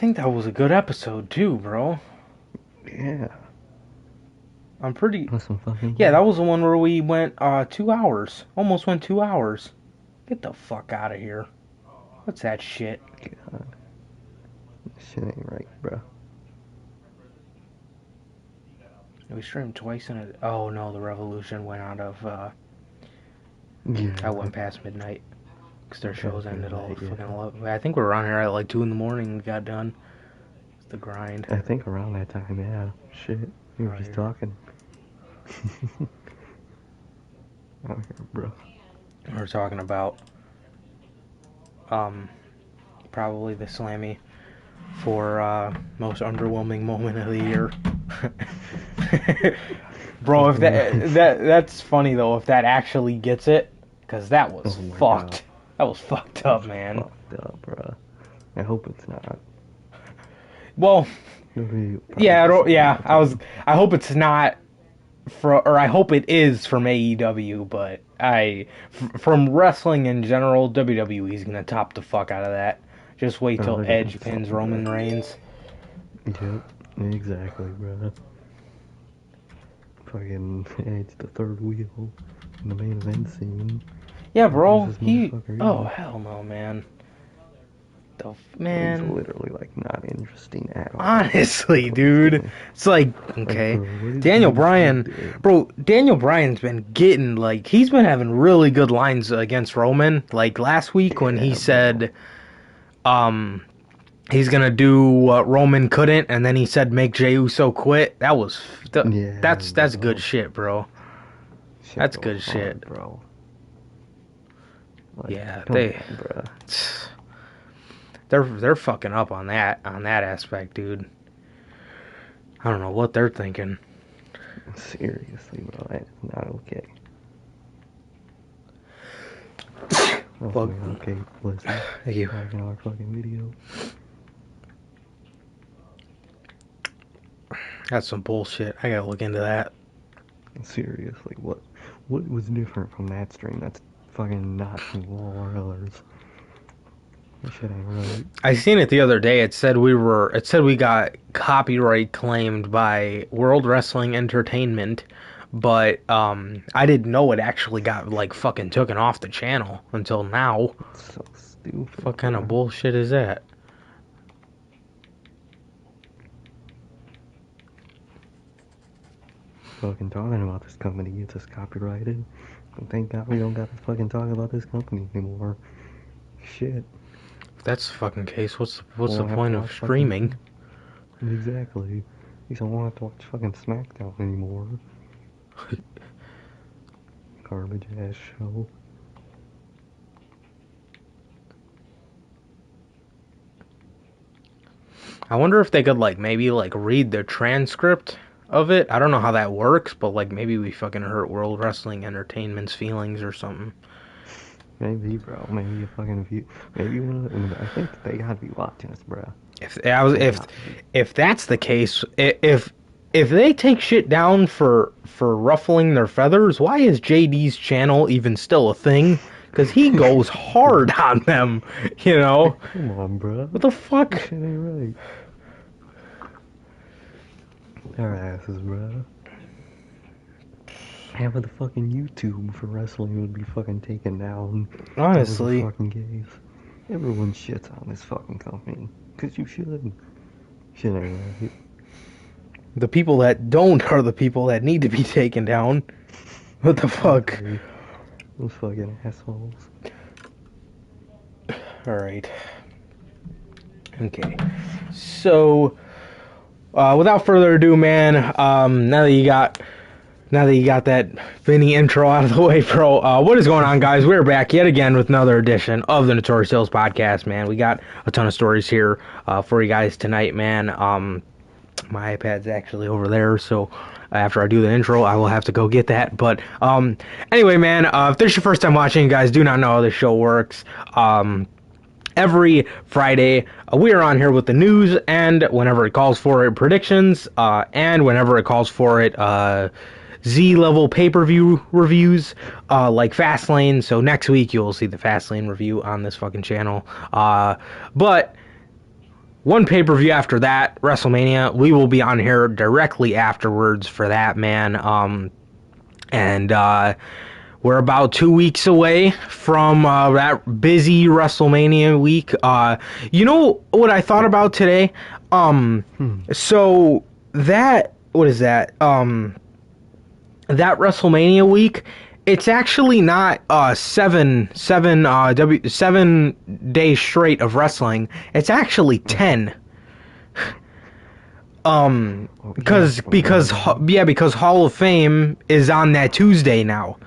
think that was a good episode too, bro. Yeah. I'm pretty... That's some fucking... Yeah, that was the one where we went 2 hours. Almost went 2 hours. Get the fuck out of here. What's that shit? God. This shit ain't right, bro. We streamed twice in a... Oh no, the Revolution went out of... Yeah. I went past midnight. Because their shows ended all midnight, fucking 11. I think we were around here at like 2 in the morning we got done. It's the grind. I think around that time, yeah. Shit. We were just talking. Out here, bro. We were talking about... probably the Slammy for most underwhelming moment of the year. Bro, if that's funny though, if that actually gets it, because that was fucked. God. That was fucked up, man. Fucked up, bro. I hope it's not. Well, yeah. I hope it's not or I hope it is from AEW, but from wrestling in general, WWE's gonna top the fuck out of that. Just wait till Edge pins Roman Reigns. Yep, exactly, bro. Fucking Edge the third wheel in the main event scene. Yeah, bro. Oh hell no, man. He's literally like not interesting at all. Honestly, dude, it's like okay, Daniel Bryan's been getting like he's been having really good lines against Roman. Like last week when he said, he's gonna do what Roman couldn't, and then he said make Jey Uso quit. That was that's good shit, bro. That's good shit, bro. Like, yeah, They're fucking up on that aspect, dude. I don't know what they're thinking. Seriously, bro, that's not okay. Okay, listen. Thank you. Our fucking video. That's some bullshit. I gotta look into that. Seriously, what was different from that stream? That's fucking not from all others. That shit ain't right. I seen it the other day. It said we got copyright claimed by World Wrestling Entertainment, but I didn't know it actually got like fucking taken off the channel until now. That's so stupid. What kind of bullshit is that? Fucking talking about this company gets us copyrighted. Thank God we don't got to fucking talk about this company anymore. Shit. If that's the fucking case, what's the point of streaming? Exactly. You don't want to watch fucking SmackDown anymore. Garbage ass show. I wonder if they could maybe read the transcript of it. I don't know how that works, but maybe we fucking hurt World Wrestling Entertainment's feelings or something. Maybe, bro. Maybe you fucking view. Maybe I think they gotta be watching us, bro. If that's the case, if they take shit down for ruffling their feathers, why is JD's channel even still a thing? Because he goes hard on them, you know. Come on, bro. What the fuck? That shit ain't right. Their asses, bro. Half of the fucking YouTube for wrestling would be fucking taken down. Honestly. Fucking case. Everyone shits on this fucking company. Because you should. Shit ain't right. The people that don't are the people that need to be taken down. What the fuck? Okay. Those fucking assholes. Alright. Okay. So, without further ado, man, now that you got that Vinny intro out of the way, bro, what is going on, guys? We're back yet again with another edition of the Notorious Sales Podcast, man. We got a ton of stories here for you guys tonight, man. My iPad's actually over there, so after I do the intro, I will have to go get that. But anyway, man, if this is your first time watching, you guys do not know how this show works. Every Friday, we are on here with the news, and whenever it calls for it, predictions, and whenever it calls for it, Z-level pay-per-view reviews, like Fastlane. So next week, you'll see the Fastlane review on this fucking channel. But one pay-per-view after that, WrestleMania. We will be on here directly afterwards for that, man. And we're about 2 weeks away from that busy WrestleMania week. You know what I thought about today? So that, what is that? That WrestleMania week, it's actually not 7 days straight of wrestling. It's actually 10. Because Hall of Fame is on that Tuesday now.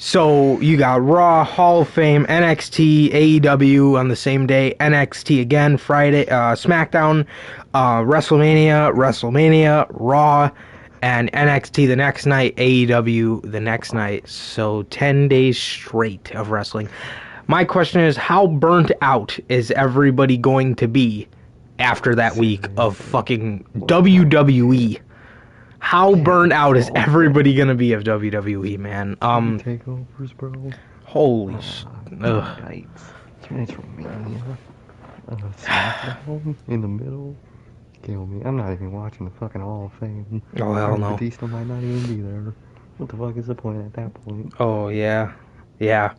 So you got Raw, Hall of Fame, NXT, AEW on the same day, NXT again Friday, SmackDown, WrestleMania, Raw, and NXT the next night, AEW the next night. So 10 days straight of wrestling. My question is, how burnt out is everybody going to be after that week of fucking WWE? How burned out is everybody gonna be of WWE, man? Takeovers, bro. Holy Yikes. Transformania. SmackDown in the middle. Kill me. I'm not even watching the fucking Hall of Fame. Oh, hell no. Batista might not even be there. What the fuck is the point at that point? Oh, yeah. Yeah.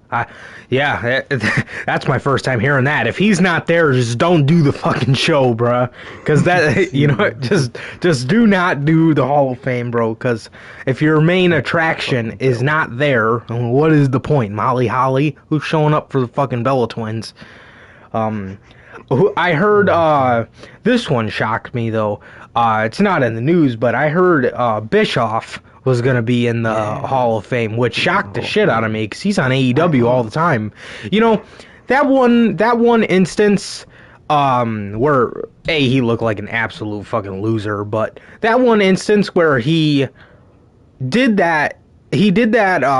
That's my first time hearing that. If he's not there, just don't do the fucking show, bruh. Because that, you know, just do not do the Hall of Fame, bro. Because if your main attraction is not there, what is the point? Molly Holly? Who's showing up for the fucking Bella Twins? I heard, this one shocked me, though. It's not in the news, but I heard Bischoff was going to be in the Hall of Fame, which shocked the shit out of me, because he's on AEW all the time. You know, that one instance, where, he looked like an absolute fucking loser, but that one instance where he did that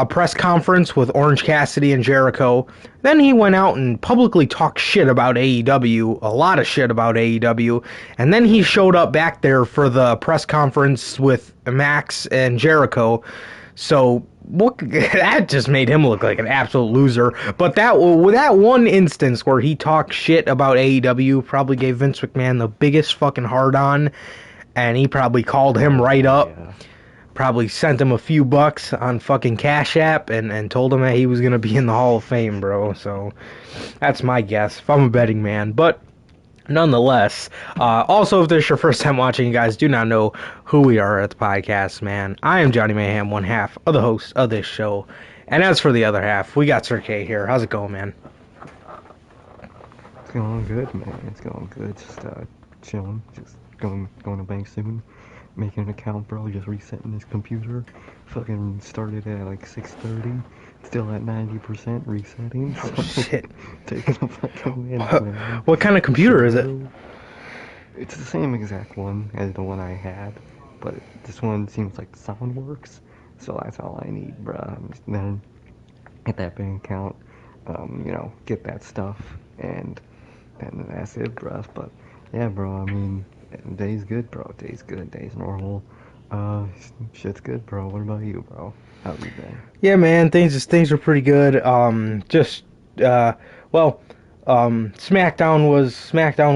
press conference with Orange Cassidy and Jericho. Then he went out and publicly talked shit about AEW, a lot of shit about AEW, and then he showed up back there for the press conference with Max and Jericho. So that just made him look like an absolute loser. But that one instance where he talked shit about AEW probably gave Vince McMahon the biggest fucking hard-on, and he probably called him right up. Yeah. Probably sent him a few bucks on fucking Cash App and told him that he was going to be in the Hall of Fame, bro. So that's my guess, if I'm a betting man. But nonetheless, also, if this is your first time watching, you guys do not know who we are at the podcast, man. I am Johnny Mayhem, one half of the host of this show. And as for the other half, we got Sir K here. How's it going, man? It's going good, man. It's going good. Just chilling. Just going to bank soon. Making an account, bro, just resetting his computer. Fucking started at like 6:30, still at 90% resetting. So oh, shit. Taking a fucking minute, man. What kind of computer is it? It's the same exact one as the one I had, but this one seems like the sound works, so that's all I need, bro. Then get that bank account, you know, get that stuff, and that's it, bro. But yeah, bro, I mean, day's good, bro. Day's good. Day's normal. Shit's good, bro. What about you, bro? How you been? Yeah, man. Things are pretty good. SmackDown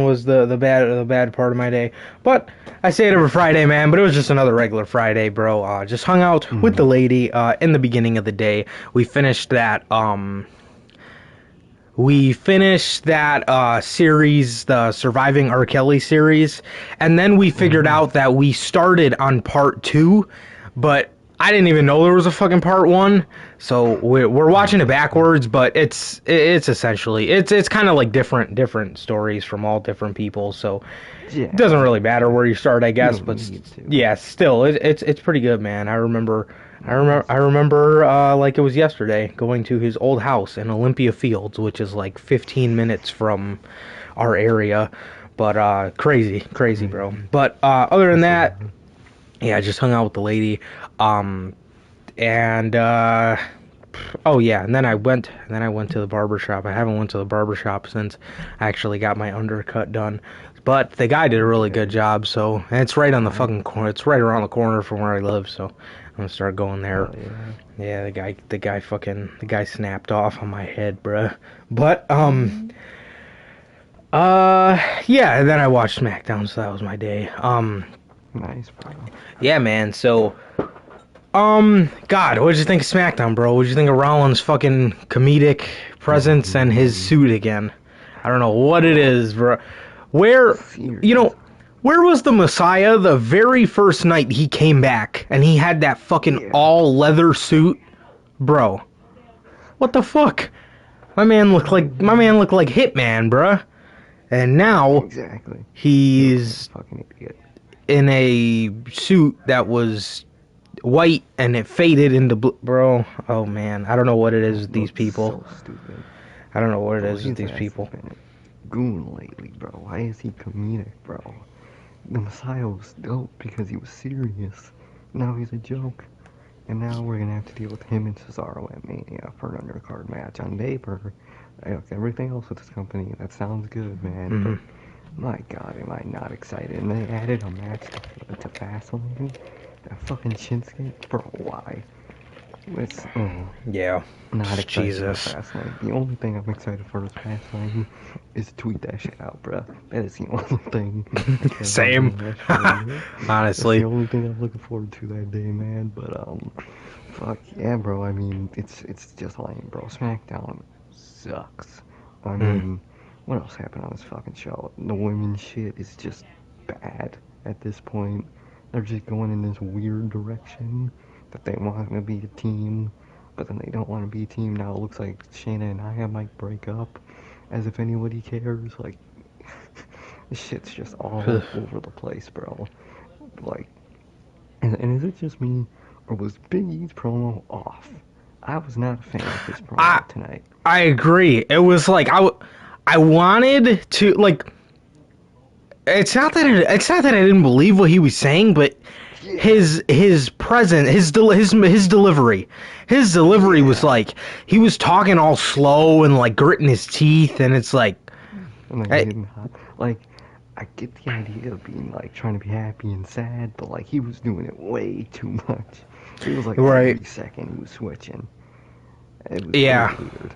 was the bad part of my day. But I say it every Friday, man. But it was just another regular Friday, bro. Just hung out with the lady in the beginning of the day. We finished that series, the Surviving R. Kelly series, and then we figured out that we started on part 2, but I didn't even know there was a fucking part 1, so we're watching it backwards, but it's essentially, it's kind of like different stories from all different people, so it doesn't really matter where you start, I guess, but yeah, still, it's pretty good, man. I remember like it was yesterday, going to his old house in Olympia Fields, which is like 15 minutes from our area. But crazy, bro. But other than that, yeah, I just hung out with the lady. And then I went to the barbershop. I haven't went to the barbershop since I actually got my undercut done. But the guy did a really good job, and it's right on the fucking corner. It's right around the corner from where I live, so I'm gonna start going there. Yeah, the guy snapped off on my head, bruh. But Yeah, and then I watched SmackDown, so that was my day. Nice, bro. Yeah, man, so, God, what'd you think of SmackDown, bro? What'd you think of Rollins' fucking comedic presence and his suit again? I don't know what it is, bro. Where, you know, where was the Messiah the very first night he came back and he had that fucking all leather suit? Bro, what the fuck? My man looked like Hitman, bruh. And now Exactly. he's Fucking idiot. in a suit that was white and it faded into blue. Bro, oh man, I don't know what it is with these people. So stupid. I don't know what it is with these people. Goon lately, bro. Why is he comedic, bro? The Messiah was dope because he was serious. Now he's a joke. And now we're gonna have to deal with him and Cesaro at Mania for an undercard match on paper. Everything else with this company, that sounds good, man. But my God, am I not excited? And they added a match to Fastlane. That fucking Shinsuke, bro. Why? It's Yeah. not excited Jesus. for Fastlane. The only thing I'm excited for this Fastlane is to tweet that shit out, bro. That is the only thing. Same. Honestly. That's the only thing I'm looking forward to that day, man. But fuck yeah, bro. I mean, it's just lame, bro. SmackDown sucks. I mean, what else happened on this fucking show? The women's shit is just bad at this point. They're just going in this weird direction that they want to be a team, but then they don't want to be a team. Now it looks like Shayna and Nia might break up, as if anybody cares. Like, this shit's just all over the place, bro. Like, and is it just me, or was Big E's promo off? I was not a fan of his promo tonight. I agree. It was like I wanted to like. It's not that I didn't believe what he was saying, but his presence, his delivery was like he was talking all slow and like gritting his teeth, and it's like, like I get the idea of being like trying to be happy and sad, but like he was doing it way too much. It was like every second he was switching. It was really weird.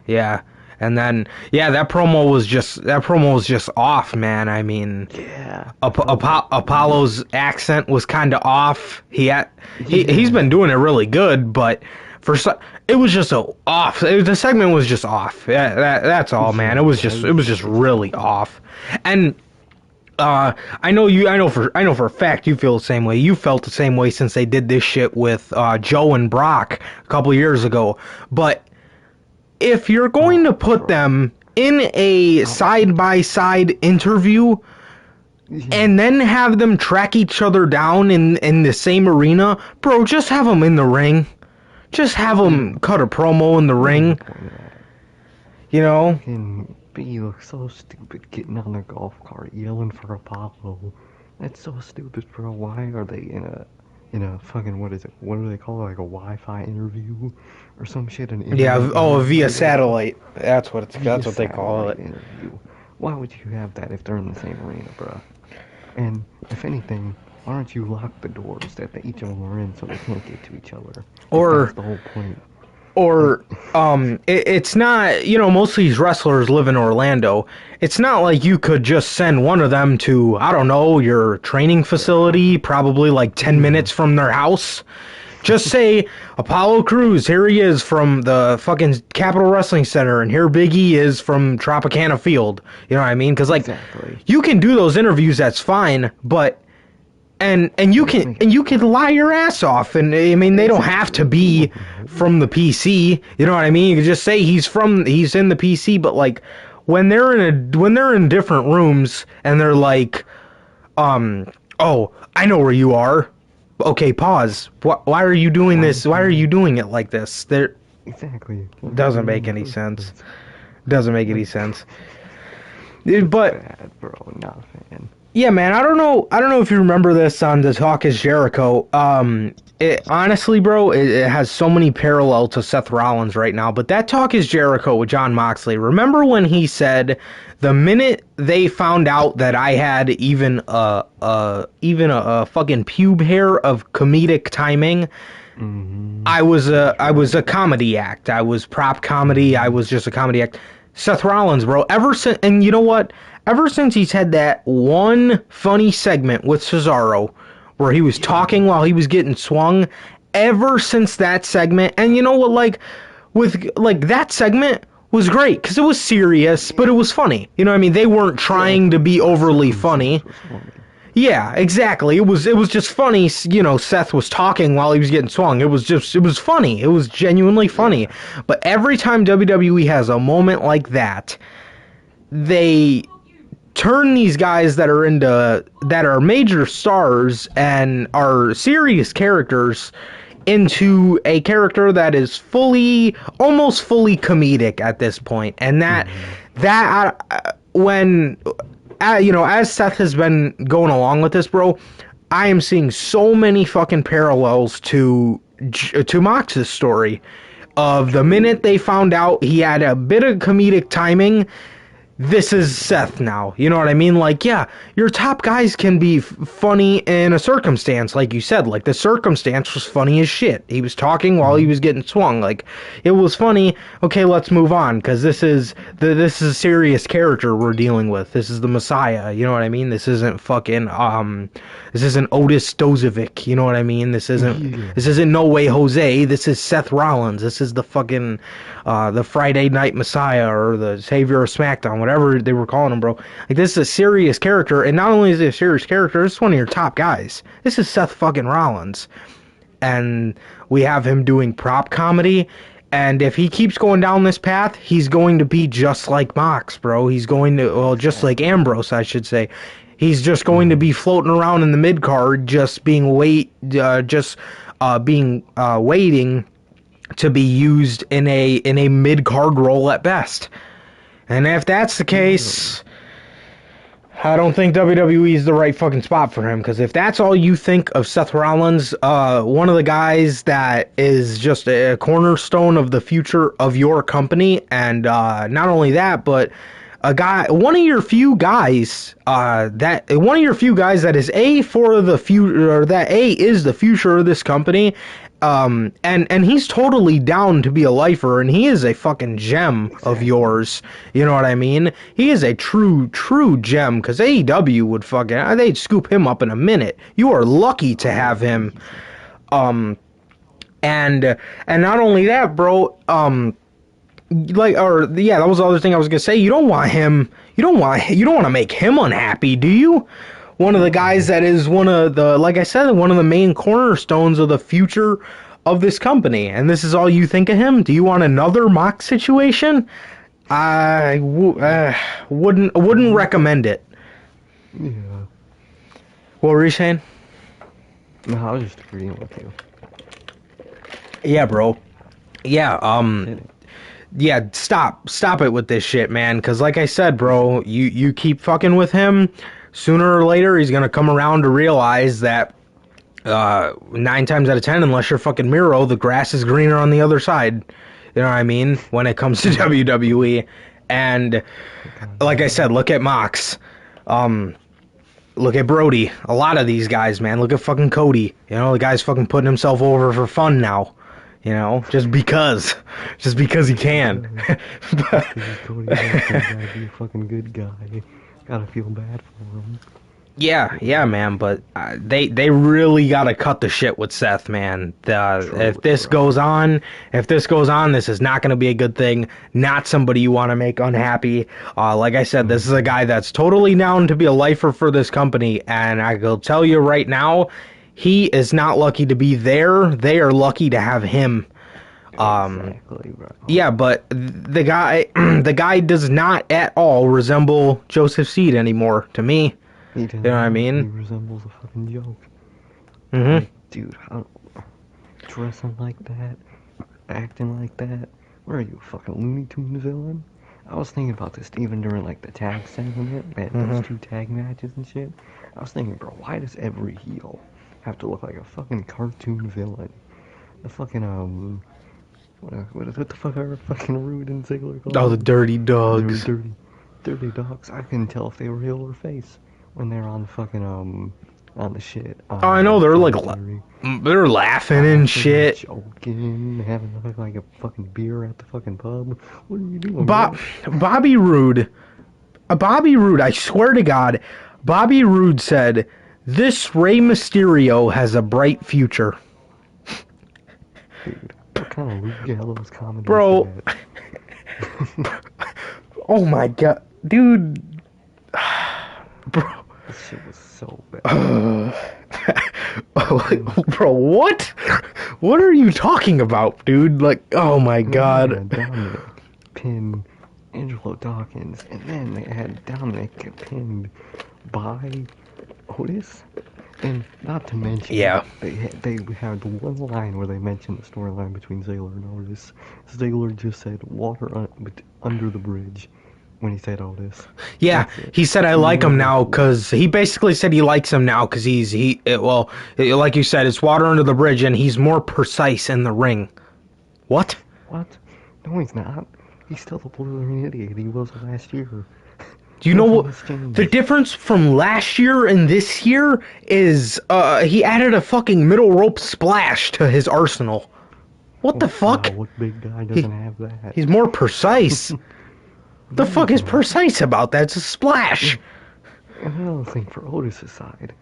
Yeah. And then, that promo was just off, man. I mean, Apollo's accent was kind of off. He's been doing it really good, but it was just off. The segment was just off. That's all, man. It was just really off. And I know for a fact you feel the same way. You felt the same way since they did this shit with Joe and Brock a couple years ago, but. If you're going to put them in a side-by-side interview and then have them track each other down in the same arena, bro, just have them in the ring. Just have them cut a promo in the ring. You know? And B looks so stupid getting on a golf cart yelling for Apollo. That's so stupid, bro. Why are they in a fucking, what is it? What do they call it? Like a Wi-Fi interview or some shit? Via satellite. That's what they call it. Interview. Why would you have that if they're in the same arena, bro? And if anything, why don't you lock the doors that each of them are in so they can't get to each other? That's the whole point. Or, it's not, most of these wrestlers live in Orlando. It's not like you could just send one of them to, I don't know, your training facility, probably like 10 minutes from their house. Just say, Apollo Crews, here he is from the fucking Capitol Wrestling Center, and here Big E is from Tropicana Field. You know what I mean? Because, like, you can do those interviews, that's fine, but... And you can lie your ass off, and I mean they don't have to be from the PC. You know what I mean? You can just say he's in the PC, but like when they're in different rooms and they're like, oh, I know where you are. Okay, pause. Why are you doing this? Why are you doing it like this? Exactly. Doesn't make any sense. Doesn't make any sense. But bad, bro, not a fan. Yeah, man, I don't know if you remember this on the Talk is Jericho. Honestly, bro, it has so many parallels to Seth Rollins right now, but that Talk is Jericho with Jon Moxley. Remember when he said, the minute they found out that I had even a fucking pube hair of comedic timing, I was a comedy act. I was prop comedy. I was just a comedy act. Seth Rollins, bro. Ever since, and you know what? Ever since he's had that one funny segment with Cesaro, where he was talking while he was getting swung, ever since that segment, and you know what? With that segment was great because it was serious, but it was funny. You know what I mean? They weren't trying to be overly funny. Yeah, exactly. It was just funny. You know, Seth was talking while he was getting swung. It was funny. It was genuinely funny. But every time WWE has a moment like that, they turn these guys that are major stars and are serious characters into a character that is almost fully comedic at this point. And when as Seth has been going along with this, bro, I am seeing so many fucking parallels to Mox's story. Of the minute they found out he had a bit of comedic timing, this is Seth now. You know what I mean? Like, yeah, your top guys can be funny in a circumstance, like you said. Like, the circumstance was funny as shit. He was talking while he was getting swung. Like, it was funny. Okay, let's move on, because this is a serious character we're dealing with. This is the Messiah. You know what I mean? This isn't fucking this isn't Otis Dozovic. You know what I mean? This isn't No Way Jose. This is Seth Rollins. This is the fucking the Friday Night Messiah or the Savior of SmackDown, whatever they were calling him, bro. Like, this is a serious character, and not only is it a serious character, it's one of your top guys. This is Seth fucking Rollins. And we have him doing prop comedy, and if he keeps going down this path, he's going to be just like Mox, bro. He's going to, well, just like Ambrose, I should say. He's just going to be floating around in the mid-card, just being waiting to be used in a mid-card role at best. And if that's the case, I don't think WWE is the right fucking spot for him, because if that's all you think of Seth Rollins, one of the guys that is just a cornerstone of the future of your company, and not only that, but one of your few guys that is for the future, or that is the future of this company. And he's totally down to be a lifer, and he is a fucking gem of yours. You know what I mean? He is a true gem, because AEW would they'd scoop him up in a minute. You are lucky to have him. And not only that, bro, that was the other thing I was gonna say. You don't want to make him unhappy, do you? One of the guys that is one of the main cornerstones of the future of this company, and this is all you think of him? Do you want another Mox situation? I wouldn't recommend it. Yeah. What were you saying? No, I was just agreeing with you. Yeah, bro. Yeah, yeah, stop it with this shit, man, because like I said, bro, you keep fucking with him, sooner or later he's gonna come around to realize that 9 times out of 10, unless you're fucking Miro, the grass is greener on the other side. You know what I mean? When it comes to WWE. And like I said, look at Mox. Look at Brody. A lot of these guys, man. Look at fucking Cody. You know, the guy's fucking putting himself over for fun now. You know, just because he can. But Cody gotta be a fucking good guy. Gotta feel bad for him. Yeah, man. But they really gotta cut the shit with Seth, man. If this goes on, this is not gonna be a good thing. Not somebody you want to make unhappy. Like I said, this is a guy that's totally down to be a lifer for this company, and I will tell you right now, he is not lucky to be there. They are lucky to have him. Exactly, bro. Yeah, but the guy does not at all resemble Joseph Seed anymore to me. You know what I mean? He resembles a fucking joke. Mm-hmm. Like, dude, how dressing like that, acting like that. Where are you, a fucking Looney Tunes villain? I was thinking about this even during like the tag segment, those 2 tag matches and shit. I was thinking, bro, why does every heel have to look like a fucking cartoon villain? The fucking what the fuck are fucking Rude and Ziggler called? Oh, the Dirty Dogs. Dirty Dogs. I couldn't tell if they were heel or face when they were on fucking on the shit. Oh, I know, they're like, they're laughing and shit. Joking, having like a fucking beer at the fucking pub. What are you doing, Bobby Roode, I swear to God, Bobby Roode said, "This Rey Mysterio has a bright future." Dude, what kind of Luke Gallows comedy Bro. is that? Oh my God. Dude. Bro. This shit was so bad. Bro, what? What are you talking about, dude? Like, oh my God. Dominic pinned Angelo Dawkins, and then they had Dominic get pinned by Otis. And not to mention, they had the one line where they mentioned the storyline between Ziggler and Otis. Ziggler just said water under the bridge when he said Otis. Yeah, he said I like him now because he basically said he likes him now because like you said, it's water under the bridge and he's more precise in the ring. What? What? No, he's not. He's still the blithering idiot he was last year. Do you know what the difference from last year and this year is? He added a fucking middle rope splash to his arsenal. What the fuck? Wow, what big guy doesn't have that? He's more precise. The fuck is precise about that? It's a splash. Another thing for Otis' side.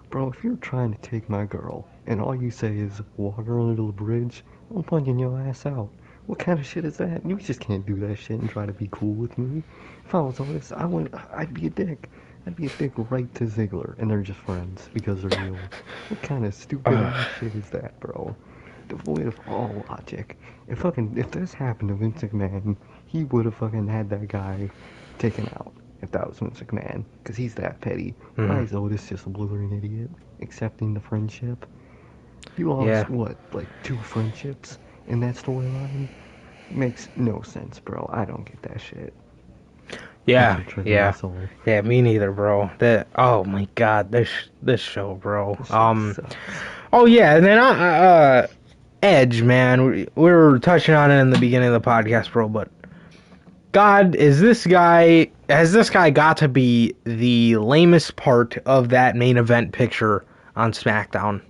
Bro, if you're trying to take my girl and all you say is water under the bridge, I'm punching your ass out. What kind of shit is that? You just can't do that shit and try to be cool with me. If I was Otis, I'd be a dick. I'd be a dick right to Ziggler, and they're just friends because they're real. What kind of stupid ass shit is that, bro? Devoid of all logic. If this happened to Vince McMahon, he would have fucking had that guy taken out. If that was Vince McMahon, because he's that petty. Why is Otis just a blithering idiot, accepting the friendship? You lost like 2 friendships in that storyline? Makes no sense, bro. I don't get that shit. Yeah. Yeah, me neither, bro. Oh my God, this show, bro. Oh yeah, and then Edge, man. We were touching on it in the beginning of the podcast, bro, but God, has this guy got to be the lamest part of that main event picture on SmackDown?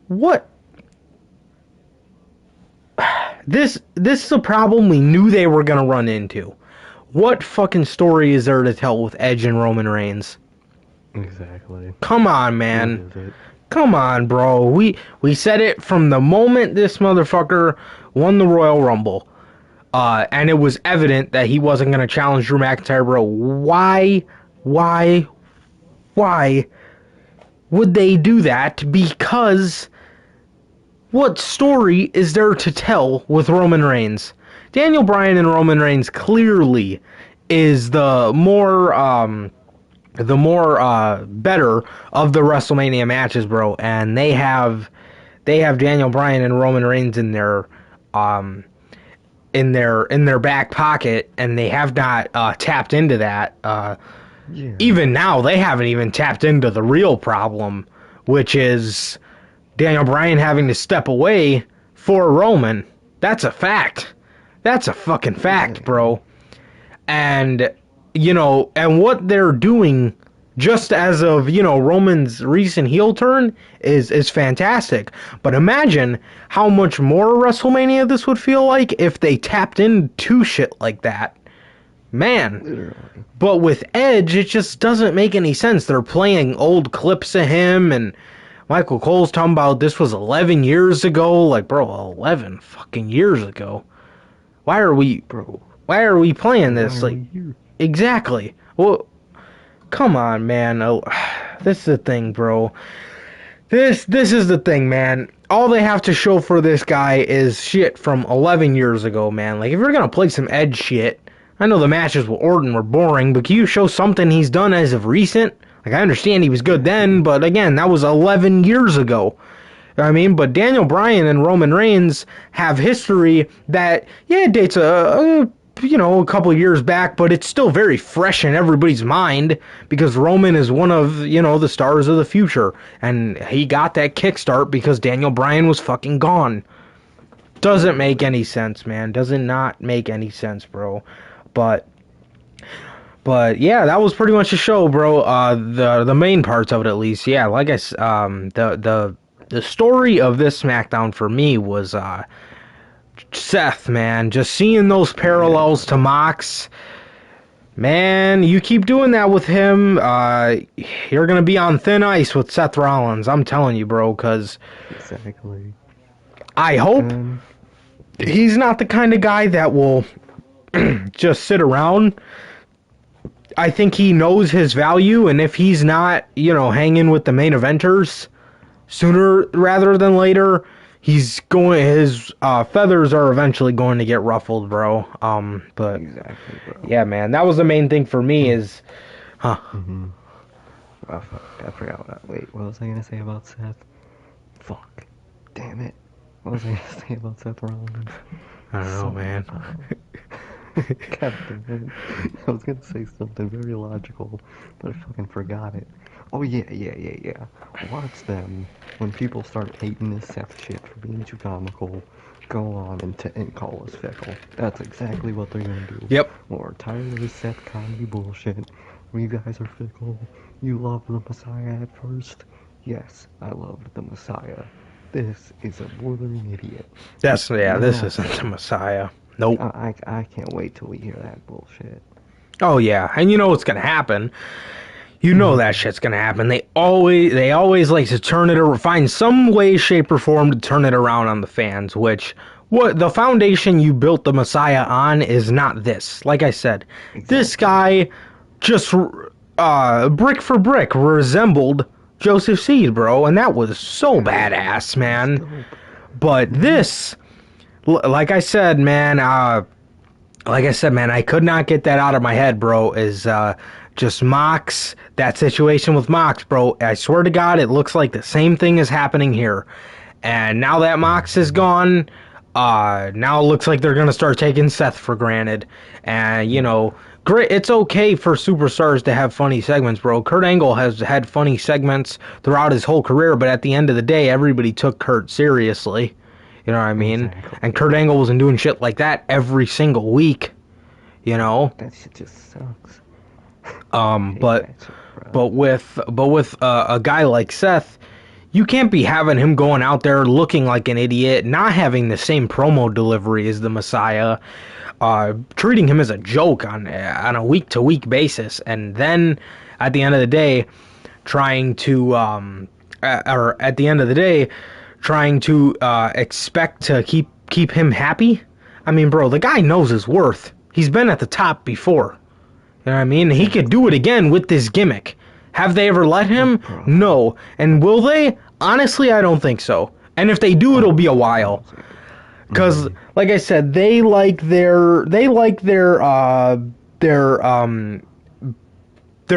What? This is a problem we knew they were gonna run into. What fucking story is there to tell with Edge and Roman Reigns? Exactly. Come on, man. Come on, bro. We said it from the moment this motherfucker won the Royal Rumble. And it was evident that he wasn't going to challenge Drew McIntyre, bro. Why would they do that? Because what story is there to tell with Roman Reigns? Daniel Bryan and Roman Reigns clearly is the more better of the WrestleMania matches, bro. And they have Daniel Bryan and Roman Reigns in their back pocket, and they have not tapped into that. Even now, they haven't even tapped into the real problem, which is Daniel Bryan having to step away for Roman. That's a fact. That's a fucking fact, bro. And, and what they're doing just as of, Roman's recent heel turn is fantastic. But imagine how much more WrestleMania this would feel like if they tapped into shit like that. Man. Literally. But with Edge, it just doesn't make any sense. They're playing old clips of him, and Michael Cole's talking about this was 11 years ago. Like, bro, 11 fucking years ago. Why are we playing this? Like, exactly. Well, come on, man. Oh, this is the thing, bro. This is the thing, man. All they have to show for this guy is shit from 11 years ago, man. Like, if you're gonna play some Edge shit, I know the matches with Orton were boring, but can you show something he's done as of recent? Like, I understand he was good then, but again, that was 11 years ago. I mean, but Daniel Bryan and Roman Reigns have history that, it dates a couple of years back, but it's still very fresh in everybody's mind because Roman is one of, the stars of the future. And he got that kickstart because Daniel Bryan was fucking gone. Doesn't make any sense, man. Does not make any sense, bro. But But yeah, that was pretty much the show, bro. The main parts of it, at least. Yeah, like the story of this SmackDown for me was Seth, man. Just seeing those parallels to Mox. Man, you keep doing that with him, you're gonna be on thin ice with Seth Rollins. I'm telling you, bro, because Exactly. I hope he's not the kind of guy that will just sit around. I think he knows his value, and if he's not, hanging with the main eventers sooner rather than later, his feathers are eventually going to get ruffled, bro. But Exactly, bro. yeah, man, that was the main thing for me is, Oh, fuck. I forgot what was I gonna say about Seth? Fuck. Damn it. What was I gonna say about Seth Rollins? I don't know, man. God damn it. I was gonna say something very logical, but I fucking forgot it. Oh, yeah. Watch them. When people start hating this Seth shit for being too comical, go on and call us fickle. That's exactly what they're gonna do. Yep. We're tired of this Seth comedy bullshit. You guys are fickle. You loved the Messiah at first. Yes, I loved the Messiah. This is a blithering idiot. This isn't the Messiah. Nope. I can't wait till we hear that bullshit. Oh yeah, and you know what's gonna happen. You know that shit's gonna happen. They always like to turn it or find some way, shape, or form to turn it around on the fans. Which what the foundation you built the Messiah on is not this. Like I said, this guy just brick for brick resembled Joseph Seed, bro, and that was so badass, man. But this, like I said, man, I could not get that out of my head, bro. Is just Mox, that situation with Mox, bro. I swear to God, it looks like the same thing is happening here. And now that Mox is gone, now it looks like they're gonna start taking Seth for granted. And great. It's okay for superstars to have funny segments, bro. Kurt Angle has had funny segments throughout his whole career, but at the end of the day, everybody took Kurt seriously. You know what I mean? Exactly. And Kurt Angle wasn't doing shit like that every single week. That shit just sucks. But with a guy like Seth, you can't be having him going out there looking like an idiot, not having the same promo delivery as the Messiah, treating him as a joke on a week-to-week basis, and then at the end of the day, trying to expect to keep him happy. I mean, bro, the guy knows his worth. He's been at the top before. You know what I mean? He could do it again with this gimmick. Have they ever let him? No. And will they? Honestly, I don't think so. And if they do, it'll be a while. Because, like I said, they like their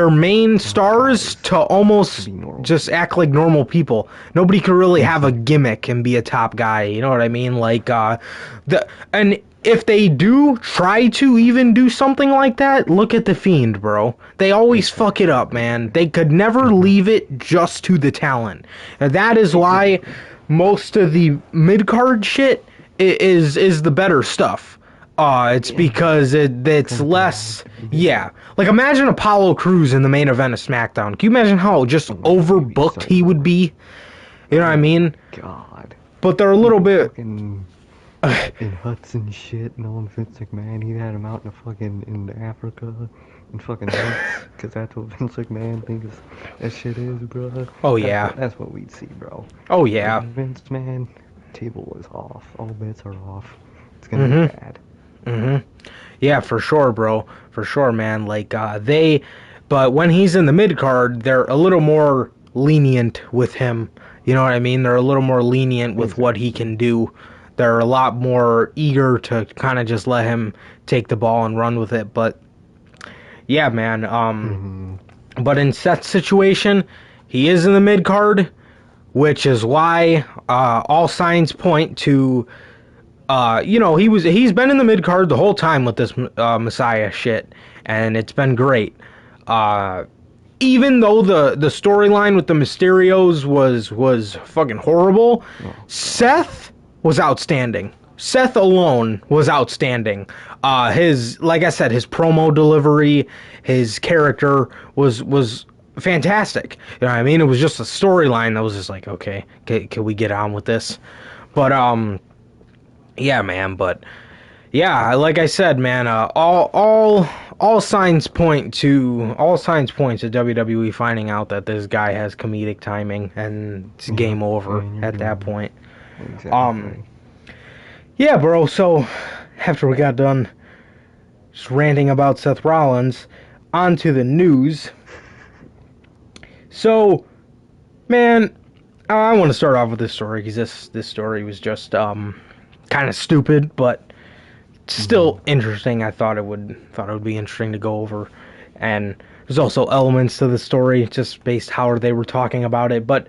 main stars to almost just act like normal people. Nobody can really have a gimmick and be a top guy. You know what I mean? Like, and if they do try to even do something like that, look at The Fiend, bro. They always fuck it up, man. They could never leave it just to the talent. And that is why most of the mid-card shit is the better stuff. It's because it's less... Yeah. Like, imagine Apollo Crews in the main event of SmackDown. Can you imagine how just overbooked he would be? You know what I mean? God. But they're a little bit... in huts and shit, knowing Vince McMahon, he had him out in Africa, in fucking huts, because that's what Vince McMahon thinks that shit is, bro. Oh, yeah. That's what we'd see, bro. Oh, yeah. Vince, man, table is off. All bets are off. It's gonna be bad. Yeah, for sure, bro. For sure, man. Like, but when he's in the mid-card, they're a little more lenient with him. You know what I mean? They're a little more lenient with what he can do. They're a lot more eager to kind of just let him take the ball and run with it. But, yeah, man. But in Seth's situation, he is in the mid-card, which is why all signs point to... he's been in the mid-card the whole time with this Messiah shit, and it's been great. Even though the storyline with the Mysterios was fucking horrible, Seth was outstanding. Seth alone was outstanding. Like I said, his promo delivery, his character was fantastic. You know what I mean? It was just a storyline that was just like, okay, can we get on with this? But yeah, man. But yeah, like I said, man, all signs point to WWE finding out that this guy has comedic timing, and it's game over at that point. Exactly. Yeah, bro. So after we got done just ranting about Seth Rollins, on to the news. So, man, I want to start off with this story because this story was just kind of stupid, but still interesting. I thought it would be interesting to go over, and there's also elements to the story just based how they were talking about it. But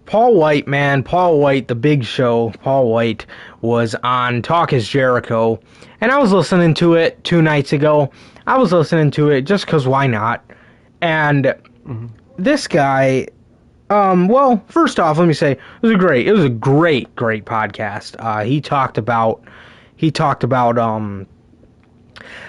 Paul White, the Big Show, Paul White was on Talk Is Jericho, and I was listening to it 2 nights ago. I was listening to it just because why not? And this guy, well, first off, let me say it was a great podcast. He talked about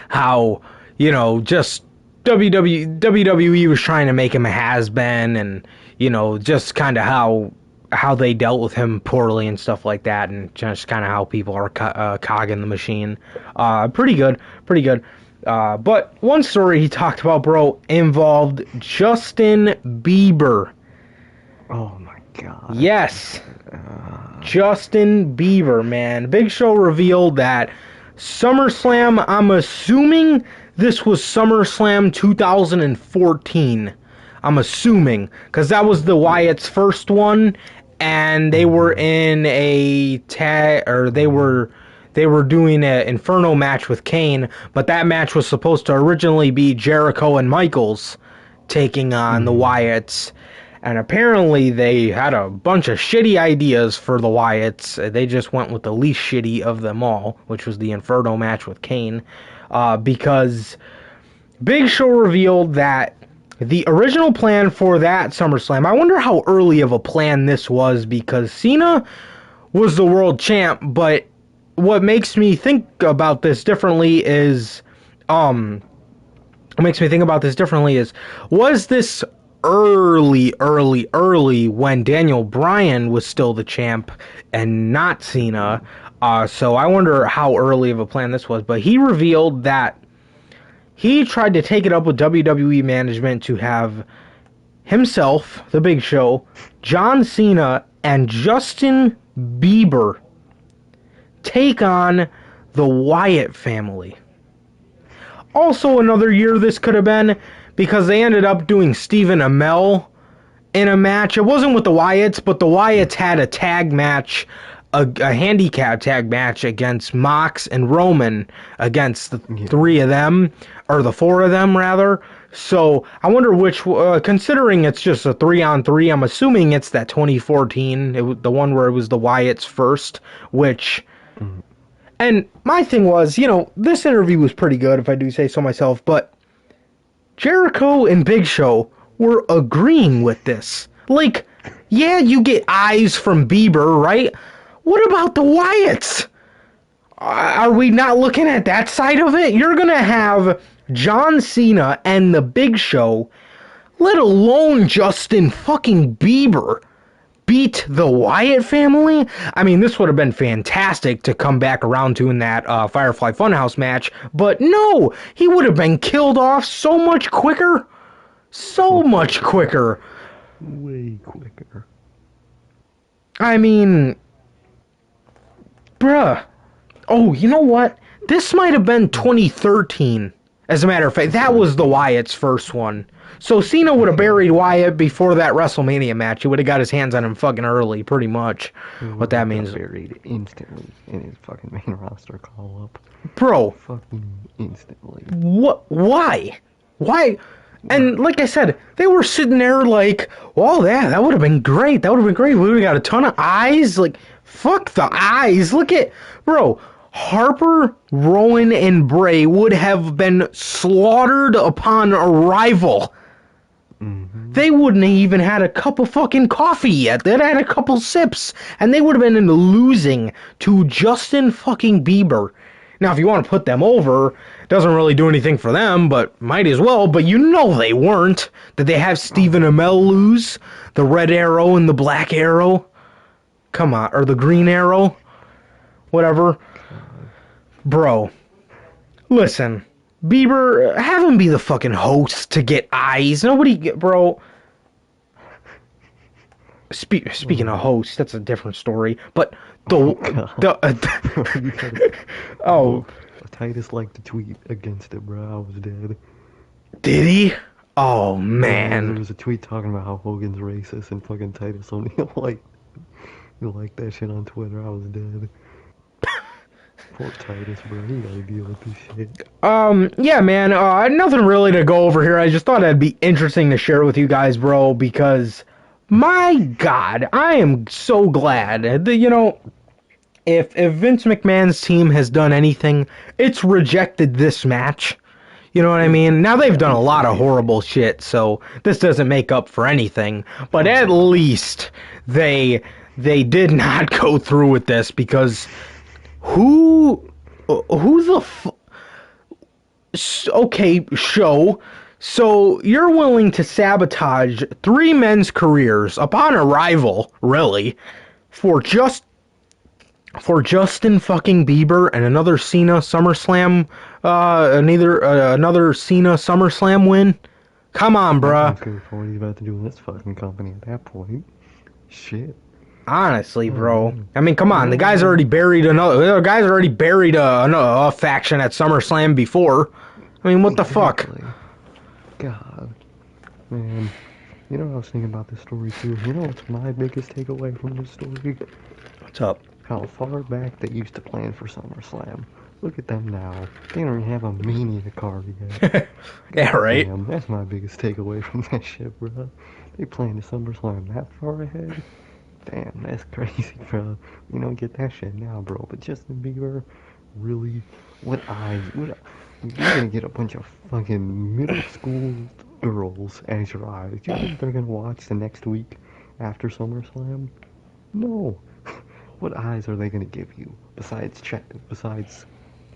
how, you know, just WWE was trying to make him a has-been, and, you know, just kind of how they dealt with him poorly and stuff like that, and just kind of how people are cogging the machine. Pretty good. But one story he talked about, bro, involved Justin Bieber. Oh my god. Yes. Justin Bieber, man. Big Show revealed that SummerSlam, I'm assuming this was SummerSlam 2014. I'm assuming, because that was the Wyatt's first one, and they were in a they were doing an Inferno match with Kane, but that match was supposed to originally be Jericho and Michaels taking on the Wyatts. And apparently they had a bunch of shitty ideas for the Wyatts. They just went with the least shitty of them all, which was the Inferno match with Kane. Because Big Show revealed that the original plan for that SummerSlam, I wonder how early of a plan this was, because Cena was the world champ, but what makes me think about this differently is, was this early when Daniel Bryan was still the champ and not Cena? So I wonder how early of a plan this was, but he revealed that he tried to take it up with WWE management to have himself, the Big Show, John Cena, and Justin Bieber take on the Wyatt family. Also, another year this could have been, because they ended up doing Stephen Amell in a match. It wasn't with the Wyatts, but the Wyatts had a tag match, a handicap tag match against Mox and Roman, against the 3 of them, or the 4 of them, rather. So, I wonder which, considering it's just a 3-on-3, I'm assuming it's that 2014, the one where it was the Wyatts first, which... And my thing was, you know, this interview was pretty good, if I do say so myself, but Jericho and Big Show were agreeing with this. Like, yeah, you get eyes from Bieber, right? What about the Wyatts? Are we not looking at that side of it? You're gonna have John Cena and the Big Show, let alone Justin fucking Bieber, beat the Wyatt family? I mean, this would have been fantastic to come back around to in that Firefly Funhouse match, but no, he would have been killed off so much quicker. So much quicker. Way quicker. I mean, bruh. Oh, you know what? This might have been 2013. As a matter of fact, that was the Wyatt's first one. So Cena would have buried Wyatt before that WrestleMania match. He would have got his hands on him fucking early, pretty much. What that means. Buried instantly in his fucking main roster call-up. Bro. Fucking instantly. What? Why? Why? And like I said, they were sitting there like, well, yeah, that would have been great. That would have been great. We would have got a ton of eyes. Like, fuck the eyes. Look at... Bro, Harper, Rowan, and Bray would have been slaughtered upon arrival. they wouldn't have even had a cup of fucking coffee yet. They'd had a couple sips, and they would have been losing to Justin fucking Bieber. Now, if you want to put them over, it doesn't really do anything for them, but might as well. But you know they weren't. Did they have Stephen Amell lose? The red arrow and the black arrow? Come on. Or the green arrow? Whatever. Bro. Listen. Bieber, have him be the fucking host to get eyes. Bro. Speaking of hosts, that's a different story. But Titus liked to tweet against it, bro. I was dead. Did he? Oh man. There was a tweet talking about how Hogan's racist and fucking Titus O'Neil liked that shit on Twitter. I was dead. Poor Titus, bro. He gotta deal with this shit. Yeah, man. Nothing really to go over here. I just thought it'd be interesting to share with you guys, bro, because my God, I am so glad that, you know, if Vince McMahon's team has done anything, it's rejected this match. You know what I mean? Now, they've done a lot of horrible shit, so this doesn't make up for anything. But at least they did not go through with this, because who the okay, show. So you're willing to sabotage 3 men's careers upon arrival, really, for Justin fucking Bieber and another Cena SummerSlam, another Cena SummerSlam win? Come on, bruh. For what he's about to do in this fucking company at that point. Shit. Honestly, bro. I mean, come on. The guy's already buried a faction at SummerSlam before. I mean, what the fuck? God. Man. You know what I was thinking about this story, too? You know what's my biggest takeaway from this story? What's up? How far back they used to plan for SummerSlam. Look at them now. They don't even have a Mania card yet. Yeah, right? Damn, that's my biggest takeaway from that shit, bro. They planned the SummerSlam that far ahead? Damn, that's crazy, bro. We don't get that shit now, bro. But Justin Bieber, really? What eyes? You're gonna get a bunch of fucking middle school girls as your eyes. You think they're gonna watch the next week after SummerSlam? No. What eyes are they gonna give you? Besides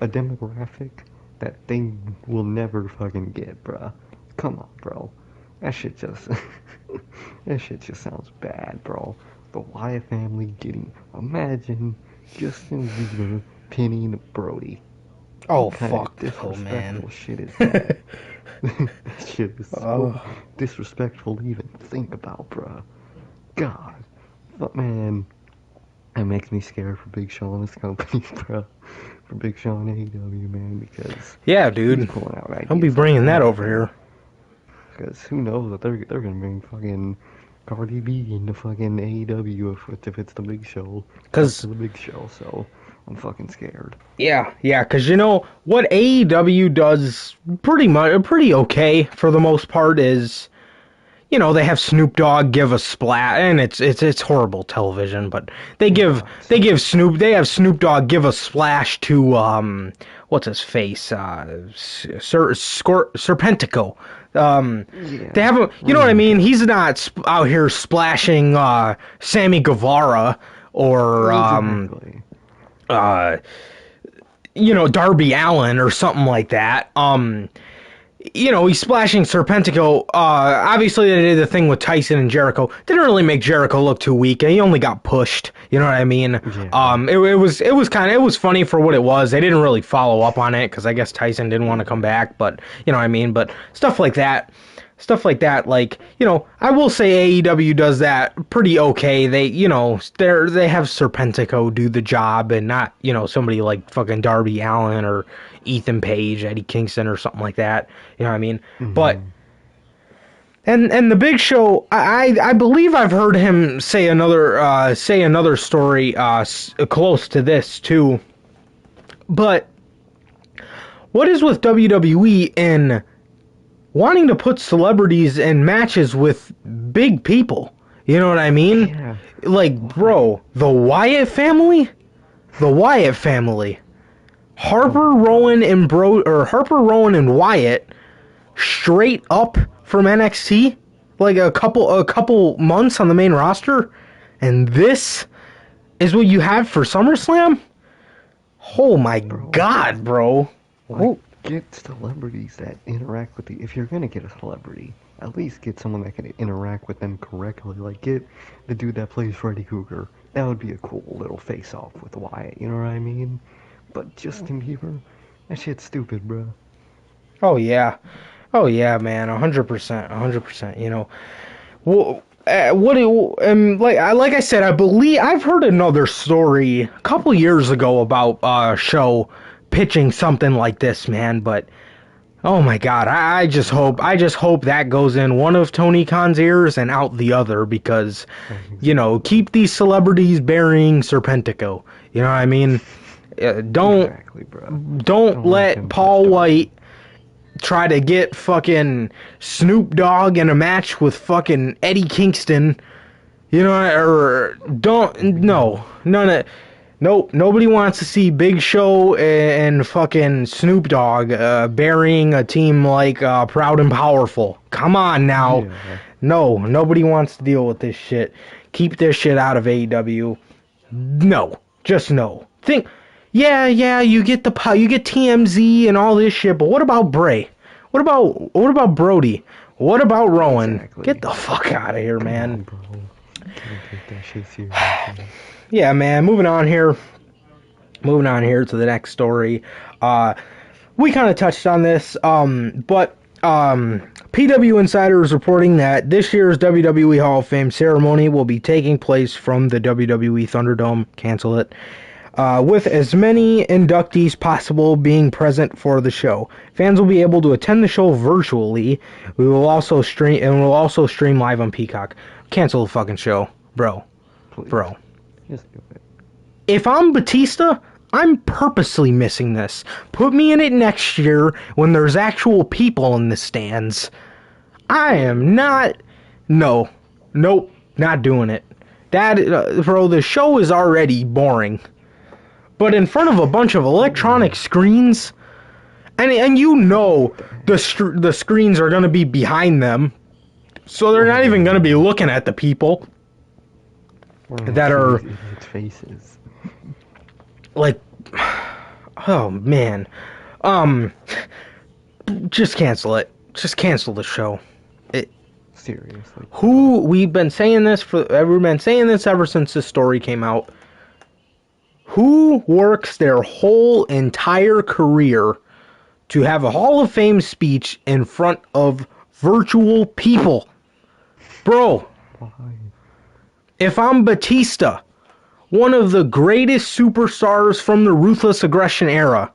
a demographic that they will never fucking get, bruh. Come on, bro. That shit just sounds bad, bro. The Wyatt family imagine Justin Bieber pinning Brody. Oh, fuck. Oh, man. Shit is that? That shit is so disrespectful to even think about, bruh. God. But, man, that makes me scared for Big Show and his company, bruh. For Big Show and AEW, man, because... Yeah, dude. I'll be bringing that over here. Because who knows that they're gonna bring fucking Cardi B into fucking AEW if it's the Big Show. Because the Big Show, so I'm fucking scared. Yeah, because you know what AEW does pretty okay for the most part is, you know, they have Snoop Dogg give a splat, and it's horrible television, but they have Snoop Dogg give a splash to what's his face, Serpentico. They have him, you know what I mean? He's not out here splashing Sammy Guevara or you know, Darby Allin or something like that. You know, he's splashing Serpentico. Obviously, they did the thing with Tyson and Jericho. Didn't really make Jericho look too weak. He only got pushed. You know what I mean? Yeah. It was funny for what it was. They didn't really follow up on it because I guess Tyson didn't want to come back. But you know what I mean? But stuff like that, like, you know, I will say AEW does that pretty okay. They, you know, they have Serpentico do the job and not, you know, somebody like fucking Darby Allin or Ethan Page, Eddie Kingston or something like that. You know what I mean? Mm-hmm. But and the Big Show, I believe I've heard him say another story close to this too. But what is with WWE in wanting to put celebrities in matches with big people? You know what I mean? Yeah. Like, bro, the Wyatt family? Harper, Rowan, and Wyatt straight up from NXT? like a couple months on the main roster, and this is what you have for SummerSlam? Oh my God, bro. Like, get celebrities that interact with the... If you're gonna get a celebrity, at least get someone that can interact with them correctly. Like, get the dude that plays Freddy Krueger. That would be a cool little face-off with Wyatt, you know what I mean? But Justin Bieber, that shit's stupid, bro. Oh yeah, man, 100%, 100%. You know, well, like I said, I believe I've heard another story a couple years ago about a show pitching something like this, man. But oh my God, I just hope that goes in one of Tony Khan's ears and out the other, because you know, keep these celebrities burying Serpentico. You know what I mean? Don't let Paul White try to get fucking Snoop Dogg in a match with fucking Eddie Kingston, you know, or nope, nobody wants to see Big Show and fucking Snoop Dogg burying a team like Proud and Powerful. Come on now. Yeah. No, nobody wants to deal with this shit. Keep this shit out of AEW. No, just no. Yeah, you get TMZ and all this shit, but what about Bray? What about Brody? What about Rowan? Exactly. Get the fuck out of here, man. Come on, bro. Can't take that shit seriously. Yeah, man. Moving on here to the next story. We kind of touched on this, but PW Insider is reporting that this year's WWE Hall of Fame ceremony will be taking place from the WWE Thunderdome. Cancel it. With as many inductees possible being present for the show. Fans will be able to attend the show virtually. We'll also stream live on Peacock. Cancel the fucking show, bro. Please. Bro. Just do it. If I'm Batista, I'm purposely missing this. Put me in it next year when there's actual people in the stands. I am not... Nope, not doing it. Bro, the show is already boring. But in front of a bunch of electronic screens, and you know the screens are going to be behind them, so they're not even going to be looking at the people that are faces. Like, oh man, just cancel it. Just cancel the show. Seriously. We've been saying this ever since this story came out. Who works their whole entire career to have a Hall of Fame speech in front of virtual people? Bro, why? If I'm Batista, one of the greatest superstars from the Ruthless Aggression era,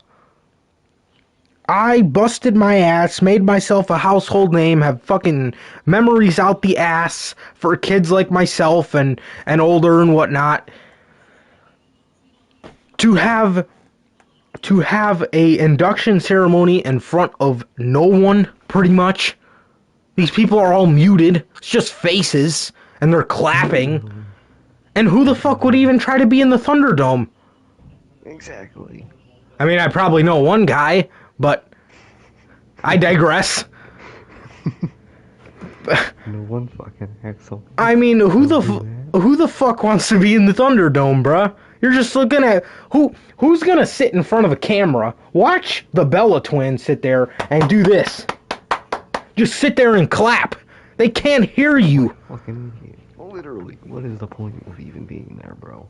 I busted my ass, made myself a household name, have fucking memories out the ass for kids like myself and older and whatnot. To have a induction ceremony in front of no one, pretty much. These people are all muted. It's just faces, and they're clapping. And who the fuck would even try to be in the Thunderdome? Exactly. I mean, I probably know one guy, but I digress. No one fucking Axel. I mean, who the fuck wants to be in the Thunderdome, bruh? You're just looking at who's gonna sit in front of a camera, watch the Bella twins sit there and do this. Just sit there and clap. They can't hear you. Fucking idiot. Literally, what is the point of even being there, bro?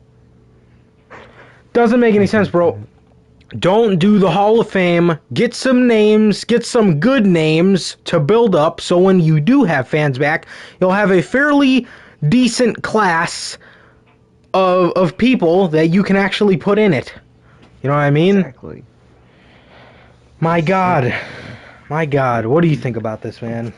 Doesn't make any sense, bro. Don't do the Hall of Fame. Get some names, get some good names to build up, so when you do have fans back, you'll have a fairly decent class of people that you can actually put in it. You know what I mean? Exactly. My God, what do you think about this, man?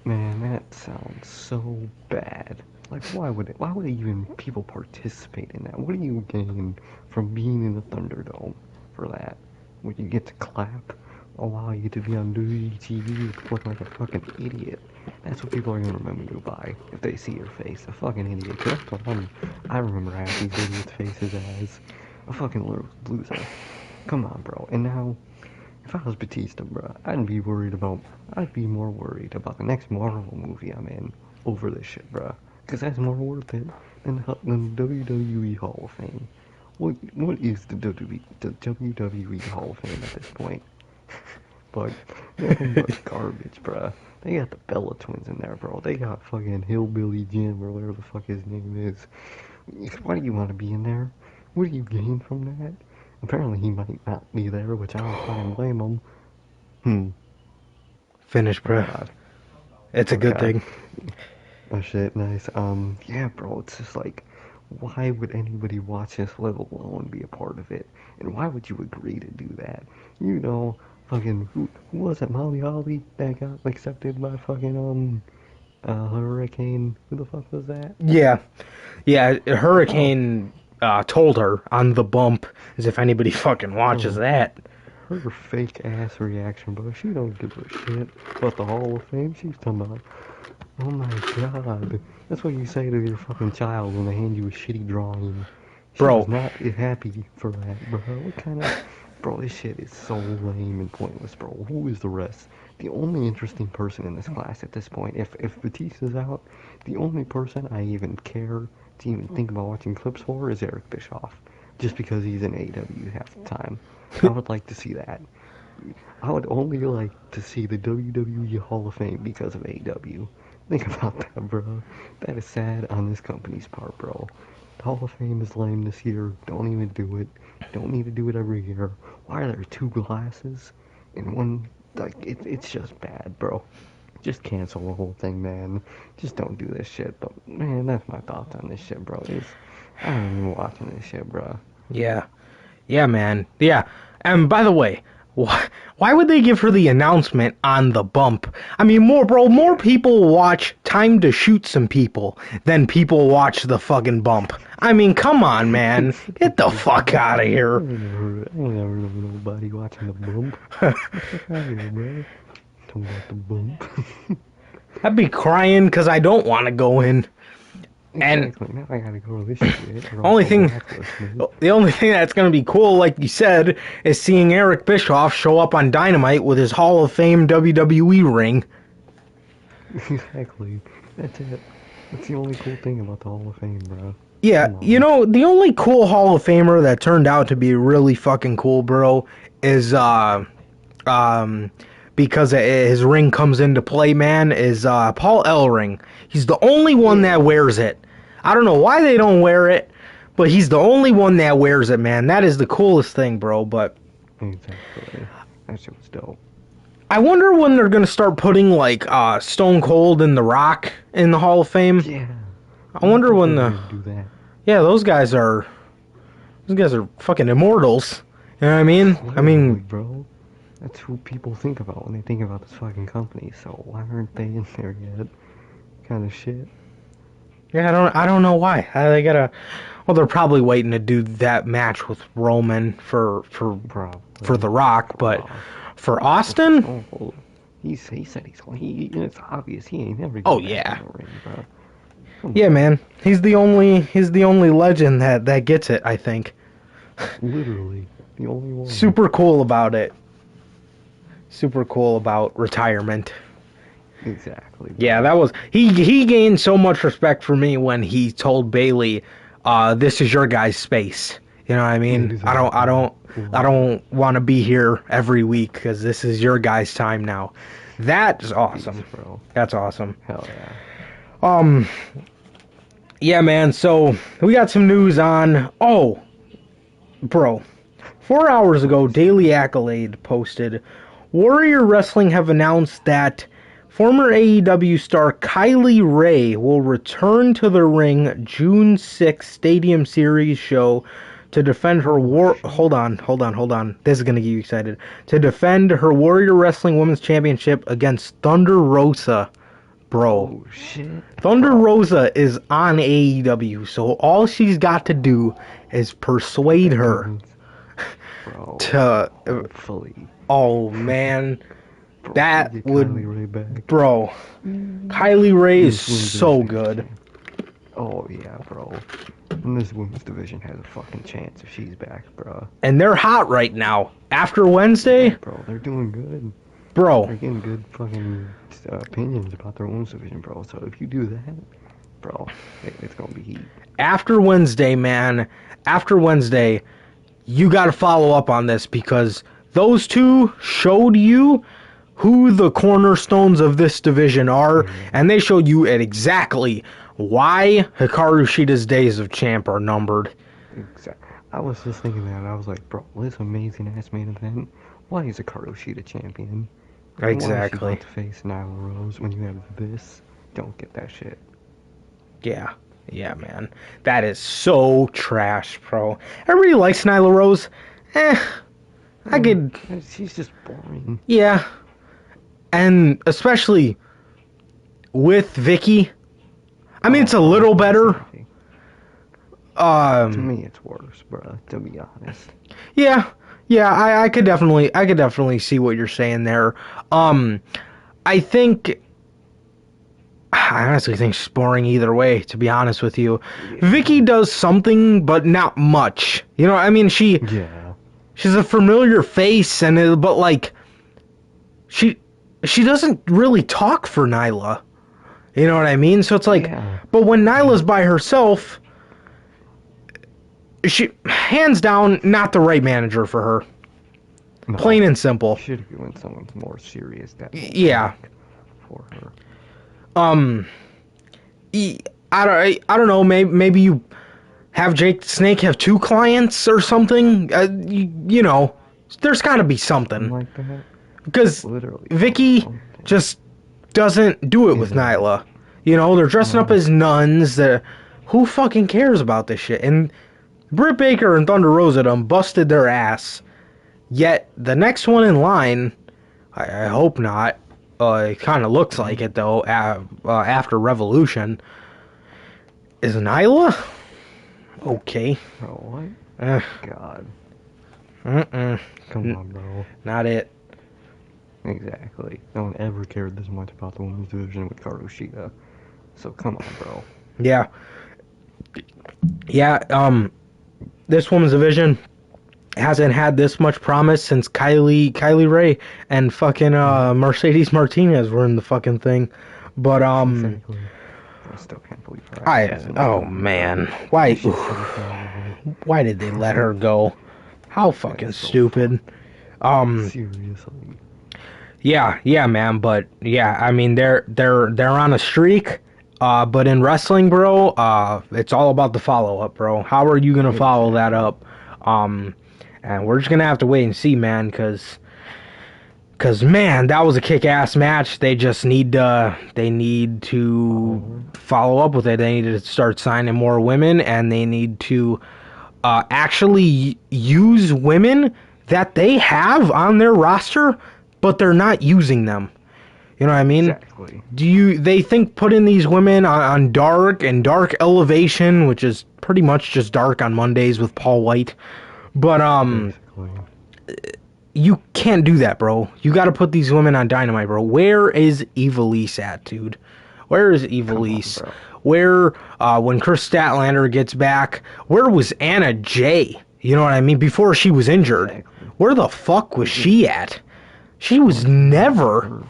Man, that sounds so bad. Like, why would even people participate in that? What do you gain from being in the Thunderdome for that? Would you get to clap? Allow you to be on TV looking like a fucking idiot? That's what people are gonna remember you by if they see your face. A fucking idiot. That's what I remember half these idiots' faces as a fucking loser. Come on, bro. And now, if I was Batista, bro, I'd be more worried about the next Marvel movie I'm in over this shit, bro. Because that's more worth it than the WWE Hall of Fame. What is the WWE Hall of Fame at this point? But nothing but garbage, bro. They got the Bella twins in there, bro. They got fucking Hillbilly Jim or whatever the fuck his name is. Why do you want to be in there? What do you gain from that? Apparently he might not be there, which I don't fucking blame him. Finish, bro. It's a good thing. Oh shit, nice. Yeah, bro, it's just like, why would anybody watch this, let alone be a part of it? And why would you agree to do that? You know, fucking, who was it, Molly Holly that got accepted by fucking, Hurricane? Who the fuck was that? Yeah, Hurricane told her on the bump, as if anybody fucking watches that. Her fake ass reaction, bro. She don't give a shit about the Hall of Fame. She's talking about, oh my god. That's what you say to your fucking child when they hand you a shitty drawing. Bro. She's not happy for that, bro. What kind of... Bro, this shit is so lame and pointless, bro. Who is the rest? The only interesting person in this class at this point, if Batista's out, the only person I even care to even think about watching clips for is Eric Bischoff. Just because he's in AEW half the time. I would like to see that. I would only like to see the WWE Hall of Fame because of AEW. Think about that, bro. That is sad on this company's part, bro. The Hall of Fame is lame this year. Don't even do it. Don't need to do it every year. Why are there two glasses in one? Like, it's just bad, bro. Just cancel the whole thing, man. Just don't do this shit. But, man, that's my thoughts on this shit, bro. I don't even watching this shit, bro. Yeah. Yeah, man. Yeah. And by the way, why would they give her the announcement on the bump? I mean, more people watch Time to Shoot Some People than people watch the fucking bump. I mean, come on, man. Get the fuck out of here. I ain't never known nobody watching the bump. Get the fuck out of here, bro. Talking about the bump. I'd be crying because I don't want to go in. Exactly. Now I gotta go to this shit. The only thing that's gonna be cool, like you said, is seeing Eric Bischoff show up on Dynamite with his Hall of Fame WWE ring. Exactly. That's it. That's the only cool thing about the Hall of Fame, bro. Yeah, you know, the only cool Hall of Famer that turned out to be really fucking cool, bro, is because his ring comes into play, man, is Paul Ellering. He's the only one that wears it. I don't know why they don't wear it, but he's the only one that wears it, man. That is the coolest thing, bro, but... Exactly. That shit was dope. I wonder when they're going to start putting, like, Stone Cold and The Rock in the Hall of Fame. Yeah. I wonder when the... do that. Yeah, those guys are fucking immortals. You know what I mean? Literally, bro. That's who people think about when they think about this fucking company. So why aren't they in there yet? Kind of shit. Yeah, I don't know why. They gotta. Well, they're probably waiting to do that match with Roman for The Rock, but for Austin, he said it's obvious he ain't never. Oh yeah. Yeah, man. He's the only legend that gets it, I think. Literally, the only one. Super cool about it. Super cool about retirement. Exactly. Yeah, that was he gained so much respect for me when he told Bailey, "This is your guy's space." You know what I mean? Exactly. I don't want to be here every week because this is your guy's time now. That's awesome, bro. That's awesome. Hell yeah. Yeah, man. So we got some news on. Oh, bro. 4 hours ago, Daily Accolade posted, Warrior Wrestling have announced that former AEW star Kylie Ray will return to the ring June 6th Stadium Series show to defend her Hold on. This is going to get you excited. To defend her Warrior Wrestling Women's Championship against Thunder Rosa. Bro. Oh, shit. Thunder Rosa is on AEW, so all she's got to do is persuade her to... Hopefully. Oh, man. Bro, that would... Kylie Ray back. Bro. Kylie Ray is so good. Oh, yeah, bro. And this women's division has a fucking chance if she's back, bro. And they're hot right now. After Wednesday, Bro, they're doing good. bro. They're getting good fucking opinions about their women's division, bro. So if you do that, bro, it's gonna be heat. After Wednesday, man. After Wednesday, you got to follow up on this because those two showed you who the cornerstones of this division are, and they showed you exactly why Hikaru Shida's days of champ are numbered. Exactly. I was just thinking that. I was like, bro, this amazing ass main event. Why is Hikaru Shida champion? Exactly. Why is she about to face Nyla Rose when you have this? Don't get that shit. Yeah. Yeah, man. That is so trash, bro. Everybody likes Nyla Rose. I could... She's just boring. Yeah. And especially with Vicky. I mean, it's a little better. To me, it's worse, bro. To be honest. Yeah, I could definitely see what you're saying there. I honestly think she's boring either way. To be honest with you, yeah. Vicky does something, but not much. You know, I mean, she's a familiar face, but like, she doesn't really talk for Nyla. You know what I mean? So it's like, but when Nyla's by herself, she, hands down, not the right manager for her. No, plain and simple. Should be when someone's more serious. Yeah. For her. I don't know. Maybe you have Jake the Snake have 2 clients or something. You know, there's got to be something like that. Because Vicky just doesn't do it with Nyla. You know, they're dressing up as nuns. Who fucking cares about this shit? And Britt Baker and Thunder Rosa done busted their ass. Yet the next one in line, I hope not. It kind of looks like it though. After Revolution, is Nyla? Okay. Oh what? God. Come on, bro. Not it. Exactly. No one ever cared this much about the women's division with Hikaru Shida. So come on, bro. Yeah. This women's division hasn't had this much promise since Kylie Ray and fucking Mercedes Martinez were in the fucking thing. But I still can't believe her. Oh man. Why did they let her go? How fucking stupid. Seriously. Yeah, man, but yeah, I mean they're on a streak. But in wrestling, bro, it's all about the follow-up, bro. How are you gonna follow that up? And we're just gonna have to wait and see, man, cause man, that was a kick-ass match. They just need to follow up with it. They need to start signing more women, and they need to actually use women that they have on their roster, but they're not using them. You know what I mean? Exactly. They think putting these women on Dark and Dark Elevation, which is pretty much just Dark on Mondays with Paul White. But basically. You can't do that, bro. You got to put these women on Dynamite, bro. Where is Ivelisse at, dude? Where is Ivelisse? Where when Chris Statlander gets back, where was Anna Jay? You know what I mean? Before she was injured. Exactly. Where the fuck was she at? She was never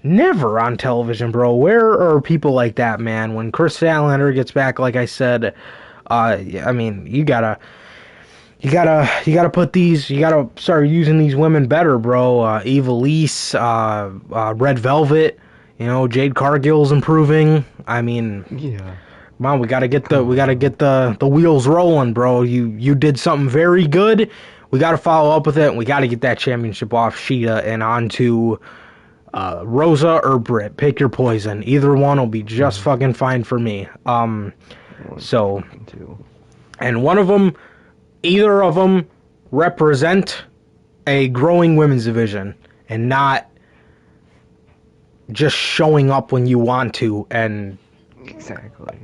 on television, bro. Where are people like that, man? When Chris Statlander gets back, like I said, I mean, you gotta put these, you gotta start using these women better, bro. Ivelisse, Red Velvet, you know, Jade Cargill's improving. I mean, yeah. Come on, we gotta get the wheels rolling, bro. You did something very good. We gotta follow up with it, and we gotta get that championship off Shida and onto Rosa or Britt. Pick your poison. Either one will be just fucking fine for me. So, and one of them, either of them represent a growing women's division and not just showing up when you want to and exactly,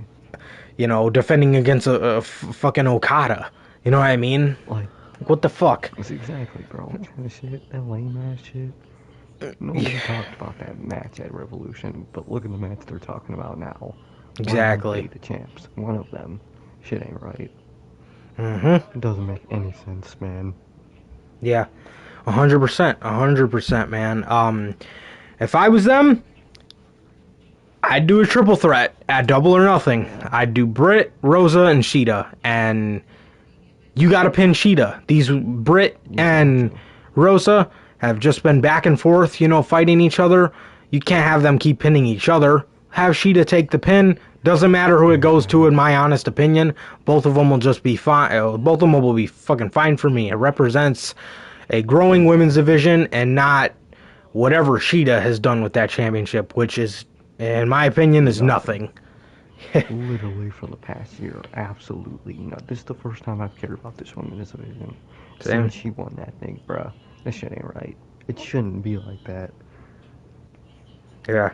you know, defending against a fucking Okada. You know what I mean? Like, what the fuck? That's exactly, bro. That kind of shit, that lame ass shit. Nobody talked about that match at Revolution, but look at the match they're talking about now. Exactly. The champs. One of them Shit ain't right. Mm-hmm. It doesn't make any sense, man. Yeah. 100%. 100%, man. If I was them, I'd do a triple threat at Double or Nothing. I'd do Britt, Rosa, and Sheeta. And you gotta pin Sheeta. These Britt and Rosa have just been back and forth, fighting each other. You can't have them keep pinning each other. Have Sheeta take the pin. Doesn't matter who it goes to, in my honest opinion. Both of them will just be fine. Both of them will be fucking fine for me. It represents a growing women's division and not whatever Sheeta has done with that championship, which is, in my opinion, is nothing. Literally for the past year, absolutely not. This is the first time I've cared about this women's division since she won that thing, bruh. This shit ain't right. It shouldn't be like that. Yeah.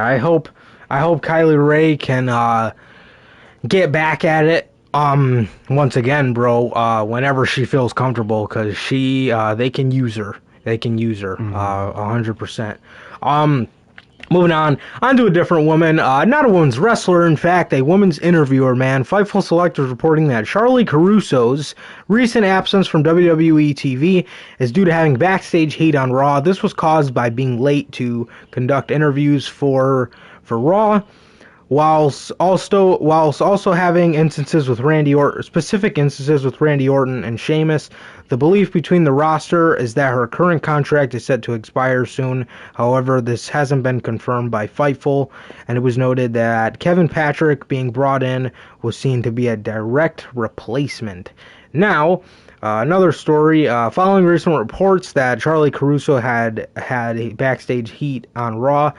I hope Kylie Ray can get back at it. Once again, bro. Whenever she feels comfortable, because they can use her. They can use her. 100%. Moving on to a different woman, not a women's wrestler, in fact, a women's interviewer, man. Fightful Select is reporting that Charlie Caruso's recent absence from WWE TV is due to having backstage heat on Raw. This was caused by being late to conduct interviews for Raw, whilst also having instances with specific instances with Randy Orton and Sheamus. The belief between the roster is that her current contract is set to expire soon. However, this hasn't been confirmed by Fightful, and it was noted that Kevin Patrick being brought in was seen to be a direct replacement. Now, another story, following recent reports that Charlie Caruso had backstage heat on Raw,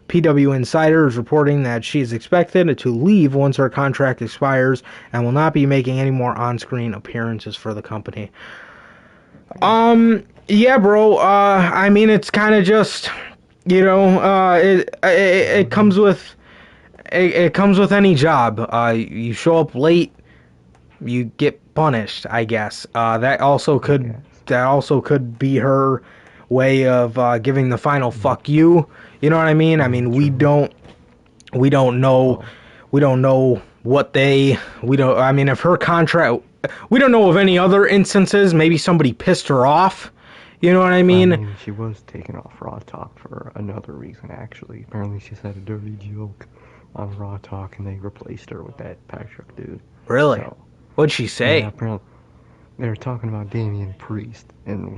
PW Insider is reporting that she is expected to leave once her contract expires and will not be making any more on-screen appearances for the company. Yeah, bro. I mean, it's kind of just, it comes with any job. You show up late, you get punished, I guess. That also could be her way of giving the final fuck you. You know what I mean? I mean, we don't know what I mean, if her contract, we don't know of any other instances. Maybe somebody pissed her off. You know what I mean? She was taken off Raw Talk for another reason, actually. Apparently she said a dirty joke on Raw Talk, and they replaced her with that Patrick dude. Really? So, What'd she say? Yeah, apparently they were talking about Damian Priest, and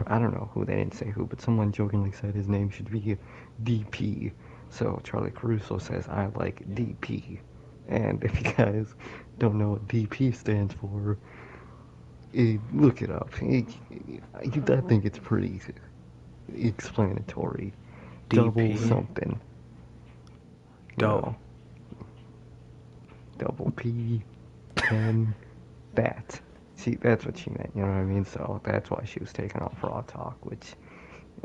I don't know who, they didn't say who, but someone jokingly said his name should be DP. So Charlie Caruso says, I like DP. And if you guys don't know what DP stands for, look it up. I think it's pretty explanatory. DP. Double something. Double P, 10, that. See, that's what she meant, you know what I mean? So that's why she was taken off Raw Talk, which,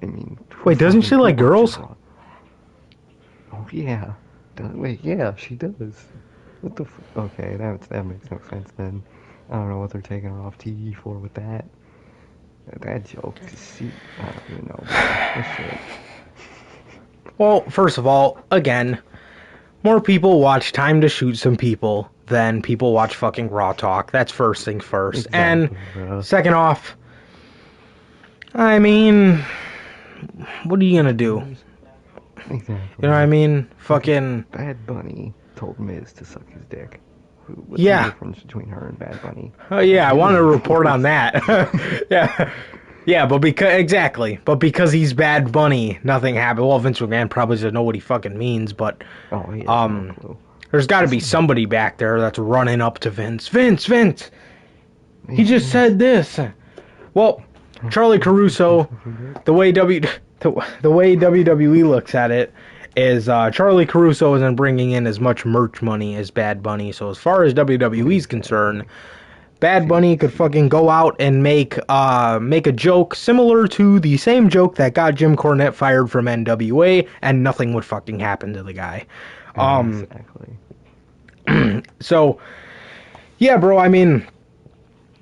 I mean... Wait, doesn't she like girls? Oh, yeah. Wait, yeah, she does. What the okay, that makes no sense then. I don't know what they're taking her off TV for with that. That joke, see, I don't even know. That shit. Well, first of all, again, more people watch Time to Shoot Some People than people watch fucking Raw Talk. That's first thing first. Exactly, and second off, I mean, what are you gonna do? Exactly. You know what I mean? Fucking... Bad Bunny told Miz to suck his dick. What's Yeah. the difference between her and Bad Bunny? Oh yeah, I want to report on that. Yeah, but because he's Bad Bunny, nothing happened. Well, Vince McMahon probably doesn't know what he fucking means, but He has no clue. There's got to be somebody back there that's running up to Vince. Vince, he just said this. Well, Charlie Caruso, the way WWE looks at it is Charlie Caruso isn't bringing in as much merch money as Bad Bunny. So as far as WWE's concerned, Bad Bunny could fucking go out and make a joke similar to the same joke that got Jim Cornette fired from NWA, and nothing would fucking happen to the guy. Exactly. So, yeah, bro, I mean,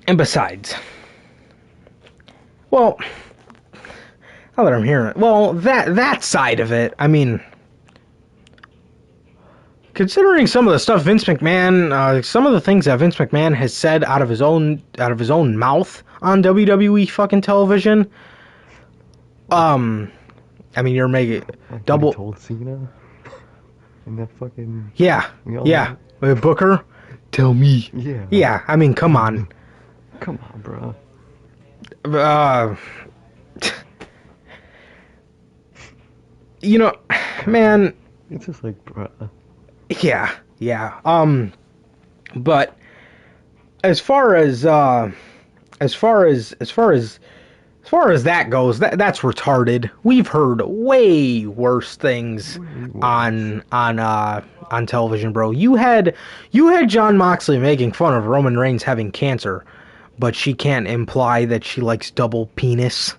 and besides, well, now that I'm hearing it, well, that side of it, I mean, considering some of the stuff Vince McMahon, some of the things that Vince McMahon has said out of his own mouth on WWE fucking television. I mean, you're making Like double. What he told Cena in that fucking. Yeah, Yeah. with Booker. Tell me. Yeah. Yeah, I mean, come on. Come on, bro. You know, man. It's just like, bro. Yeah. But as far as that goes, that's retarded. We've heard way worse things on television, bro. You had Jon Moxley making fun of Roman Reigns having cancer, but she can't imply that she likes double penis.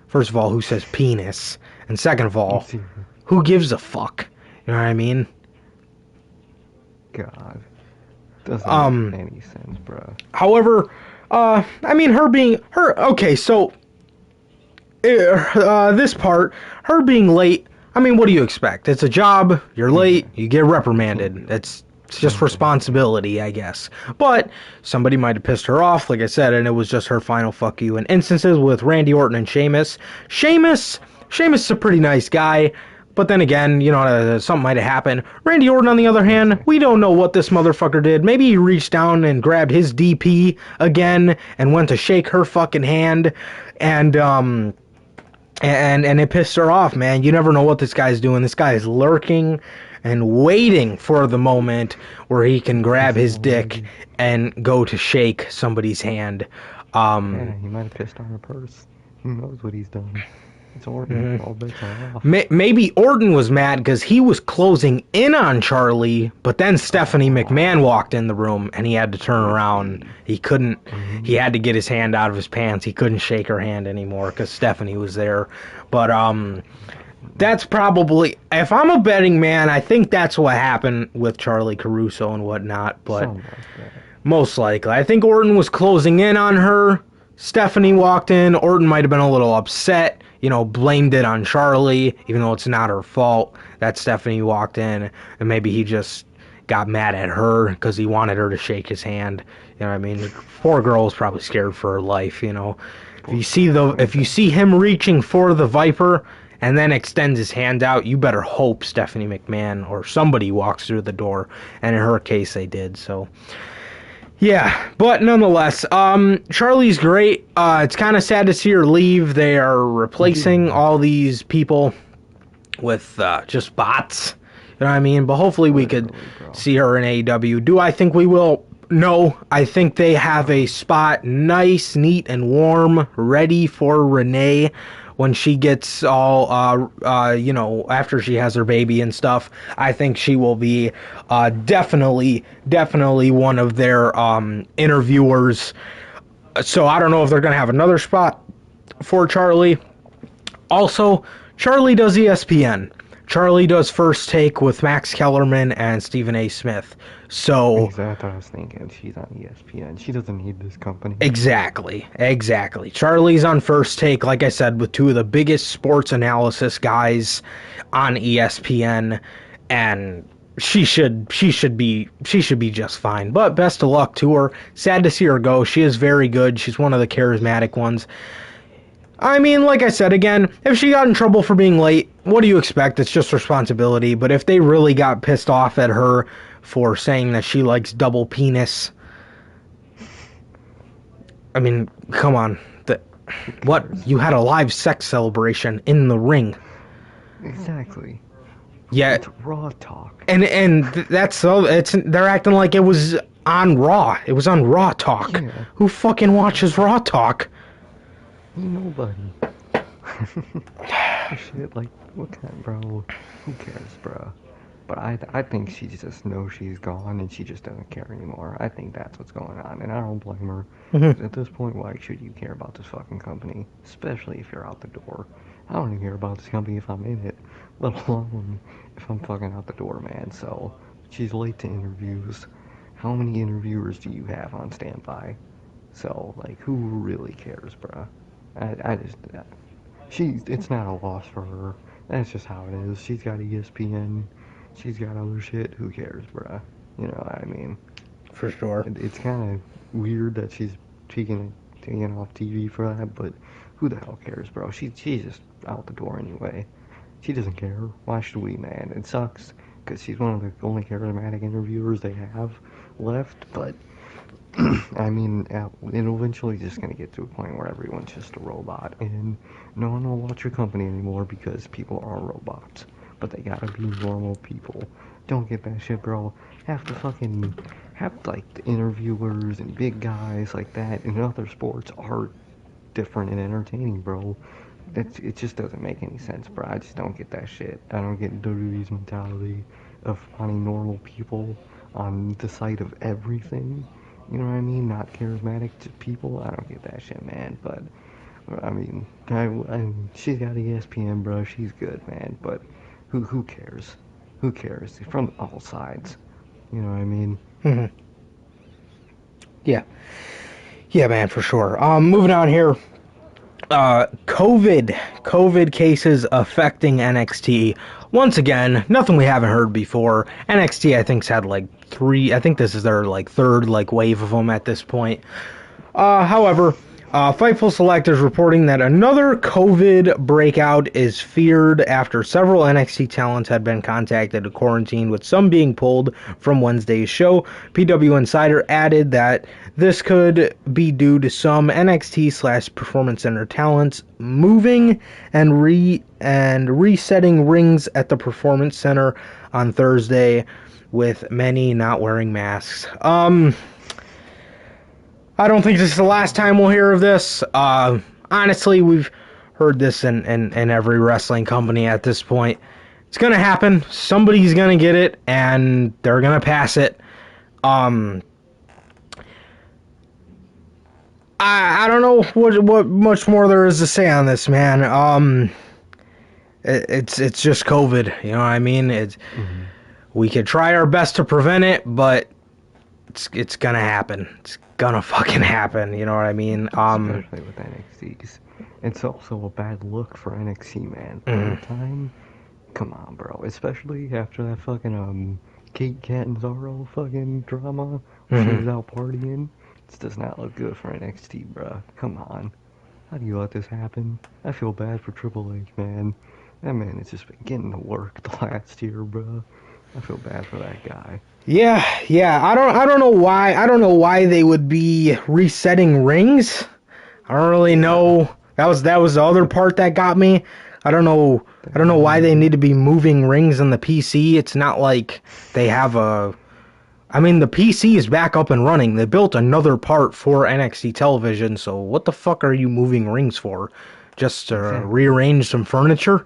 First of all, who says penis? And second of all, who gives a fuck? You know what I mean? God. Doesn't make any sense, bro. However, I mean, okay, so this part, her being late, I mean, what do you expect? It's a job, you're late, you get reprimanded. It's just responsibility, I guess. But somebody might have pissed her off, like I said, and it was just her final fuck you. In instances with Randy Orton and Sheamus is a pretty nice guy. But then again, you know, something might have happened. Randy Orton, on the other hand, we don't know what this motherfucker did. Maybe he reached down and grabbed his DP again and went to shake her fucking hand, and it pissed her off, man. You never know what this guy's doing. This guy is lurking and waiting for the moment where he can grab his dick and go to shake somebody's hand. Yeah, he might have pissed on her purse. Who knows what he's done? It's Orton. All bets are off. Maybe Orton was mad because he was closing in on Charlie, but then Stephanie McMahon walked in the room and he had to turn around. He couldn't. He had to get his hand out of his pants. He couldn't shake her hand anymore because Stephanie was there. But that's probably, if I'm a betting man, I think that's what happened with Charlie Caruso and whatnot. But most likely, I think Orton was closing in on her. Stephanie walked in. Orton might have been a little upset. You know, blamed it on Charlie, even though it's not her fault that Stephanie walked in, and maybe he just got mad at her because he wanted her to shake his hand. You know what I mean? Poor girl was probably scared for her life, you know. If you see him reaching for the Viper and then extends his hand out, you better hope Stephanie McMahon or somebody walks through the door, and in her case they did, so... Yeah, but nonetheless, Charlie's great. It's kind of sad to see her leave. They are replacing all these people with just bots. You know what I mean? But hopefully we could see her in AEW. Do I think we will? No. I think they have a spot nice, neat, and warm, ready for Renee when she gets all, you know, after she has her baby and stuff. I think she will be definitely one of their interviewers. So I don't know if they're going to have another spot for Charlie. Also, Charlie does ESPN. Charlie does First Take with Max Kellerman and Stephen A. Smith. So exactly what I was thinking. She's on ESPN. She doesn't need this company. Exactly. Charlie's on First Take, like I said, with two of the biggest sports analysis guys on ESPN, and she should be just fine. But best of luck to her. Sad to see her go. She is very good. She's one of the charismatic ones. I mean, like I said, again, if she got in trouble for being late, what do you expect? It's just responsibility. But if they really got pissed off at her for saying that she likes double penis, I mean, come on. What? You had a live sex celebration in the ring. Exactly. Yeah. It's Raw talk. And that's so, they're acting like it was on Raw. It was on Raw Talk. Yeah. Who fucking watches Raw Talk? Nobody. Shit, like, what kind, bro? Who cares, bro? But I think she just knows she's gone and she just doesn't care anymore. I think that's what's going on, and I don't blame her. Mm-hmm. At this point, why should you care about this fucking company? Especially if you're out the door. I don't even care about this company if I'm in it, let alone if I'm fucking out the door, man. So, she's late to interviews. How many interviewers do you have on standby? So, like, who really cares, bruh? It's not a loss for her. That's just how it is. She's got ESPN. She's got other shit. Who cares, bruh? You know what I mean? For sure. It's kind of weird that she's taking off TV for that, but who the hell cares, bro? She's just out the door anyway. She doesn't care. Why should we, man? It sucks because she's one of the only charismatic interviewers they have left, but I mean, it'll eventually just gonna get to a point where everyone's just a robot, and no one will watch your company anymore because people are robots. But they gotta be normal people. Don't get that shit, bro. Have like the interviewers and big guys like that in other sports are different and entertaining, bro. It just doesn't make any sense, bro. I just don't get that shit. I don't get WWE's mentality of finding normal people on the side of everything. You know what I mean? Not charismatic to people. I don't get that shit, man. But I mean, she's got ESPN, bro. She's good, man. But who cares? Who cares? From all sides. You know what I mean? Mm-hmm. Yeah. Yeah, man, for sure. Moving on here. COVID cases affecting NXT. Once again, nothing we haven't heard before. NXT, I think's had like 3. I think this is their like 3rd like wave of them at this point. However, Fightful Select is reporting that another COVID breakout is feared after several NXT talents had been contacted to quarantine, with some being pulled from Wednesday's show. PW Insider added that this could be due to some NXT/Performance Center talents moving and resetting rings at the Performance Center on Thursday, with many not wearing masks. I don't think this is the last time we'll hear of this. Honestly, we've heard this in every wrestling company at this point. It's going to happen. Somebody's going to get it, and they're going to pass it. I don't know what much more there is to say on this, man. It's just COVID, you know what I mean? We could try our best to prevent it, but it's going to happen. It's gonna fucking happen, you know what I mean? Especially with NXTs. It's also a bad look for NXT, man. Third time? Come on, bro. Especially after that fucking Kate Catanzaro fucking drama where she was out partying. This does not look good for NXT, bro. Come on. How do you let this happen? I feel bad for Triple H, man. That man has just been getting to work the last year, bro. I feel bad for that guy. Yeah. I don't know why. I don't know why they would be resetting rings. I don't really know. That was the other part that got me. I don't know why they need to be moving rings in the PC. It's not like they have a. I mean, the PC is back up and running. They built another part for NXT television. So what the fuck are you moving rings for? Just to rearrange some furniture?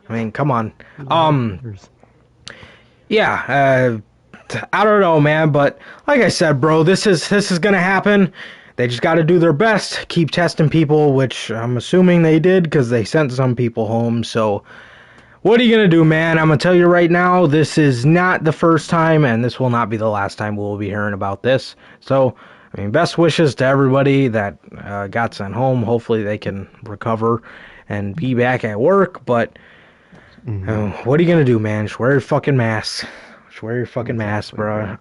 I mean, come on. Yeah. I don't know, man, but like I said, bro, this is gonna happen. They just got to do their best, keep testing people, which I'm assuming they did because they sent some people home. So, what are you gonna do, man? I'm gonna tell you right now, this is not the first time, and this will not be the last time we'll be hearing about this. So, I mean, best wishes to everybody that got sent home. Hopefully, they can recover and be back at work. But what are you gonna do, man? Just wear your fucking mask. Wear your fucking mask, bro.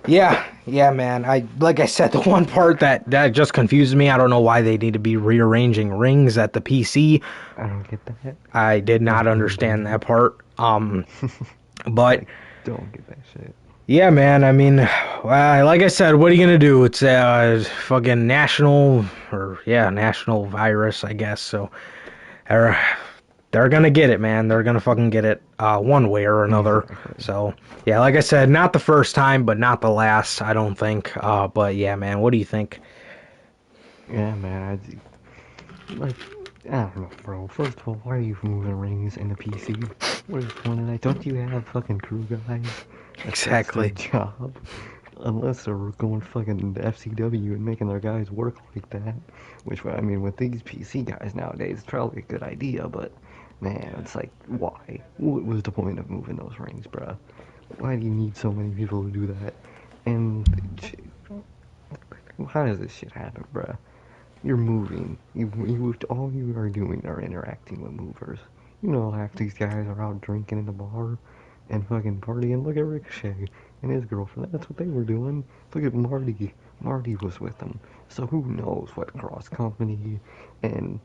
Yeah, man. Like I said, the one part that just confused me. I don't know why they need to be rearranging rings at the PC. I don't get that. I did not understand that part. But don't get that shit. Yeah, man. I mean, like I said, what are you gonna do? It's a fucking national virus, I guess. So, they're gonna get it, man. They're gonna fucking get it one way or another. So, yeah, like I said, not the first time, but not the last, I don't think. But, yeah, man, what do you think? Yeah, man, I don't know, bro. First of all, why are you moving rings in the PC? What is the point of that? Don't you have fucking crew guys? Exactly. That's their job. Unless they're going fucking FCW and making their guys work like that. Which, I mean, with these PC guys nowadays, it's probably a good idea, but... Man, it's like, why? What was the point of moving those rings, bruh? Why do you need so many people to do that? And how does this shit happen, bruh? You're moving. All you are doing are interacting with movers. You know, half these guys are out drinking in the bar. and fucking partying. Look at Ricochet and his girlfriend. That's what they were doing. Look at Marty. Marty was with them. So who knows what cross company and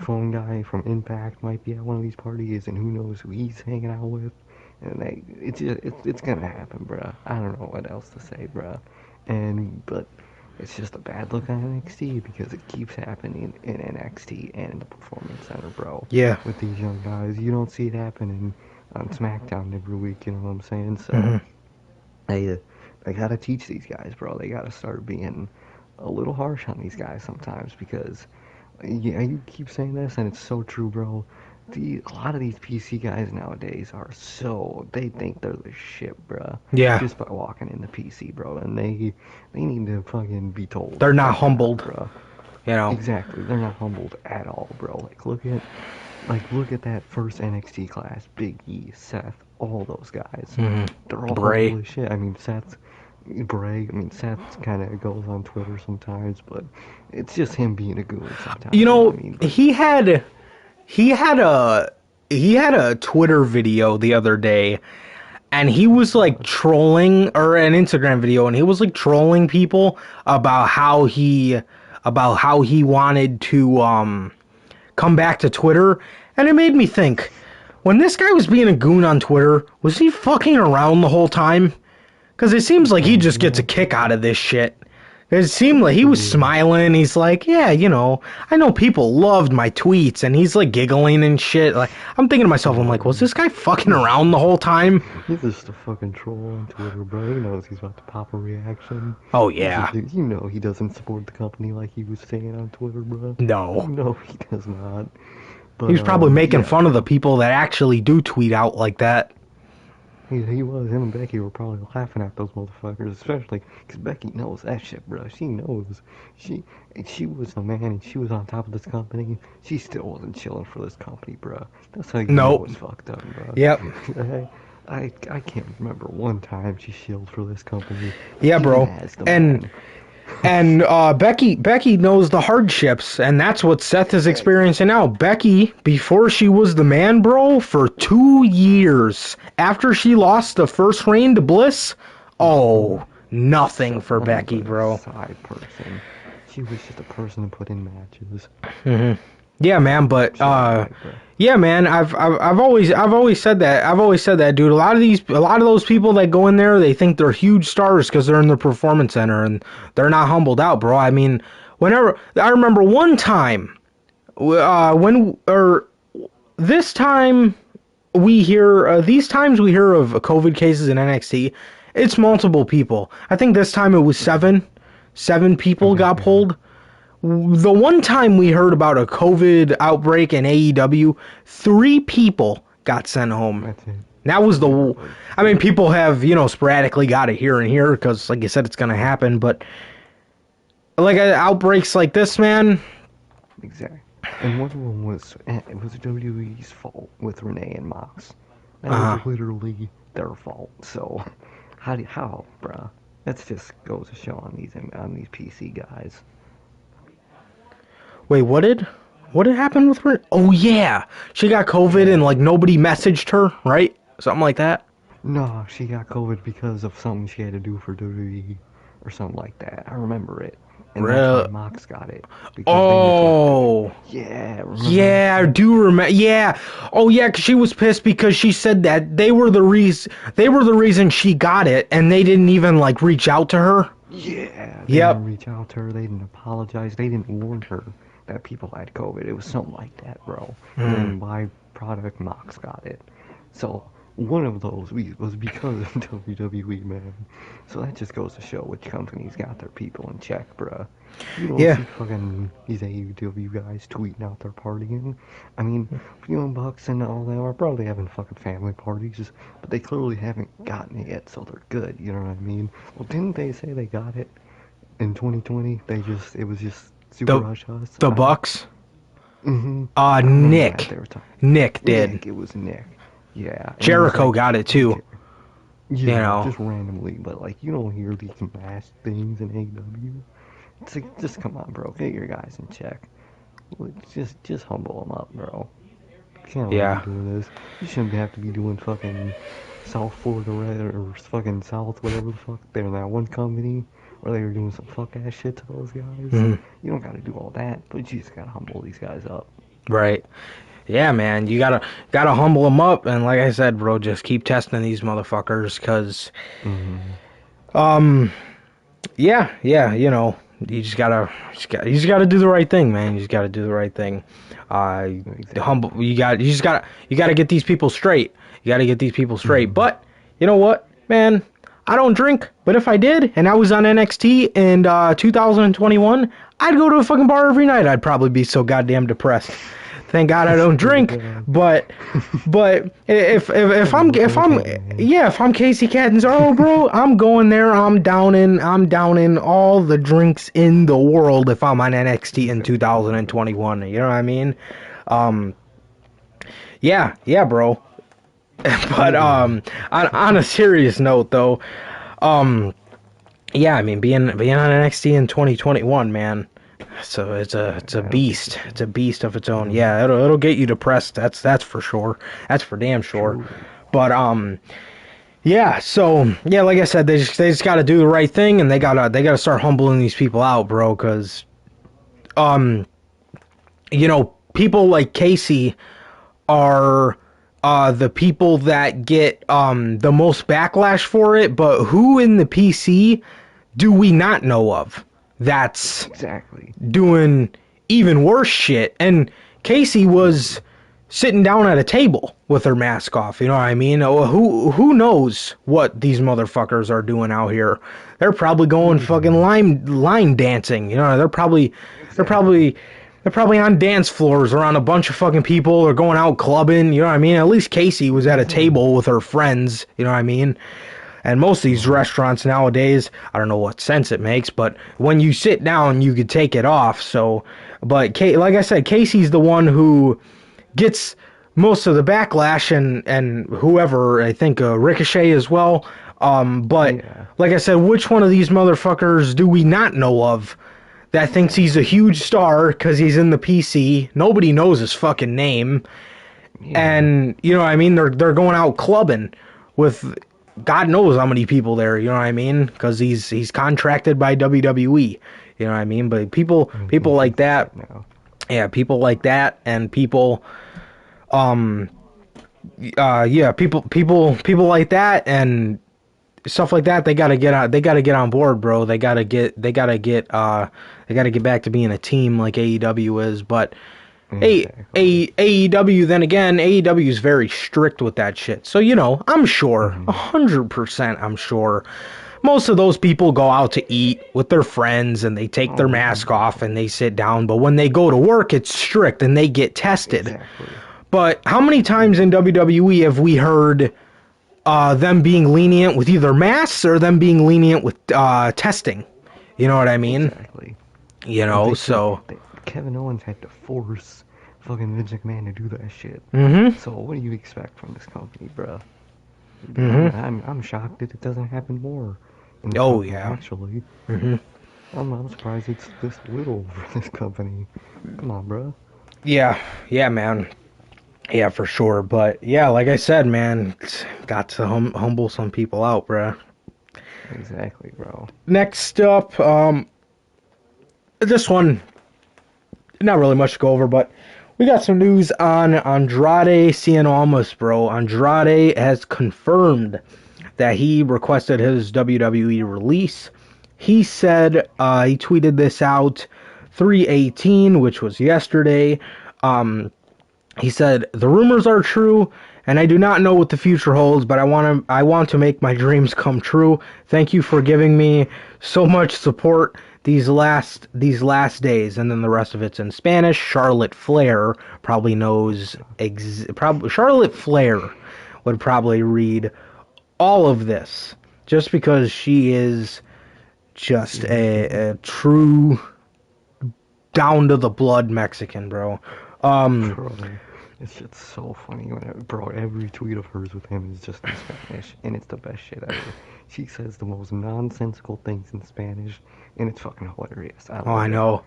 phone guy from Impact might be at one of these parties, and who knows who he's hanging out with. And it's gonna happen, bruh. I don't know what else to say, bruh. But it's just a bad look on NXT because it keeps happening in NXT and in the Performance Center, bro. Yeah. With these young guys, you don't see it happening on SmackDown every week. You know what I'm saying? So they gotta teach these guys, bro. They gotta start being a little harsh on these guys sometimes because, yeah, you keep saying this and it's so true, bro. A lot of these PC guys nowadays they think they're the shit, bro. Yeah. Just by walking in the PC, bro, and they need to fucking be told. They're not humbled, bro. You know. Exactly, they're not humbled at all, bro. Look at that first NXT class, Big E, Seth, all those guys. Mm-hmm. They're all Bray. humble as shit. I mean, Seth kind of goes on Twitter sometimes, but it's just him being a goon sometimes. You know, what I mean? But he had a Twitter video the other day, and he was like trolling, or an Instagram video, and he was like trolling people about how he wanted to come back to Twitter, and it made me think, when this guy was being a goon on Twitter, was he fucking around the whole time? Because it seems like he just gets a kick out of this shit. It seemed like he was smiling. He's like, yeah, you know, I know people loved my tweets, and he's like giggling and shit. Like, I'm thinking to myself, I'm like, was this guy fucking around the whole time? He's just a fucking troll on Twitter, bro. He knows he's about to pop a reaction. Oh, yeah. You know he doesn't support the company like he was saying on Twitter, bro. No. No, he does not. But, He was probably making fun of the people that actually do tweet out like that. He was. Him and Becky were probably laughing at those motherfuckers, especially because Becky knows that shit, bro. She knows. She was a man, and she was on top of this company. She still wasn't chilling for this company, bro. That's how you know it's fucked up, bro. Yep. I can't remember one time she shilled for this company. Yeah, bro. And Becky knows the hardships, and that's what Seth is experiencing now. Becky, before she was the man, bro, for 2 years after she lost the first reign to Bliss, nothing for Becky, bro. Side person. She was just a person to put in matches. Mm-hmm. Yeah, man, but yeah, man, I've always said that. I've always said that, dude. A lot of those people that go in there, they think they're huge stars because they're in the Performance Center, and they're not humbled out, bro. I mean, I remember one time, these times we hear of COVID cases in NXT, it's multiple people. I think this time it was seven people got pulled. The one time we heard about a COVID outbreak in AEW, 3 people got sent home. That's it. That was I mean, people have, sporadically got it here and here because, like you said, it's going to happen. But, like, outbreaks like this, man. Exactly. And one of them was WWE's fault with Renee and Mox. That was literally their fault. So, how, bruh? That just goes to show on these PC guys. Wait, what did happen with her? Oh, yeah. She got COVID and, like, nobody messaged her, right? Something like that? No, she got COVID because of something she had to do for WWE or something like that. I remember it. And that's why Mox got it. Oh. Yeah. Yeah, I do remember. Yeah. Oh, yeah, because she was pissed because she said that they were the reason she got it, and they didn't even, like, reach out to her. Yeah. They didn't reach out to her. They didn't apologize. They didn't warn her that people had COVID. It was something like that, bro. And then by product, Mox got it. So one of those was because of WWE, man. So that just goes to show which companies got their people in check, bro. You don't see fucking these AEW guys tweeting out their partying. I mean, Young Bucks and all them are probably having fucking family parties, but they clearly haven't gotten it yet, so they're good, you know what I mean? Well, didn't they say they got it in 2020? It was just super hush hush. The Bucks? Mm-hmm. Nick did. It was Nick. Yeah. Jericho got it too. Yeah, just randomly, but like you don't hear these mass things in AEW. It's like, just come on, bro, get your guys in check. Just humble them up, bro. You can't be doing this. You shouldn't have to be doing fucking South Florida Red or fucking South, whatever the fuck. They're in that one company where they were doing some fuck ass shit to those guys. Mhm. You don't gotta do all that, but you just gotta humble these guys up. Right. Yeah, man, you gotta humble them up, and like I said, bro, just keep testing these motherfuckers, cause, yeah, you know, you just gotta do the right thing, man. You just gotta do the right thing. Humble. You gotta get these people straight. You gotta get these people straight. But you know what, man? I don't drink, but if I did, and I was on NXT in 2021, I'd go to a fucking bar every night. I'd probably be so goddamn depressed. Thank God I don't drink, but if I'm Casey Catanzaro, bro, I'm going there. I'm downing all the drinks in the world if I'm on NXT in 2021. You know what I mean? Yeah, bro. But on a serious note, though, yeah, I mean being on NXT in 2021, man. So it's a beast. It's a beast of its own. Yeah, it'll get you depressed. That's for sure. That's for damn sure. But yeah. So yeah, like I said, they just got to do the right thing, and they gotta start humbling these people out, bro. Because you know, people like Casey are the people that get the most backlash for it. But who in the PC do we not know of that's Exactly doing even worse shit? And Casey was sitting down at a table with her mask off, you know what I mean? Who knows what these motherfuckers are doing out here? They're probably going fucking line dancing, you know, they're probably on dance floors around a bunch of fucking people, or going out clubbing, you know what I mean? At least Casey was at a table with her friends, you know what I mean? And most of these restaurants nowadays, I don't know what sense it makes, but when you sit down, you could take it off. So, but like I said, Casey's the one who gets most of the backlash, and whoever, I think Ricochet as well. But like I said, which one of these motherfuckers do we not know of that thinks he's a huge star because he's in the PC? Nobody knows his fucking name. And, you know what I mean? They're going out clubbing with God knows how many people there, you know what I mean? Because he's contracted by WWE, you know what I mean? But people like that, yeah, people like that, and people, people like that and stuff like that. They gotta get on board, bro. They gotta get back to being a team like AEW is, but. AEW, then again, AEW is very strict with that shit. So, you know, I'm sure, 100% I'm sure, most of those people go out to eat with their friends and they take their mask off and they sit down. But when they go to work, it's strict and they get tested. Exactly. But how many times in WWE have we heard them being lenient with either masks or them being lenient with testing? You know what I mean? Exactly. You know, so... Kevin Owens had to force fucking Vince McMahon to do that shit. So what do you expect from this company, bro? I'm shocked that it doesn't happen more. Oh yeah, actually. I'm surprised it's this little for this company. Come on, bro. Yeah, man. Yeah, for sure. But yeah, like I said, man, it's got to humble some people out, bro. Exactly, bro. Next up, this one. Not really much to go over, but we got some news on Andrade Cien Almas, bro. Andrade has confirmed that he requested his WWE release. He said, he tweeted this out 3/18, which was yesterday. He said, "The rumors are true, and I do not know what the future holds, but I want to make my dreams come true. Thank you for giving me so much support these last days." And then the rest of it's in Spanish. Charlotte Flair probably knows. Charlotte Flair would probably read all of this, just because she is just a true down to the blood Mexican, bro. It's just so funny bro, every tweet of hers with him is just in Spanish, and it's the best shit ever. She says the most nonsensical things in Spanish, and it's fucking hilarious. I know,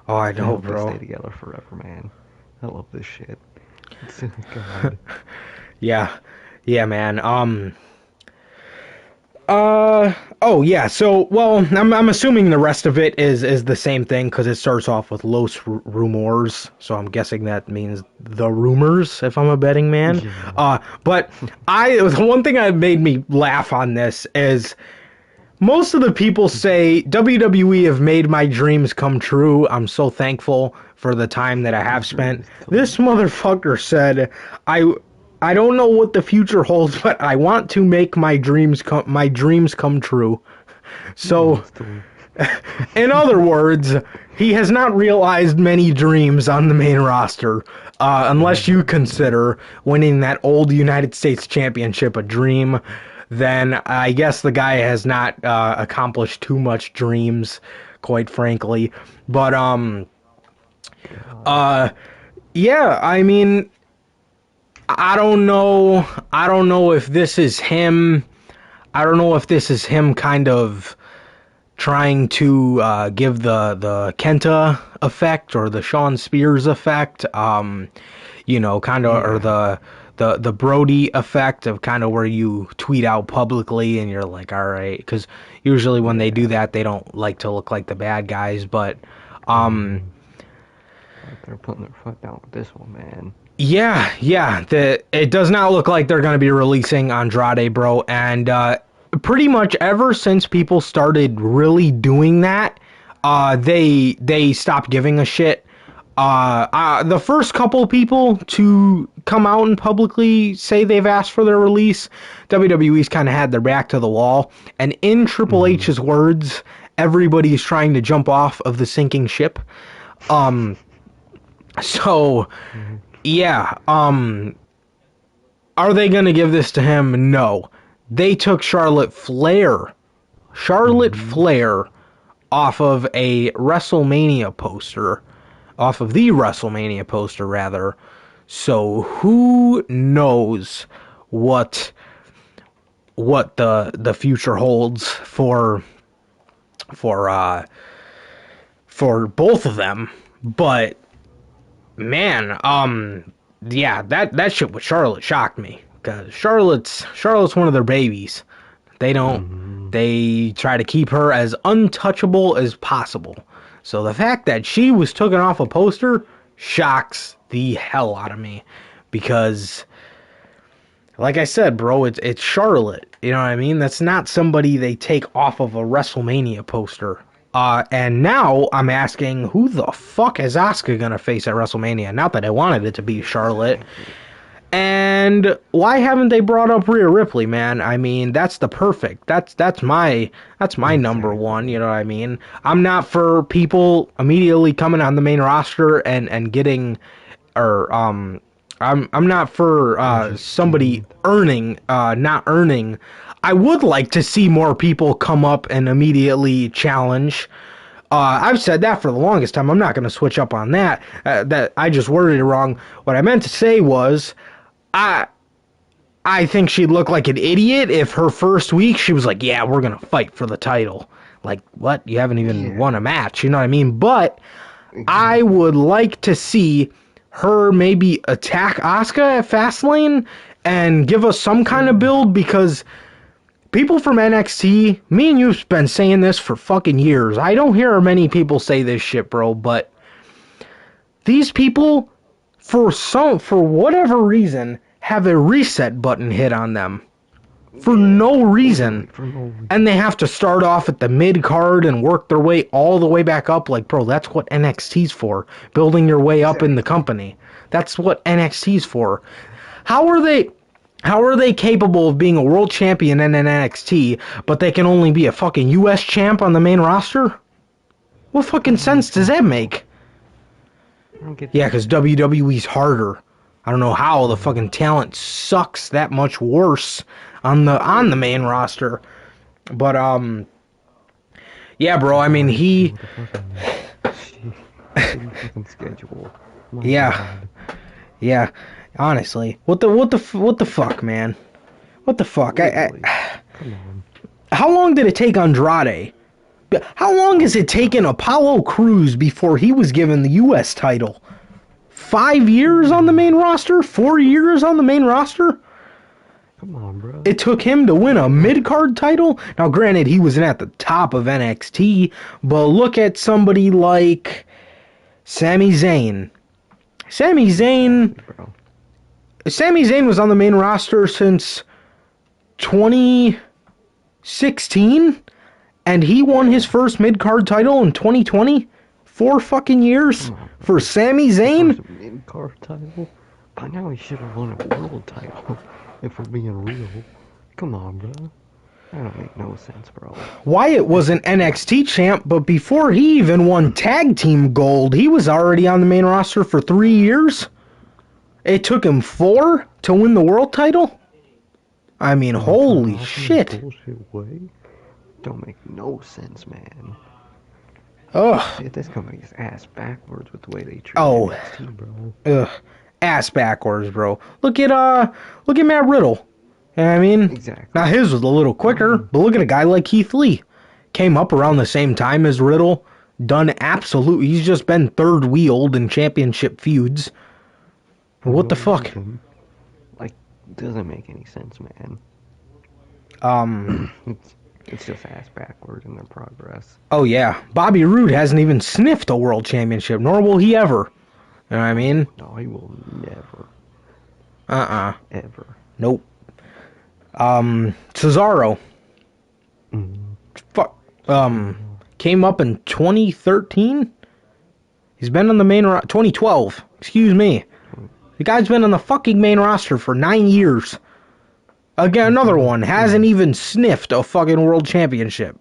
bro. They stay together forever, man. I love this shit. God. Yeah, Yeah, man. Oh yeah. So, well, I'm assuming the rest of it is the same thing because it starts off with Los Rumors. So I'm guessing that means the rumors. If I'm a betting man. Yeah. But the one thing that made me laugh on this is most of the people say WWE have made my dreams come true. I'm so thankful for the time that I have spent. This motherfucker said, I don't know what the future holds, but I want to make my dreams come true. So, in other words, he has not realized many dreams on the main roster, unless you consider winning that old United States Championship a dream. Then I guess the guy has not accomplished too much dreams, quite frankly. But yeah, I mean, I don't know. I don't know if this is him. I don't know if this is him kind of trying to give the Kenta effect or the Shawn Spears effect. You know, kind of, or the Brody effect of kind of where you tweet out publicly and you're like, all right, because usually when they do that, they don't like to look like the bad guys, but They're putting their foot down with this one, man. yeah, it does not look like they're going to be releasing Andrade, bro, and pretty much ever since people started really doing that, they stopped giving a shit. The first couple people to come out and publicly say they've asked for their release, WWE's kind of had their back to the wall, and in Triple H's words, everybody's trying to jump off of the sinking ship. So, yeah, are they gonna give this to him? No. They took Charlotte Flair off of a WrestleMania poster, off of the WrestleMania poster, rather. So who knows what the future holds for both of them, but man, yeah, that shit with Charlotte shocked me because Charlotte's one of their babies. They try to keep her as untouchable as possible. So the fact that she was taken off a poster shocks the hell out of me because, like I said, bro, it's Charlotte. You know what I mean? That's not somebody they take off of a WrestleMania poster. And now I'm asking, who the fuck is Asuka gonna face at WrestleMania? Not that I wanted it to be Charlotte. And why haven't they brought up Rhea Ripley, man? I mean, that's my number one, you know what I mean? I'm not for people immediately coming on the main roster and getting, or I'm not for somebody not earning. I would like to see more people come up and immediately challenge. I've said that for the longest time. I'm not going to switch up on that. That I just worded it wrong. What I meant to say was, I think she'd look like an idiot if her first week she was like, yeah, we're going to fight for the title. Like, what? You haven't even won a match, you know what I mean? But I would like to see her maybe attack Asuka at Fastlane and give us some kind of build, because people from NXT, me and you've been saying this for fucking years. I don't hear many people say this shit, bro, but these people, for whatever reason, have a reset button hit on them. For no reason. And they have to start off at the mid-card and work their way all the way back up. Like, bro, that's what NXT's for. Building your way up in the company. That's what NXT's for. How are they capable of being a world champion in NXT, but they can only be a fucking US champ on the main roster? What fucking sense does that make? Yeah, because WWE's harder. I don't know how the fucking talent sucks that much worse on the main roster. But yeah, bro, I mean, he schedule. Yeah, honestly, what the fuck, man? What the fuck? Come on. How long did it take Andrade? How long has it taken Apollo Crews before he was given the U.S. title? 5 years on the main roster? 4 years on the main roster? Come on, bro. It took him to win a mid-card title? Now, granted, he wasn't at the top of NXT, but look at somebody like Sami Zayn. Sami Zayn... Bro. Sami Zayn was on the main roster since 2016, and he won his first mid-card title in 2020? 4 fucking years for Sami Zayn? Mid-card title? By now he should have won a world title, if we're being real. Come on, bro. That don't make no sense, bro. Wyatt was an NXT champ, but before he even won tag team gold, he was already on the main roster for 3 years. It took him 4 to win the world title? I mean, holy shit. Bullshit way? Don't make no sense, man. Ugh. Shit, this company's ass backwards with the way they treat NXT, bro. Ugh. Ass backwards, bro. Look at Matt Riddle. You know what I mean? Exactly. Now his was a little quicker, but look at a guy like Keith Lee. Came up around the same time as Riddle. Done absolutely. He's just been third wheeled in championship feuds. What the fuck? Like, doesn't make any sense, man. It's just ass backwards in their progress. Oh yeah. Bobby Roode hasn't even sniffed a world championship, nor will he ever. You know what I mean? No, he will never. Ever. Nope. Cesaro. Fuck. Came up in 2013? He's been on the main 2012. Excuse me. The guy's been on the fucking main roster for 9 years. Again, another one. Hasn't even sniffed a fucking world championship.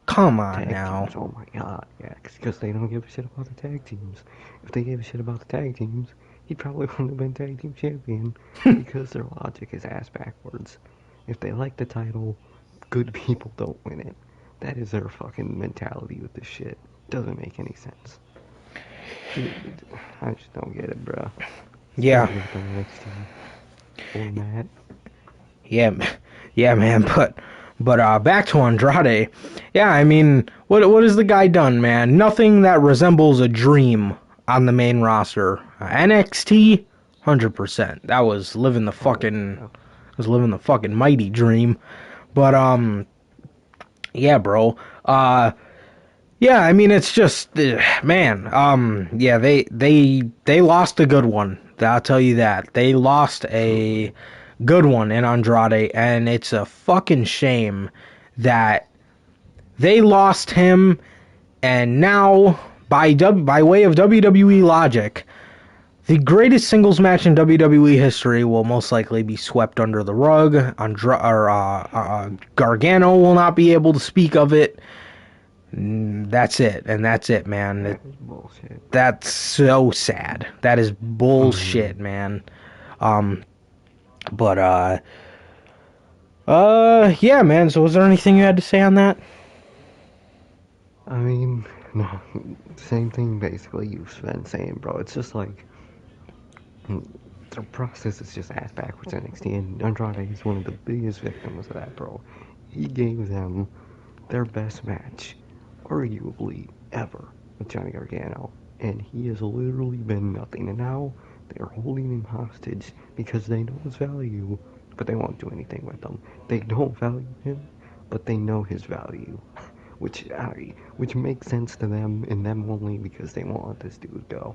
Come on Tag now. teams, oh my god, yeah, because they don't give a shit about the tag teams. If they gave a shit about the tag teams, he probably wouldn't have been tag team champion, because their logic is ass backwards. If they like the title, good people don't win it. That is their fucking mentality with this shit. Doesn't make any sense. Dude, I just don't get it, bro. Yeah. Format. Yeah, man, but back to Andrade. Yeah, I mean, what has the guy done, man? Nothing that resembles a dream on the main roster. NXT, 100%. That was living the fucking mighty dream. But yeah, bro. Yeah, I mean, it's just, man. Yeah, they lost a good one. I'll tell you that. They lost a good one in Andrade, and it's a fucking shame that they lost him, and now, by way of WWE logic, the greatest singles match in WWE history will most likely be swept under the rug. Gargano will not be able to speak of it. That's it, and that's it, man. That is bullshit. That's so sad. That is bullshit, man. But yeah, man. So was there anything you had to say on that? I mean, no, same thing basically you've been saying, bro. It's just like, the process is just ass backwards NXT, and Andrade is one of the biggest victims of that, bro. He gave them their best match, arguably, ever, with Johnny Gargano, and he has literally been nothing, and now they're holding him hostage because they know his value, but they won't do anything with him. They don't value him, but they know his value, which makes sense to them, and them only, because they won't let this dude go.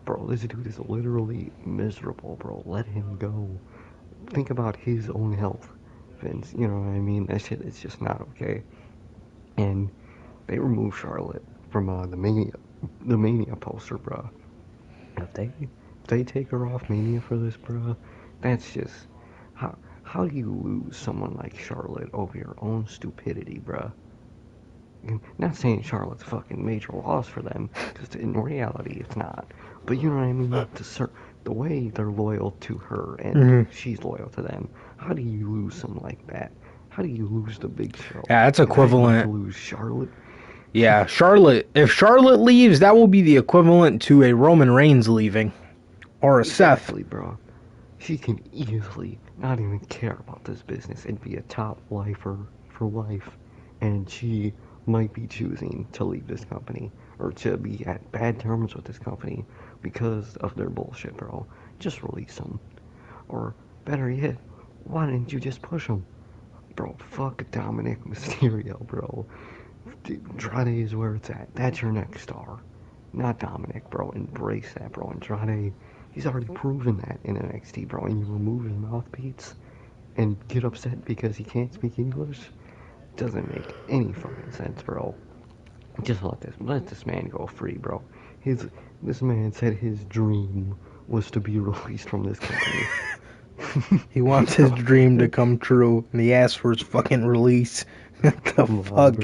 Bro, this dude is literally miserable, bro. Let him go. Think about his own health, Vince. You know what I mean? That shit is just not okay. And they removed Charlotte from the Mania poster, bro. If they take her off Mania for this, bro, that's just how do you lose someone like Charlotte over your own stupidity, bro? Not saying Charlotte's a fucking major loss for them, because in reality it's not. But you know what I mean? The way they're loyal to her and she's loyal to them. How do you lose someone like that? How do you lose the Big Show? Yeah, that's equivalent. To lose Charlotte. Yeah, Charlotte. If Charlotte leaves, that will be the equivalent to a Roman Reigns leaving, or a Exactly, Seth. bro. She can easily not even care about this business and be a top lifer for life, and she might be choosing to leave this company or to be at bad terms with this company because of their bullshit, bro. Just release them, or better yet, Why didn't you just push him? Bro, fuck Dominic Mysterio, bro. Andrade is where it's at. That's your next star. Not Dominic, bro. Embrace that, bro. Andrade, he's already proven that in NXT, bro. And you remove his mouthpiece and get upset because he can't speak English? Doesn't make any fucking sense, bro. Just let this man go free, bro. This man said his dream was to be released from this company. He wants his dream to come true, and he asked for his fucking release. What the fuck?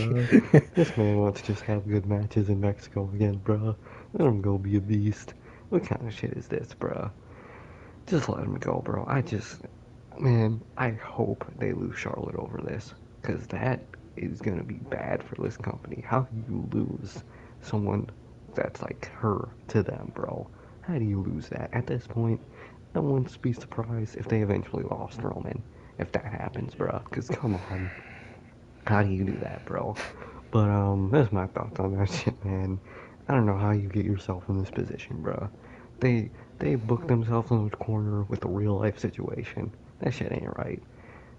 This man wants to just have good matches in Mexico again, bro. Let him go be a beast. What kind of shit is this, bro? Just let him go, bro. I hope they lose Charlotte over this, because that is going to be bad for this company. How do you lose someone that's like her to them, bro? How do you lose that? At this point, I wouldn't be surprised if they eventually lost Roman, if that happens, bro. Because come on, how do you do that, bro? But that's my thoughts on that shit, man. I don't know how you get yourself in this position, bro. They booked themselves in the corner with a real life situation. That shit ain't right.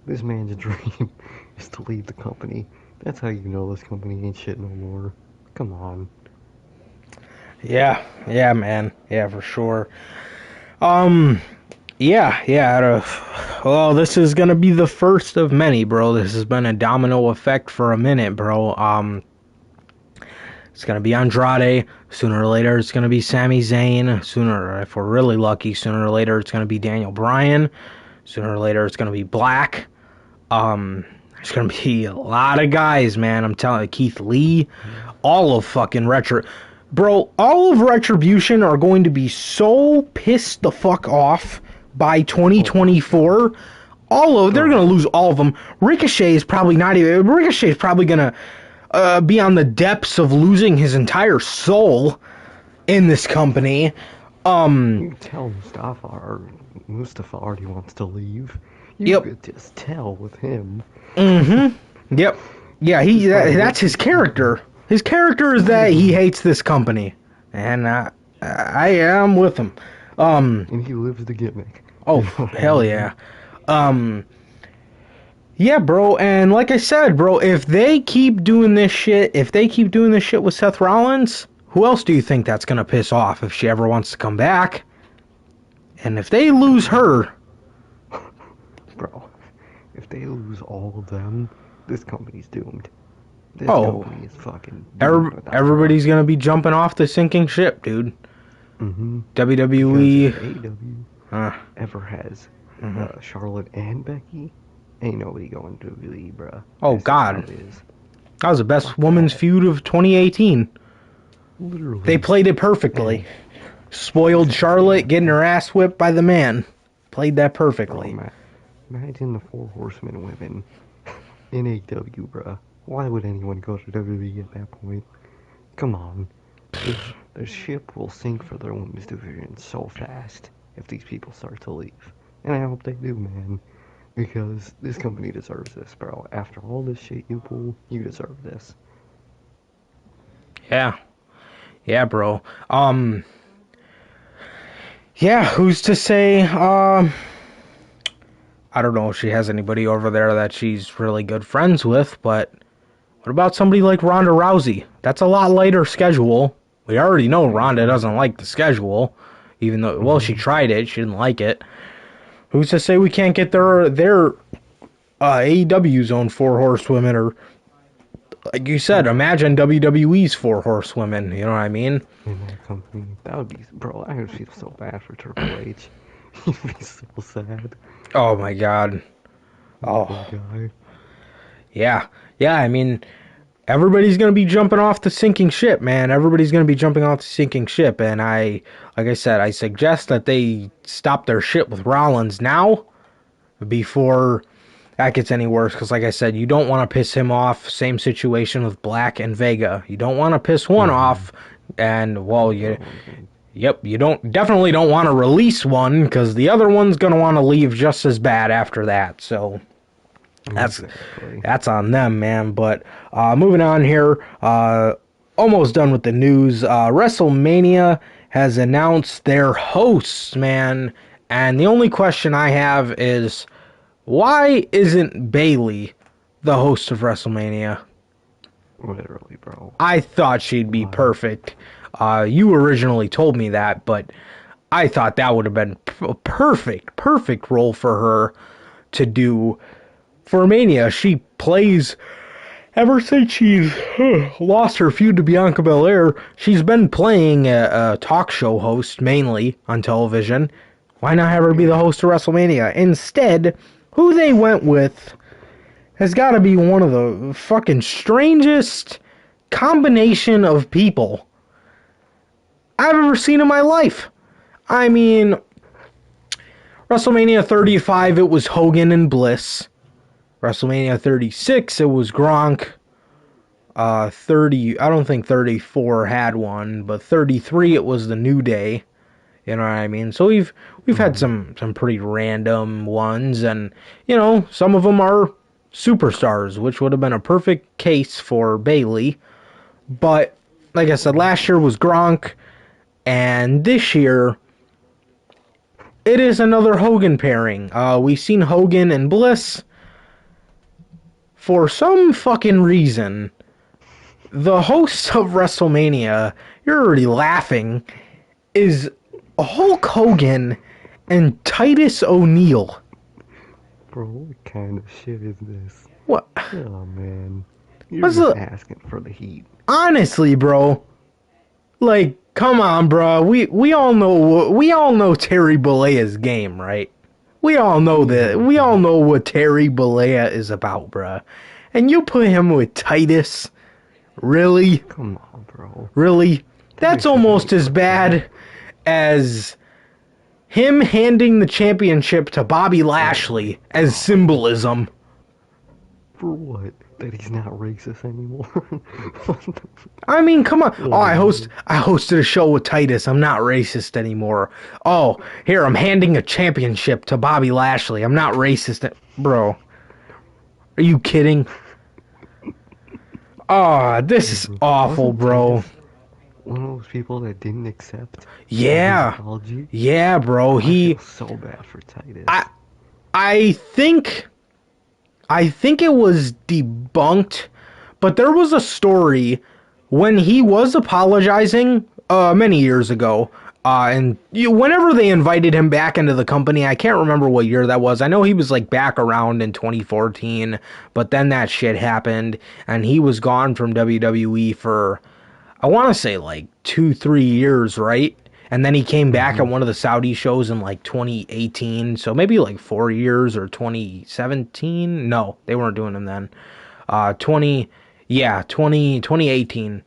This man's dream is to leave the company. That's how you know this company ain't shit no more. Come on. Yeah, man. Yeah, for sure. Well, this is gonna be the first of many, bro. This has been a domino effect for a minute, bro. It's gonna be Andrade. Sooner or later, it's gonna be Sami Zayn. Sooner, if we're really lucky, sooner or later, it's gonna be Daniel Bryan. Sooner or later, it's gonna be Black. There's gonna be a lot of guys, man. I'm telling you, Keith Lee, all of fucking Bro, all of Retribution are going to be so pissed the fuck off by 2024. They're gonna lose all of them. Ricochet's probably gonna be on the depths of losing his entire soul in this company. You tell Mustafa already wants to leave. You could just tell with him. Mm-hmm. Yep. Yeah, that's his character. His character is that he hates this company. And I am with him. And he lives the gimmick. Oh, hell yeah. Yeah, bro, and like I said, bro, if they keep doing this shit with Seth Rollins, who else do you think that's gonna piss off if she ever wants to come back? And if they lose her... Bro, if they lose all of them, this company's doomed. This company is fucking doomed. Everybody's gonna be jumping off the sinking ship, dude. Mm-hmm. WWE... AEW ever has Charlotte and Becky, ain't nobody going to WWE, bro. Oh, God. That was the best women's feud of 2018. Literally. They played it perfectly. Spoiled Charlotte getting her ass whipped by the man. Played that perfectly. Bro, imagine the 4 Horsemen women in AEW, bro. Why would anyone go to WWE at that point? Come on. Their ship will sink for their women's division so fast if these people start to leave. And I hope they do, man. Because this company deserves this, bro. After all this shit you pull, you deserve this. Yeah. Yeah, bro. Yeah, who's to say, I don't know if she has anybody over there that she's really good friends with, but what about somebody like Ronda Rousey? That's a lot lighter schedule. We already know Ronda doesn't like the schedule, even though, well, she tried it, she didn't like it. Who's to say we can't get their AEW's own 4 horsewomen, or, like you said, imagine WWE's 4 horsewomen, you know what I mean? In that company, that would be, bro, I would feel so bad for Triple H. He'd be so sad. Oh my god. Oh. Guy. Yeah. Yeah, I mean, everybody's going to be jumping off the sinking ship, man. Everybody's going to be jumping off the sinking ship, and like I said, I suggest that they stop their shit with Rollins now before that gets any worse, because like I said, you don't want to piss him off. Same situation with Black and Vega. You don't want to piss one off, and, well, you definitely don't want to release one, because the other one's going to want to leave just as bad after that, so... That's on them, man. But moving on here, almost done with the news. WrestleMania has announced their hosts, man. And the only question I have is, Why isn't Bayley the host of WrestleMania? Literally, bro. I thought she'd be perfect. You originally told me that, but I thought that would have been a perfect role for her to do for Mania. She plays, ever since she's lost her feud to Bianca Belair, she's been playing a talk show host mainly on television. Why not have her be the host of WrestleMania? Instead, who they went with has got to be one of the fucking strangest combination of people I've ever seen in my life. I mean, WrestleMania 35, it was Hogan and Bliss. WrestleMania 36, it was Gronk. 30, I don't think 34 had one, but 33, it was the New Day. You know what I mean? So we've had some pretty random ones, and you know, some of them are superstars, which would have been a perfect case for Bayley. But like I said, last year was Gronk, and this year it is another Hogan pairing. We've seen Hogan and Bliss. For some fucking reason, the host of WrestleMania, you're already laughing, is Hulk Hogan and Titus O'Neil. Bro, what kind of shit is this? What? Oh, man. You're just asking for the heat. Honestly, bro. Like, come on, bro. We all know Terry Bollea's game, right? We all know that. We all know what Terry Bollea is about, bro. And you put him with Titus? Really? Come on, bro. Really? That's almost as bad as him handing the championship to Bobby Lashley as symbolism. For what? That he's not racist anymore? I mean, come on. Oh, I hosted a show with Titus. I'm not racist anymore. Oh, here, I'm handing a championship to Bobby Lashley. I'm not racist. Bro. Are you kidding? Oh, this is awful, bro. One of those people that didn't accept Yeah. apology. Yeah, bro. I feel so bad for Titus. I think it was debunked, but there was a story when he was apologizing many years ago, and whenever they invited him back into the company, I can't remember what year that was. I know he was like back around in 2014, but then that shit happened, and he was gone from WWE for, I want to say like 2-3 years, right? And then he came back at one of the Saudi shows in like 2018. So maybe like 4 years, or 2017. No, they weren't doing him then. 2018.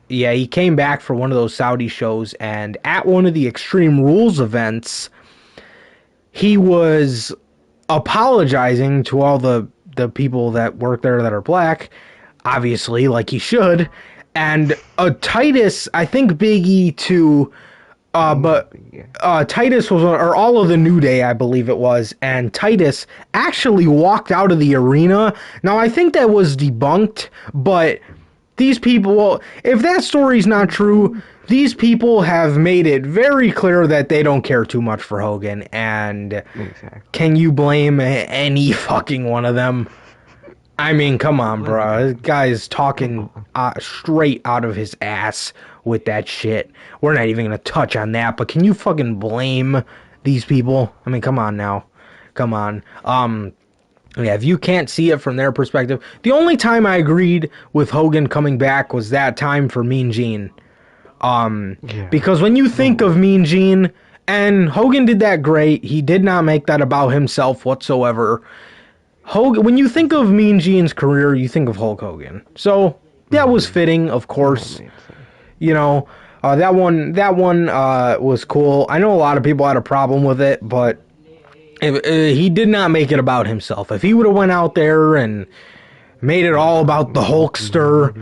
He came back for one of those Saudi shows, and at one of the Extreme Rules events, he was apologizing to all the people that work there that are black, obviously, like he should. And Titus, I think Big E too, but Titus was, or all of the New Day, I believe it was, and Titus actually walked out of the arena. Now, I think that was debunked, but these people, well, if that story's not true, these people have made it very clear that they don't care too much for Hogan, and Can you blame any fucking one of them? I mean, come on, bro. This guy's talking straight out of his ass with that shit. We're not even going to touch on that, but can you fucking blame these people? I mean, come on now. Come on. Yeah, if you can't see it from their perspective. The only time I agreed with Hogan coming back was that time for Mean Gene. Because when you think of Mean Gene, and Hogan did that great, he did not make that about himself whatsoever. Hogan, when you think of Mean Gene's career, you think of Hulk Hogan. So that was fitting, of course. You know, that one was cool. I know a lot of people had a problem with it, but he did not make it about himself. If he would have went out there and made it all about the Hulkster,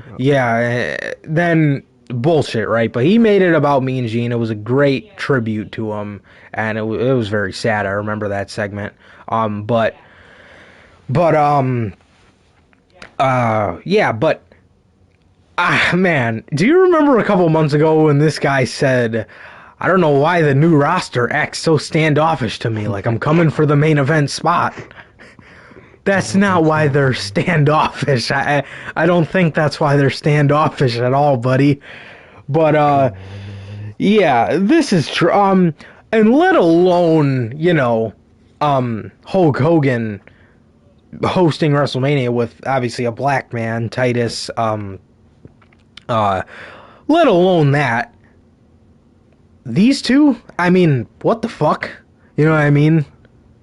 then bullshit, right? But he made it about Mean Gene. It was a great tribute to him, and it was very sad. I remember that segment. Man, do you remember a couple months ago when this guy said, I don't know why the new roster acts so standoffish to me, like I'm coming for the main event spot. That's not why they're standoffish. I don't think that's why they're standoffish at all, buddy. But yeah, this is true. And let alone, Hulk Hogan hosting WrestleMania with obviously a black man, Titus. Let alone that. These two, I mean, what the fuck? You know what I mean?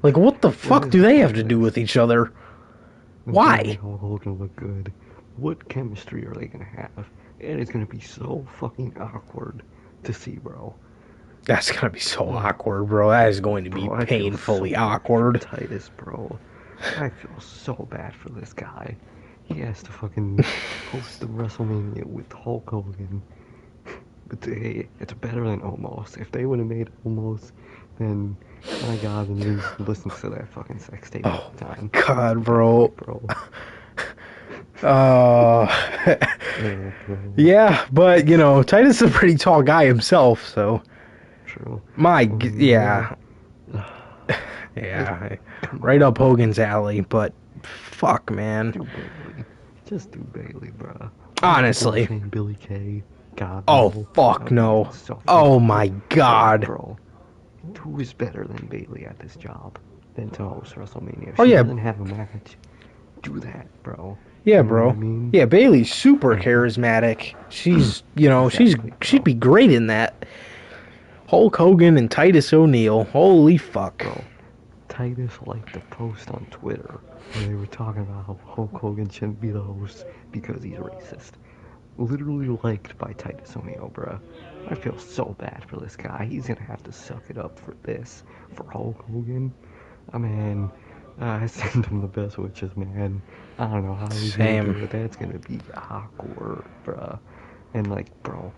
Like, what the fuck do they have to do with each other? Why? Hulk Hogan look good. What chemistry are they gonna have? It is gonna be so fucking awkward to see, bro. That's gonna be so awkward, bro. That is going to be painfully awkward. Titus, bro. I feel so bad for this guy. He has to fucking host the WrestleMania with Hulk Hogan. But hey, it's better than almost. If they would have made almost, then my God, and you listen to that fucking sex tape all the time. God, bro. Yeah, but Titus is a pretty tall guy himself, so. True. Yeah, right up Hogan's alley. But fuck, man. Do Bailey. Just do Bailey, bro. Honestly. Billy Kay. God. Oh fuck no. Oh my God. Bro. Who is better than Bailey at this job than to host WrestleMania? If she doesn't have a match, do that, bro. Yeah, bro. Yeah, Bailey's super charismatic. She's, she'd be great in that. Hulk Hogan and Titus O'Neil. Holy fuck. Bro, Titus liked the post on Twitter where they were talking about how Hulk Hogan shouldn't be the host because he's racist. Literally liked by Titus O'Neil, bro. I feel so bad for this guy. He's gonna have to suck it up for this, for Hulk Hogan. I mean, I send him the best wishes, man. I don't know how he's gonna do it. That's gonna be awkward, bro. And bro,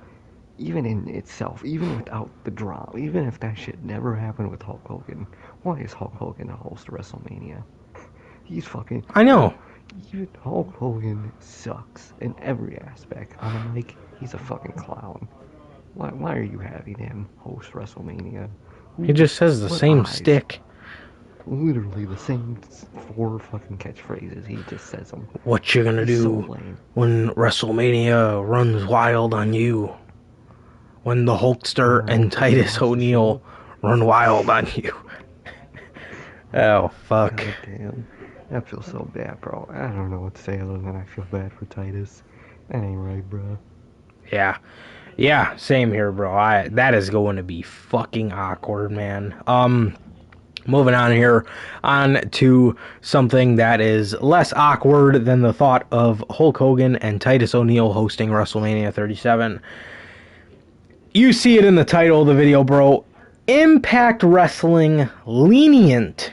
even in itself, even without the drama, even if that shit never happened with Hulk Hogan, why is Hulk Hogan the host of WrestleMania? He's fucking... I know. Even Hulk Hogan sucks in every aspect. On the mic, he's a fucking clown. Why are you having him host WrestleMania? He just says the same stick. Literally the same 4 fucking catchphrases. He just says them. What you gonna do when WrestleMania runs wild on you? When the Hulkster and Titus O'Neil run wild on you. Oh, fuck. God damn. I feel so bad, bro. I don't know what to say other than I feel bad for Titus. That ain't right, bro. Yeah. Yeah, same here, bro. That is going to be fucking awkward, man. Moving on here, on to something that is less awkward than the thought of Hulk Hogan and Titus O'Neil hosting WrestleMania 37. You see it in the title of the video, bro. Impact Wrestling Leaniant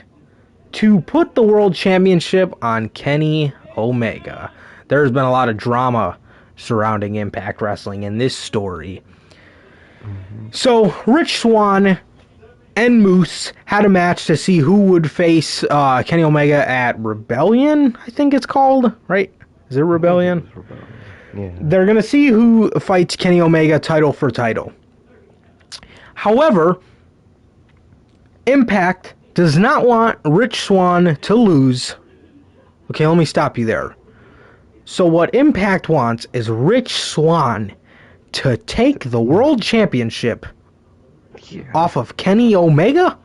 to put the World Championship on Kenny Omega. There's been a lot of drama surrounding Impact Wrestling in this story. So, Rich Swann and Moose had a match to see who would face Kenny Omega at Rebellion, I think it's called, right? Is it Rebellion? Yeah. They're going to see who fights Kenny Omega title for title. However, Impact does not want Rich Swann to lose. Okay, let me stop you there. So what Impact wants is Rich Swann to take the World Championship off of Kenny Omega?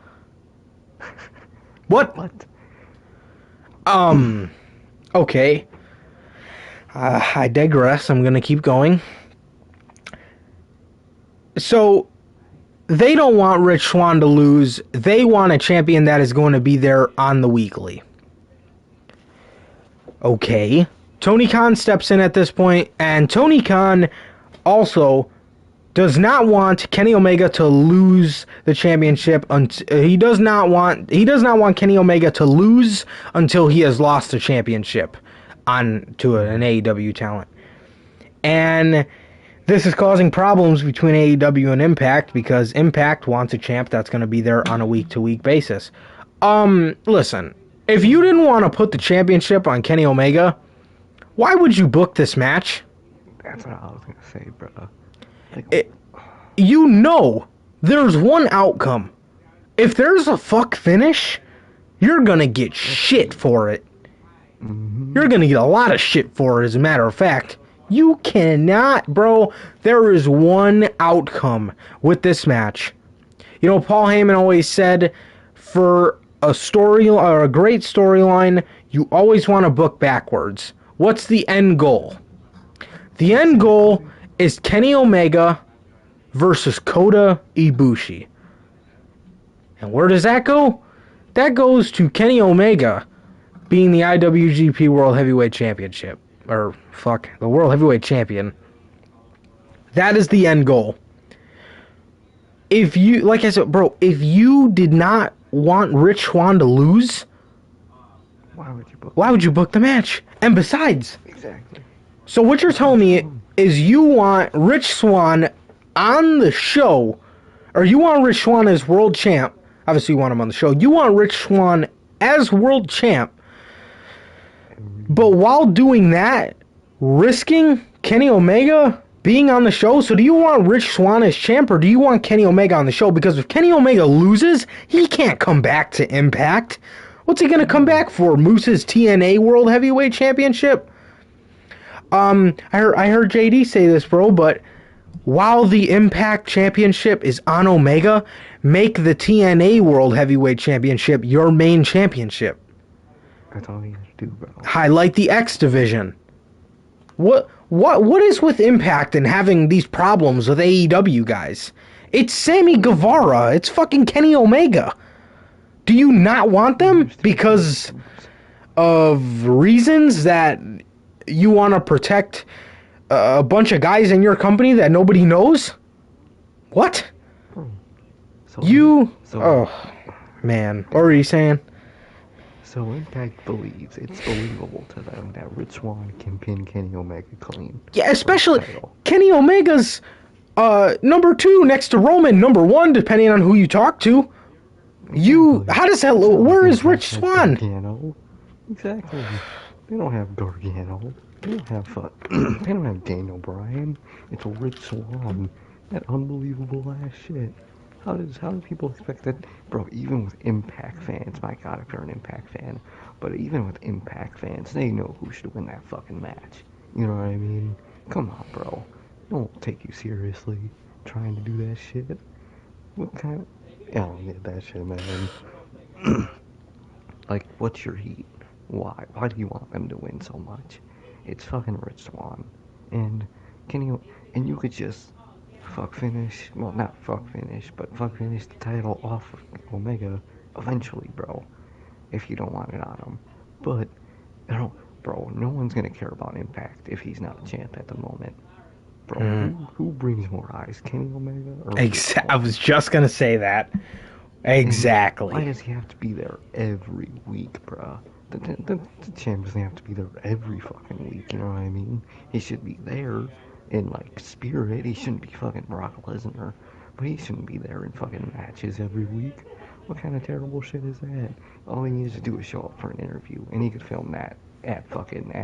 What? Okay. I digress. I'm going to keep going. So, they don't want Rich Swann to lose. They want a champion that is going to be there on the weekly. Okay. Tony Khan steps in at this point, and Tony Khan also does not want Kenny Omega to lose the championship. He does not want Kenny Omega to lose until he has lost the championship to an AEW talent. And this is causing problems between AEW and Impact because Impact wants a champ that's going to be there on a week-to-week basis. Listen, if you didn't want to put the championship on Kenny Omega, why would you book this match? That's what I was going to say, bro. there's one outcome. If there's a fuck finish, you're gonna get shit for it. You're gonna get a lot of shit for it, as a matter of fact. You cannot, bro. There is one outcome with this match. You know, Paul Heyman always said, for a story or a great storyline, you always want to book backwards. What's the end goal? The end goal is Kenny Omega versus Kota Ibushi. And where does that go? That goes to Kenny Omega being the IWGP World Heavyweight Championship. Or, the World Heavyweight Champion. That is the end goal. If you, like I said, bro, if you did not want Rich Swann to lose, why would you book the match? And besides, exactly. So what you're telling me is you want Rich Swann on the show, or you want Rich Swann as world champ. Obviously, you want him on the show. You want Rich Swann as world champ, but while doing that, risking Kenny Omega being on the show. So do you want Rich Swann as champ, or do you want Kenny Omega on the show? Because if Kenny Omega loses, he can't come back to Impact. What's he going to come back for? Moose's TNA World Heavyweight Championship? I heard JD say this, bro, but while the Impact Championship is on Omega, make the TNA World Heavyweight Championship your main championship. That's all you have to do, bro. Highlight the X division. What is with Impact and having these problems with AEW guys? It's Sammy Guevara. It's fucking Kenny Omega. Do you not want them because of reasons that you want to protect a bunch of guys in your company that nobody knows? What? Oh, man. What were you saying? So Impact believes it's believable to them that Rich Swann can pin Kenny Omega clean. Yeah, especially Kenny Omega's number 2 next to Roman, number 1, depending on who you talk to. How does that look? Where is Rich Swann? Gargano. Exactly. They don't have Gargano. They don't have Daniel Bryan. It's a Rich Swann. That unbelievable ass shit. How do people expect that? Bro, even with Impact fans, my God, if you're an Impact fan, but even with Impact fans, they know who should win that fucking match. You know what I mean? Come on, bro. No one will take you seriously trying to do that shit. What kind of... I don't get that shit, man. Like, what's your heat? Why? Why do you want them to win so much? It's fucking Rich Swann. And you could just fuck finish the title off of Omega eventually, bro. If you don't want it on him. But, no one's gonna care about Impact if he's not a champ at the moment. Bro, who brings more eyes, Kenny Omega or I was just gonna say that. Exactly. And why does he have to be there every week, bro? The champ doesn't have to be there every fucking week, you know what I mean? He should be there in, like, spirit. He shouldn't be fucking Brock Lesnar, but he shouldn't be there in fucking matches every week. What kind of terrible shit is that? All he needs to do is show up for an interview, and he could film that at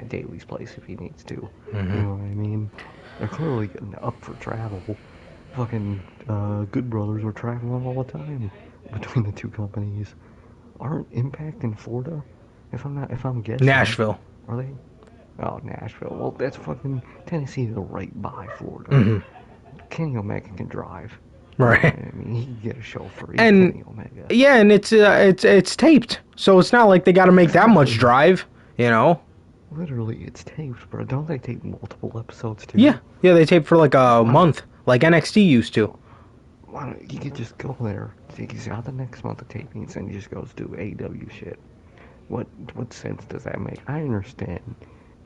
Daly's place if he needs to. You know what I mean? They're clearly getting up for travel. Fucking Good Brothers are traveling all the time between the two companies. Aren't Impact in Florida? If I'm guessing. Nashville. Are they? Oh, Nashville. Well, that's fucking Tennessee is right by Florida. Kenny Omega can drive. Right. I mean, he can get a show for Kenny Omega. Yeah, and it's taped, so it's not like they got to make that much drive, you know. Literally, it's taped, bro. Don't they tape multiple episodes too? Yeah, they tape for like a month, like NXT used to. Why don't you could just go there? He's got the next month of tapings, and he just goes do AEW shit. What sense does that make? I understand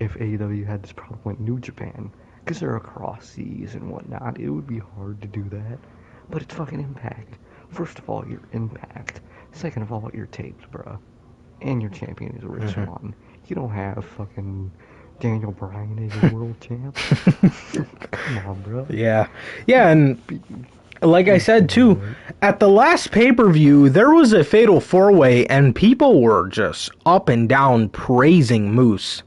if AEW had this problem with New Japan, because they're across seas and whatnot, it would be hard to do that. But it's fucking Impact. First of all, you're Impact. Second of all, you're taped, bruh. And your champion is a Rich Swann. You don't have fucking Daniel Bryan as your world champ. Come on, bro. Yeah, and like I said, too, at the last pay-per-view, there was a fatal four-way, and people were just up and down praising Moose.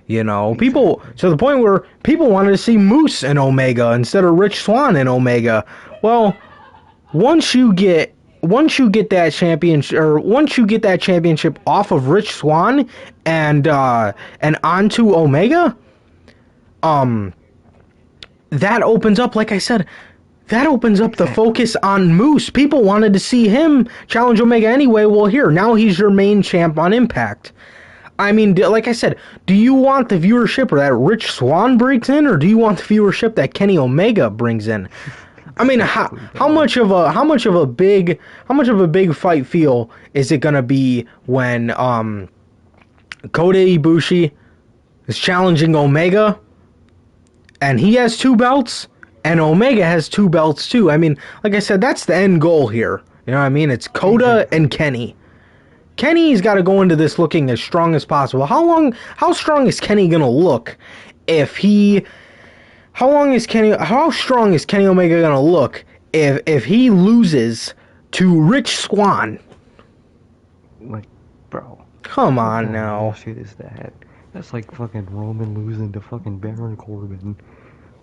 You know, people, to the point where people wanted to see Moose and Omega instead of Rich Swann and Omega. Well, once you get that championship, or once you get that championship off of Rich Swann and onto Omega, that opens up, like I said, that opens up the focus on Moose. People wanted to see him challenge Omega anyway. Well, here, now he's your main champ on Impact. I mean, like I said, do you want the viewership that Rich Swann brings in, or do you want the viewership that Kenny Omega brings in? I mean, how much of a big fight feel is it gonna be when Kota Ibushi is challenging Omega, and he has 2 belts, and Omega has 2 belts too? I mean, like I said, that's the end goal here. You know what I mean? It's Kota and Kenny. Kenny's got to go into this looking as strong as possible. How strong is Kenny gonna look if he? How strong is Kenny Omega gonna look if he loses to Rich Swann? Like, bro. Come on now. What shit is that? That's like fucking Roman losing to fucking Baron Corbin.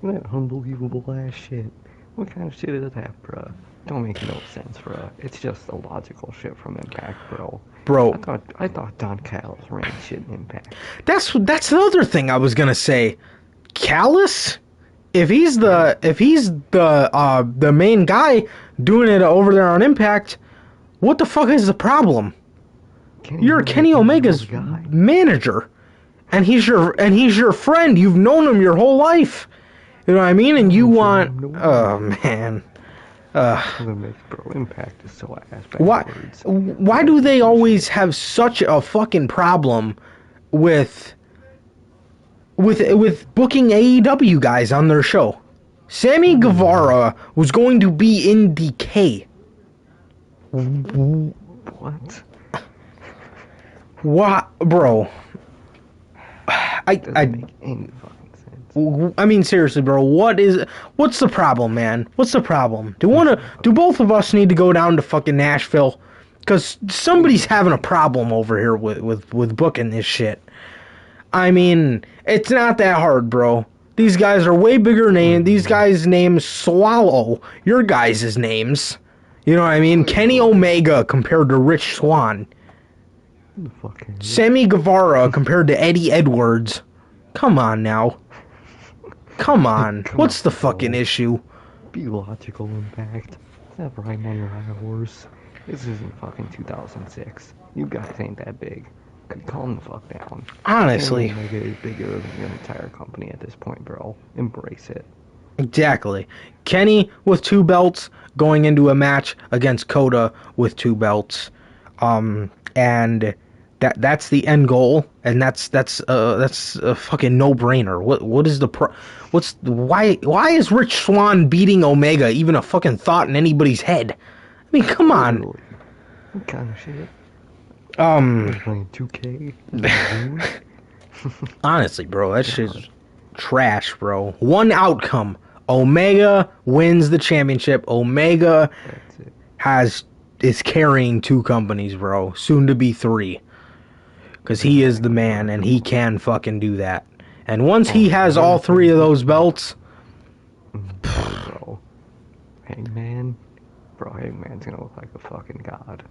That unbelievable ass shit. What kind of shit is that, bro? Don't make no sense, bro. It's just illogical shit from Impact, bro. Bro, I thought Don Callis ran shit in Impact. that's the other thing I was gonna say. Callis, if he's the main guy doing it over there on Impact, what the fuck is the problem? You're Kenny Omega's manager, and he's your friend. You've known him your whole life. You know what I mean? And you want, oh man. Bro, Impact is so ass backwards. Why do they always have such a fucking problem with booking AEW guys on their show? Sammy Guevara was going to be in Decay. What? What, bro? Doesn't make any fucking sense. I mean, seriously, bro. What's the problem, man? What's the problem? Do both of us need to go down to fucking Nashville? Because somebody's having a problem over here with booking this shit. I mean, it's not that hard, bro. These guys are way bigger name. These guys' names swallow your guys' names. You know what I mean? Kenny Omega compared to Rich Swann. Sammy Guevara compared to Eddie Edwards. Come on now. Come on. What's the fucking issue? Be logical, Impact. Stop riding on your high horse. This isn't fucking 2006. You guys ain't that big. Calm the fuck down. Honestly. Omega is bigger than your entire company at this point, bro. Embrace it. Exactly. Kenny with 2 belts going into a match against Kota with 2 belts. And that's the end goal, and that's a fucking no-brainer. What is why is Rich Swann beating Omega even a fucking thought in anybody's head? I mean, come on. What kind of shit? Playing 2K. Honestly, bro, that shit's trash, bro. One outcome: Omega wins the championship. Omega is carrying 2 companies, bro. Soon to be 3. Because he is the man, and he can fucking do that. And once he has all 3 of those belts... Bro. Hangman's gonna look like a fucking god.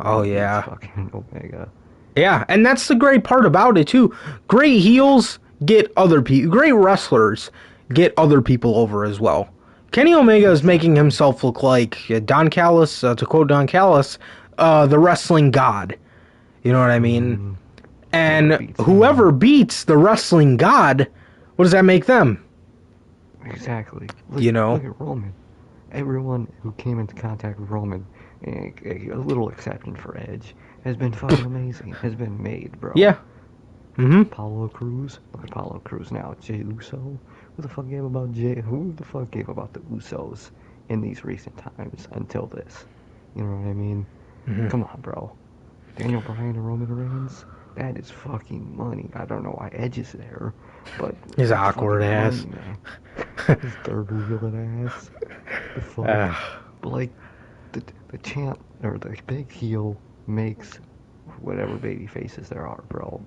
Oh, yeah. Fucking Omega. Yeah, and that's the great part about it, too. Great heels get other people... Great wrestlers get other people over as well. Kenny Omega is making himself look like Don Callis, to quote Don Callis, the wrestling god. You know what I mean? And whoever beats the wrestling god, what does that make them? Exactly. Look at Roman. Everyone who came into contact with Roman, a little exception for Edge, has been fucking amazing. Has been made, bro. Yeah. Mm-hmm. Apollo Crews. Look at Apollo Crews now. Jey Uso. Who the fuck gave about the Usos in these recent times until this? You know what I mean? Mm-hmm. Come on, bro. Daniel Bryan and Roman Reigns? That is fucking money. I don't know why Edge is there, but... His awkward ass. Money, his third wheeling ass. The fuck. But like, the champ, or the big heel makes whatever baby faces there are, bro.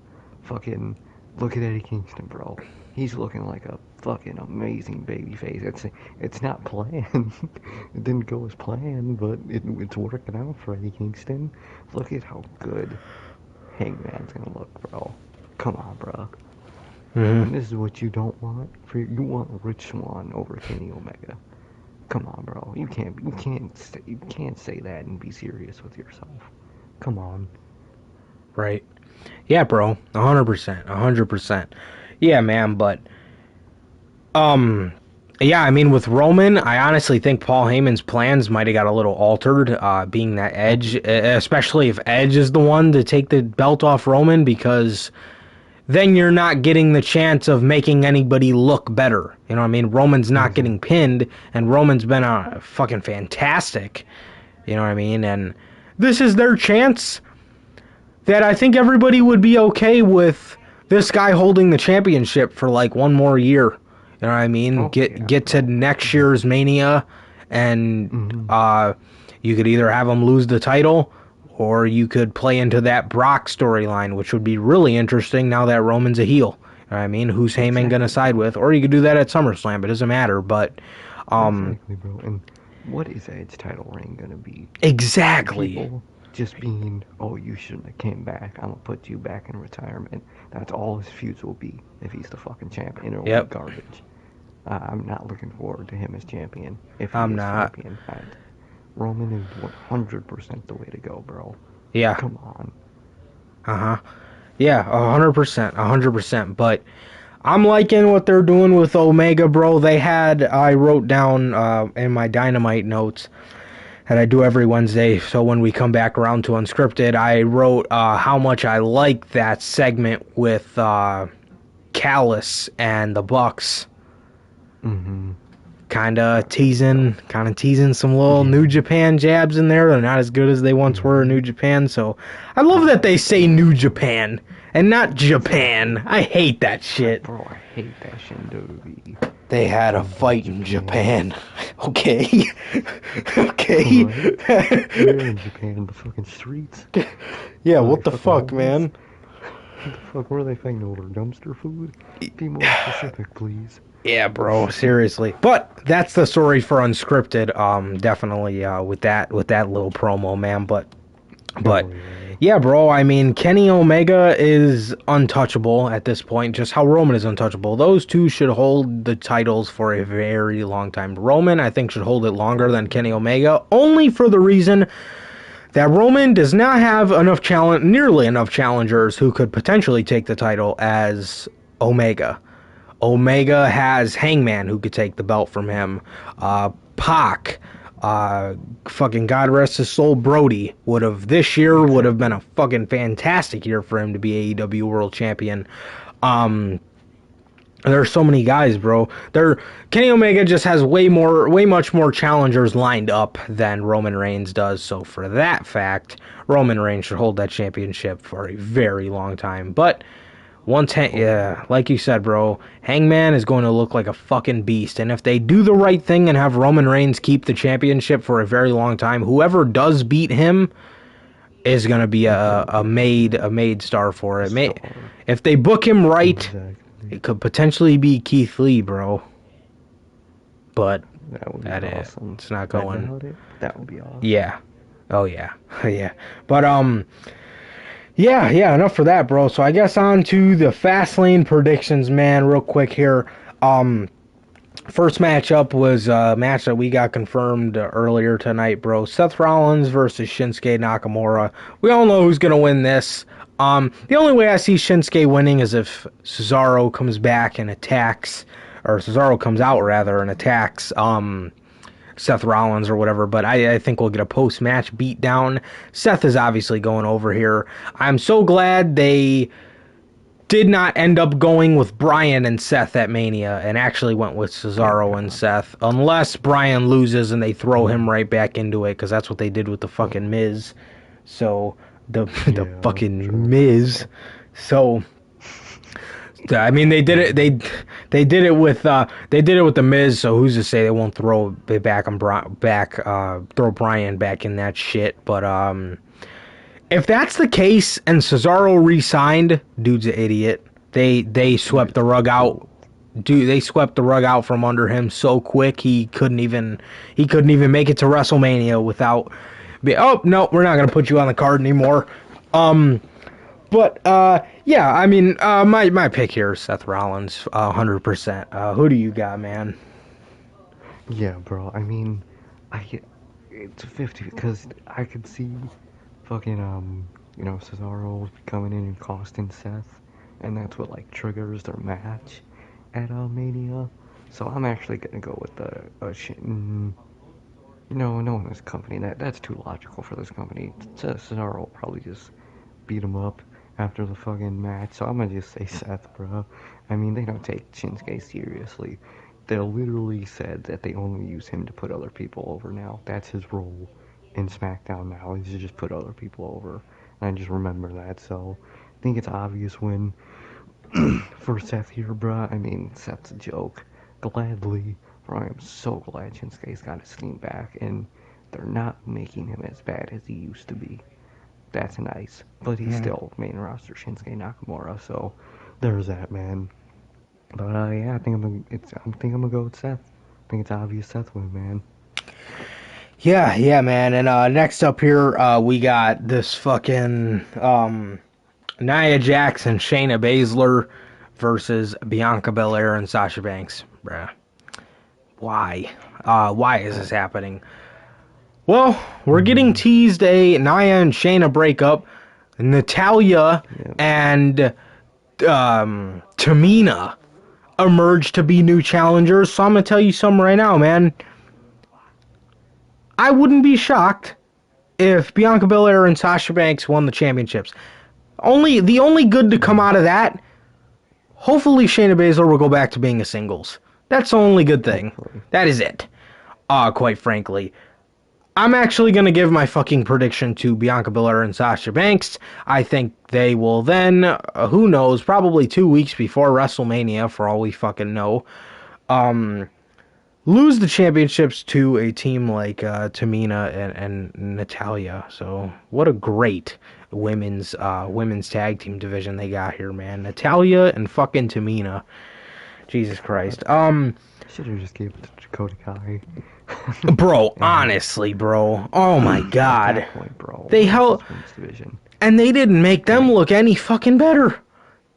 Fucking Look at Eddie Kingston, bro. He's looking like a fucking amazing babyface. It's not planned. It didn't go as planned, but it's working out for Eddie Kingston. Look at how good Hangman's gonna look, bro. Come on, bro. And this is what you don't want. You want Rich Swann over Kenny Omega. Come on, bro. You can't say that and be serious with yourself. Come on. Right. Yeah, bro. 100%. 100%. Yeah, man, but yeah, I mean, with Roman, I honestly think Paul Heyman's plans might have got a little altered, being that Edge, especially if Edge is the one to take the belt off Roman, because then you're not getting the chance of making anybody look better. You know what I mean? Roman's not getting pinned, and Roman's been fucking fantastic. You know what I mean? And this is their chance that I think everybody would be okay with this guy holding the championship for like one more year. You know what I mean? Get to next year's Mania, and you could either have him lose the title, or you could play into that Brock storyline, which would be really interesting now that Roman's a heel. You know what I mean? Who's Heyman going to side with? Or you could do that at SummerSlam. It doesn't matter, but... exactly, bro. And what is Edge's title reign going to be? Exactly. People just being, oh, you shouldn't have came back. I'm going to put you back in retirement. That's all his feuds will be if he's the fucking champion. It'll be garbage. I'm not looking forward to him as champion. If I'm not. Champion. Roman is 100% the way to go, bro. Yeah. Come on. Yeah, 100%. 100%. But I'm liking what they're doing with Omega, bro. I wrote down in my Dynamite notes that I do every Wednesday, so when we come back around to Unscripted, I wrote how much I like that segment with Callis and the Bucks. Kind of teasing some little New Japan jabs in there. They're not as good as they once were in New Japan, so I love that they say New Japan and not Japan. I hate that shit. Bro, I hate that shit in WWE. They had a fight in Japan. Okay. Okay. We're in Japan, the fucking streets. Yeah, what the fuck, man? What the fuck, were they fighting over dumpster food? Be more specific, please. Yeah, bro, seriously. But that's the story for Unscripted. Definitely with that little promo, man. But yeah, bro, I mean, Kenny Omega is untouchable at this point, just how Roman is untouchable. Those two should hold the titles for a very long time. Roman, I think, should hold it longer than Kenny Omega, only for the reason that Roman does not have nearly enough challengers who could potentially take the title as Omega. Omega has Hangman, who could take the belt from him. Pac, fucking God rest his soul, Brody would have been a fucking fantastic year for him to be AEW World Champion. There's so many guys, bro. Kenny Omega just has way much more challengers lined up than Roman Reigns does. So for that fact, Roman Reigns should hold that championship for a very long time. But like you said, bro, Hangman is going to look like a fucking beast. And if they do the right thing and have Roman Reigns keep the championship for a very long time, whoever does beat him is going to be a made star for it. If they book him right, it could potentially be Keith Lee, bro. But that would be awesome. It's not going. That would be awesome. Yeah. Oh yeah. Yeah. But Yeah, enough for that, bro. So I guess on to the Fastlane predictions, man, real quick here. First matchup was a match that we got confirmed earlier tonight, bro. Seth Rollins versus Shinsuke Nakamura. We all know who's going to win this. The only way I see Shinsuke winning is if Cesaro comes back and attacks, or Cesaro comes out, rather, and attacks Seth Rollins or whatever, but I think we'll get a post-match beatdown. Seth is obviously going over here. I'm so glad they did not end up going with Bryan and Seth at Mania and actually went with Cesaro and Seth, unless Bryan loses and they throw him right back into it, because that's what they did with the fucking Miz. So, the fucking Miz. So... I mean, they did it. They did it with the Miz. So who's to say they won't throw it back on throw Bryan back in that shit? But if that's the case and Cesaro re-signed, dude's an idiot. They swept the rug out. Dude, they swept the rug out from under him so quick he couldn't even make it to WrestleMania without oh no, we're not gonna put you on the card anymore. But yeah, I mean, my pick here is Seth Rollins, 100%. Who do you got, man? Yeah, bro. I mean, it's 50 because I could see fucking Cesaro coming in and costing Seth, and that's what like triggers their match at Mania. So I'm actually gonna go with no, no one in this company. That's too logical for this company. Cesaro will probably just beat him up after the fucking match. So I'm gonna just say Seth, bro. I mean, they don't take Shinsuke seriously. They literally said that they only use him to put other people over now. That's his role in SmackDown now, is to just put other people over. And I just remember that, so I think it's obvious win for Seth here, bruh. I mean, Seth's a joke. Gladly, I am so glad Shinsuke's got his steam back, and they're not making him as bad as he used to be. That's nice. But he's still main roster Shinsuke Nakamura, so there's that, man. But yeah, I think I'm gonna go with Seth. I think it's obvious Seth win, man. Yeah, man. And next up here, we got this fucking Nia Jax and Shayna Basler versus Bianca Belaire and Sasha Banks. Bruh. Why? Why is this happening? Well, we're getting teased a Nia and Shayna breakup. Natalya and Tamina emerged to be new challengers. So I'm going to tell you something right now, man. I wouldn't be shocked if Bianca Belaire and Sasha Banks won the championships. The only good to come out of that, hopefully Shayna Baszler will go back to being a singles. That's the only good thing. That is it. Quite frankly. I'm actually going to give my fucking prediction to Bianca Belaire and Sasha Banks. I think they will then, who knows, probably 2 weeks before WrestleMania, for all we fucking know, lose the championships to a team like Tamina and Natalya. So what a great women's tag team division they got here, man. Natalya and fucking Tamina. Jesus Christ. Should have just gave it to Dakota Kai. Bro, honestly, bro. Oh my god. At that point, bro, they held division. And they didn't make them look any fucking better.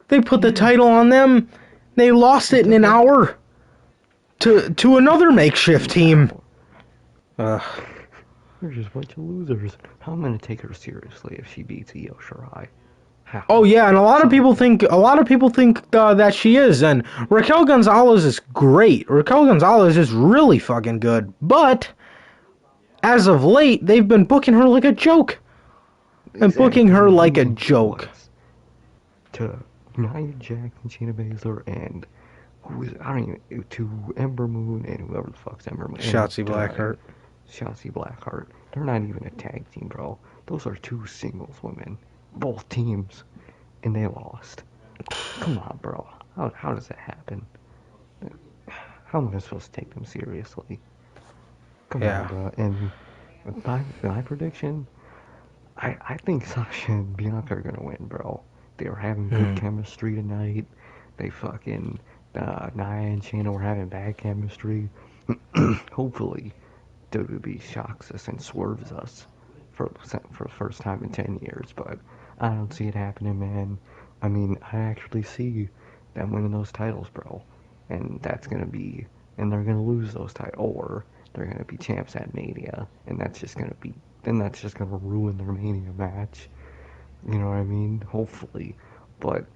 They put the title on them. They lost it in an hour to another makeshift team. They're just a bunch of losers. How am I gonna take her seriously if she beats Io Shirai? How? Oh yeah, and a lot of people think that she is, and Raquel Gonzalez is great. Raquel Gonzalez is really fucking good, but as of late, they've been booking her like a joke. And booking her like a joke. To Nia Jax and Shayna Baszler and to Ember Moon and whoever the fuck's Ember Moon. Shotzi Blackheart. Shotzi Blackheart. They're not even a tag team, bro. Those are two singles women. Both teams. And they lost. Come on, bro. How does that happen? How am I supposed to take them seriously? Come on, bro. And my prediction, I think Sasha and Bianca are gonna win, bro. They were having good chemistry tonight. They fucking Nia and Shayna were having bad chemistry. Hopefully, WWE shocks us and swerves us for the first time in 10 years, but I don't see it happening, man. I mean, I actually see them winning those titles, bro. And that's gonna be, and they're gonna lose those titles, or they're gonna be champs at Mania, and that's just gonna ruin their Mania match. You know what I mean? Hopefully, but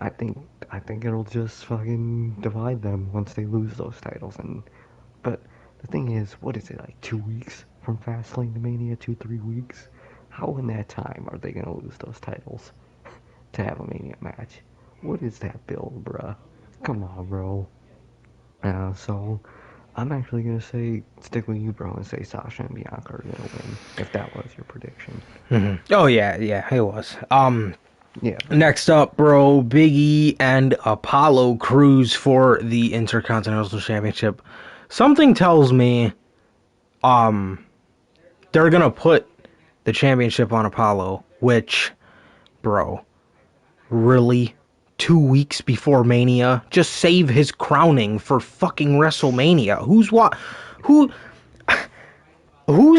I think it'll just fucking divide them once they lose those titles. But the thing is, what is it, like 2 weeks from Fastlane to Mania? 2-3 weeks? How in that time are they gonna lose those titles to have a Mania match? What is that build, bruh? Come on, bro. So I'm actually gonna stick with you, bro, and say Sasha and Bianca are gonna win. If that was your prediction. Mm-hmm. Oh yeah, it was. Yeah. Next up, bro, Big E and Apollo Crews for the Intercontinental Championship. Something tells me, they're gonna put the championship on Apollo, which, bro, really, 2 weeks before Mania. Just save his crowning for fucking WrestleMania. Who's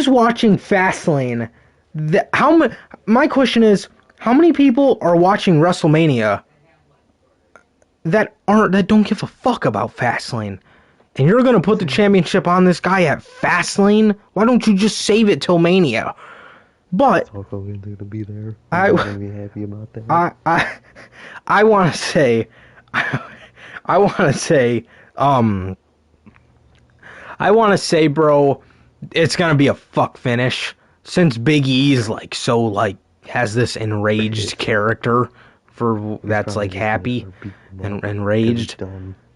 watching Fastlane? My question is, how many people are watching WrestleMania that don't give a fuck about Fastlane? And you're gonna put the championship on this guy at Fastlane? Why don't you just save it till Mania? But Hulk Hogan's gonna be there. I'm gonna be happy about that. I want to say, I want to say, bro, it's gonna be a fuck finish since Big E's like so like has this enraged character that's like happy and enraged.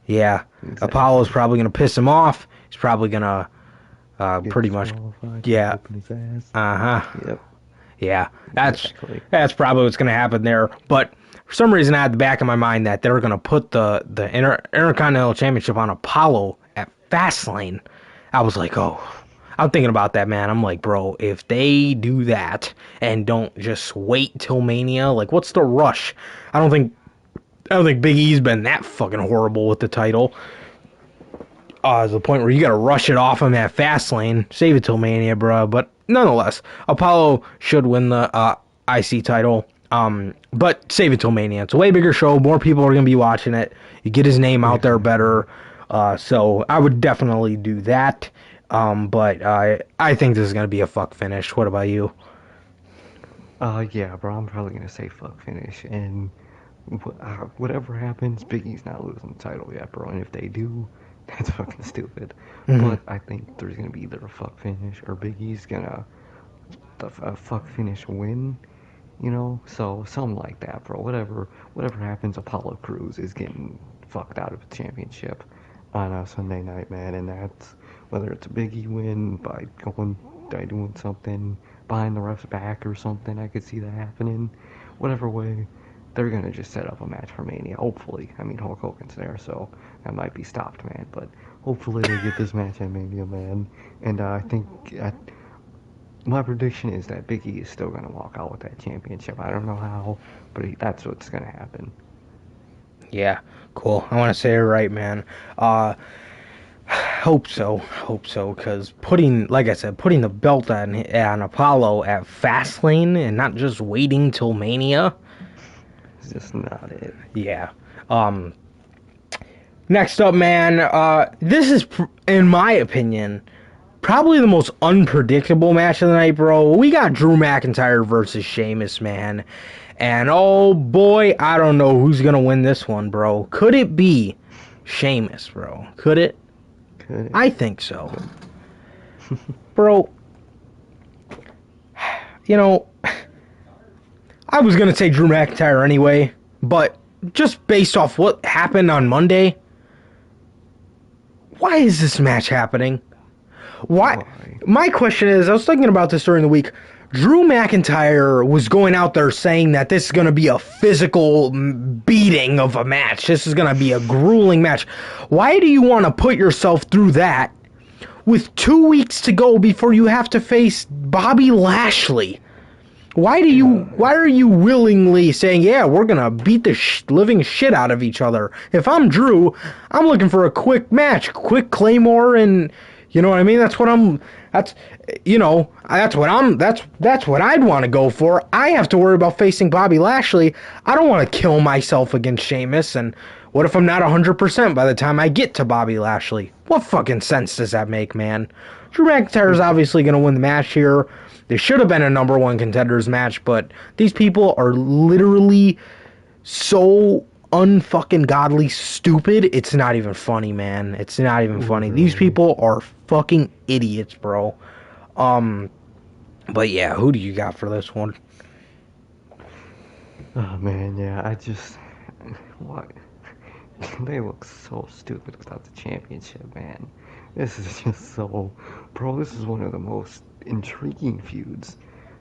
Yeah, exactly. Apollo's probably gonna piss him off. He's probably gonna pretty much yeah. Yep. Yeah, that's probably what's gonna happen there. But for some reason, I had the back of my mind that they were gonna put the Intercontinental Championship on Apollo at Fastlane. I was like, oh, I'm thinking about that, man. I'm like, bro, if they do that and don't just wait till Mania, like, what's the rush? I don't think Big E's been that fucking horrible with the title. To the point where you gotta rush it off him at Fastlane, save it till Mania, bro. But nonetheless, Apollo should win the IC title. But save it till Mania. It's a way bigger show. More people are gonna be watching it. You get his name out there better. So I would definitely do that. But I think this is gonna be a fuck finish. What about you? Yeah, bro. I'm probably gonna say fuck finish, and whatever happens, Big E's not losing the title yet, bro. And if they do, that's fucking stupid. Mm-hmm. But I think there's gonna be either a fuck finish or Big E's gonna a fuck finish win. You know, so something like that, bro. Whatever happens, Apollo Crews is getting fucked out of the championship on a Sunday night, man. And that's whether it's a Big E win by doing something behind the ref's back or something. I could see that happening. Whatever way, they're gonna just set up a match for Mania. Hopefully, I mean Hulk Hogan's there, so that might be stopped, man. But hopefully they get this match at Mania, man. And I think my prediction is that Big E is still gonna walk out with that championship. I don't know how, but that's what's gonna happen. Yeah, cool. I want to say it right, man. Hope so, because like I said, putting the belt on Apollo at Fastlane and not just waiting till Mania. It's just not it. Yeah. Next up, man, this is, in my opinion, probably the most unpredictable match of the night, bro. We got Drew McIntyre versus Sheamus, man. And oh boy, I don't know who's gonna win this one, bro. Could it be Sheamus, bro? Could it? I think so. Bro, you know, I was going to say Drew McIntyre anyway, but just based off what happened on Monday, why is this match happening? Why? My question is, I was thinking about this during the week. Drew McIntyre was going out there saying that this is going to be a physical beating of a match. This is going to be a grueling match. Why do you want to put yourself through that with 2 weeks to go before you have to face Bobby Lashley? Why are you willingly saying, yeah, we're going to beat the living shit out of each other? If I'm Drew, I'm looking for a quick match, quick Claymore, and you know what I mean? That's what I'd want to go for. I have to worry about facing Bobby Lashley. I don't want to kill myself against Sheamus, and what if I'm not 100% by the time I get to Bobby Lashley? What fucking sense does that make, man? Drew McIntyre is obviously going to win the match here. This should have been a number one contenders match, but these people are literally so unfucking godly stupid. It's not even funny, man. It's not even funny. These people are fucking idiots, bro. But yeah, who do you got for this one? Oh man, yeah, what? They look so stupid without the championship, man. This is just so, bro. This is one of the most intriguing feuds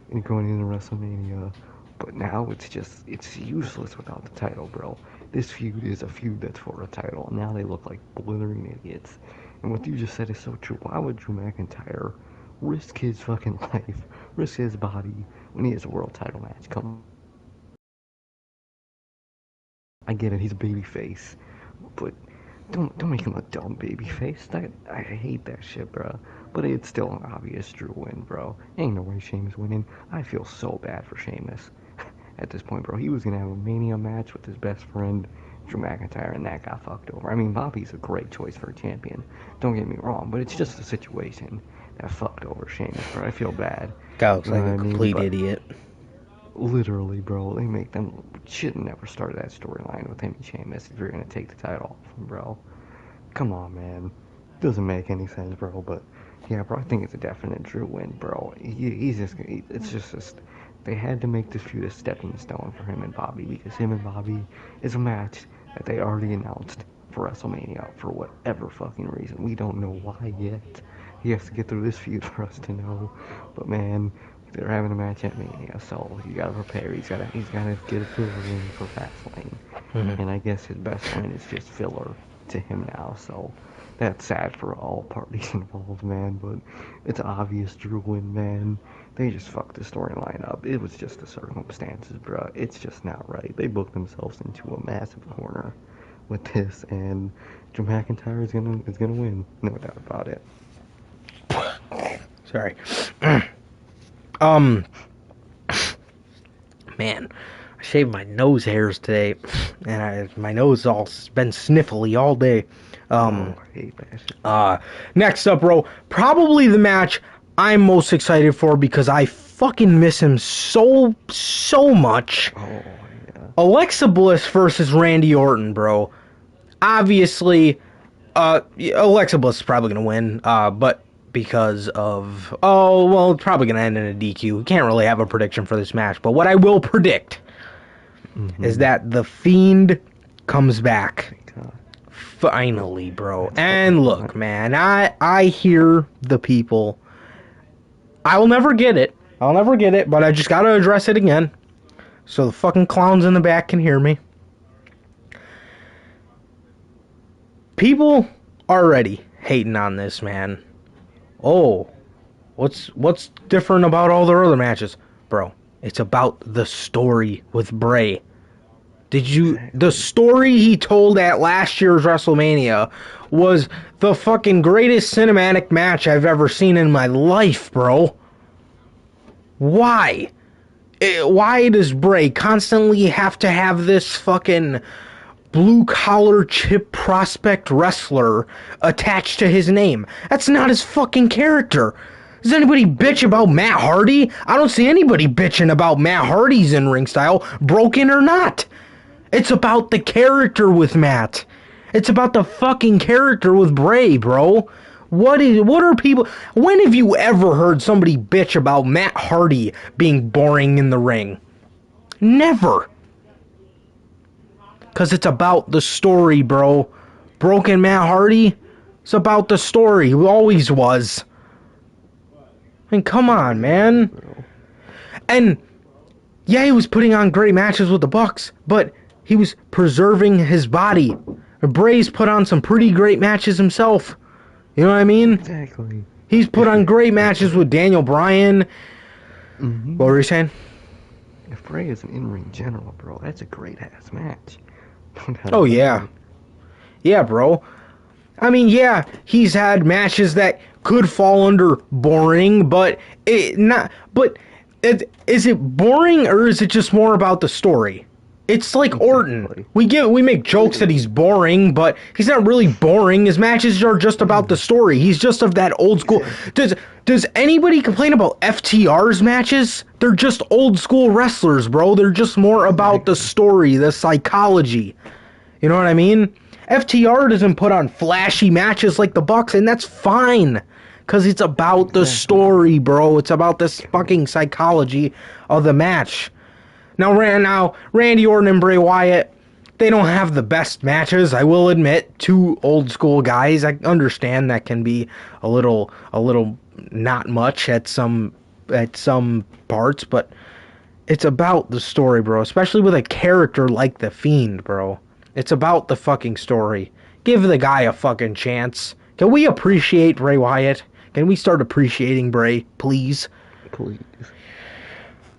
in going into WrestleMania. But now it's useless without the title, bro. This feud is a feud that's for a title. Now they look like blithering idiots. And what you just said is so true. Why would Drew McIntyre risk his fucking life, risk his body when he has a world title match? Come I get it, he's a baby face, but don't make him a dumb baby face. I hate that shit, bro. But it's still an obvious Drew win, bro. Ain't no way Sheamus winning. I feel so bad for Sheamus at this point, bro. He was gonna have a Mania match with his best friend, Drew McIntyre, and that got fucked over. I mean, Bobby's a great choice for a champion. Don't get me wrong, but it's just a situation that fucked over Sheamus, bro. I feel bad. Guy looks like a complete idiot. Literally, bro, they make them should never started that storyline with him and Sheamus if you're gonna take the title off him, bro. Come on, man. Doesn't make any sense, bro. But yeah, bro, I think it's a definite Drew win, bro. It's just they had to make this feud a stepping stone for him and Bobby, because him and Bobby is a match that they already announced for WrestleMania for whatever fucking reason. We don't know why yet. He has to get through this feud for us to know. But man, they're having a match at Mania, so you gotta prepare. He's gotta get a filler in for Fastlane. Mm-hmm. And I guess his best win is just filler to him now, so that's sad for all parties involved, man. But it's obvious Drew win, man. They just fucked the storyline up. It was just the circumstances, bro. It's just not right. They booked themselves into a massive corner with this, and Drew McIntyre is gonna win, no doubt about it. Sorry. Man, I shaved my nose hairs today, and my nose all been sniffly all day. I hate that shit. Next up, bro, probably the match I'm most excited for because I fucking miss him so much. Oh, yeah. Alexa Bliss versus Randy Orton, bro. Obviously, Alexa Bliss is probably gonna win, but because of, it's probably going to end in a DQ. We can't really have a prediction for this match, but what I will predict is that The Fiend comes back. Finally, bro. And look, man, I hear the people. I will never get it. But I just got to address it again so the fucking clowns in the back can hear me. People already hating on this, man. Oh, what's different about all their other matches? Bro, it's about the story with Bray. The story he told at last year's WrestleMania was the fucking greatest cinematic match I've ever seen in my life, bro. Why? Why does Bray constantly have to have this fucking blue-collar chip prospect wrestler attached to his name? That's not his fucking character. Does anybody bitch about Matt Hardy? I don't see anybody bitching about Matt Hardy's in-ring style, broken or not. It's about the character with Matt. It's about the fucking character with Bray, bro. What are people... When have you ever heard somebody bitch about Matt Hardy being boring in the ring? Never. Because it's about the story, bro. Broken Matt Hardy, it's about the story. It always was. I mean, come on, man. And, yeah, he was putting on great matches with the Bucks, but he was preserving his body. Bray's put on some pretty great matches himself. You know what I mean? Exactly. He's put on great matches with Daniel Bryan. Mm-hmm. What were you saying? If Bray is an in-ring general, bro, that's a great-ass match. Oh, yeah. Yeah, bro. I mean, yeah, he's had matches that could fall under boring, but is it boring, or is it just more about the story? It's like Orton. We make jokes that he's boring, but he's not really boring. His matches are just about the story. He's just of that old school. Does anybody complain about FTR's matches? They're just old school wrestlers, bro. They're just more about the story, the psychology. You know what I mean? FTR doesn't put on flashy matches like the Bucks, and that's fine. Because it's about the story, bro. It's about this fucking psychology of the match. Now, Randy Orton and Bray Wyatt, they don't have the best matches, I will admit. Two old school guys. I understand that can be a little not much at some parts, but it's about the story, bro. Especially with a character like The Fiend, bro. It's about the fucking story. Give the guy a fucking chance. Can we appreciate Bray Wyatt? Can we start appreciating Bray, please? Please.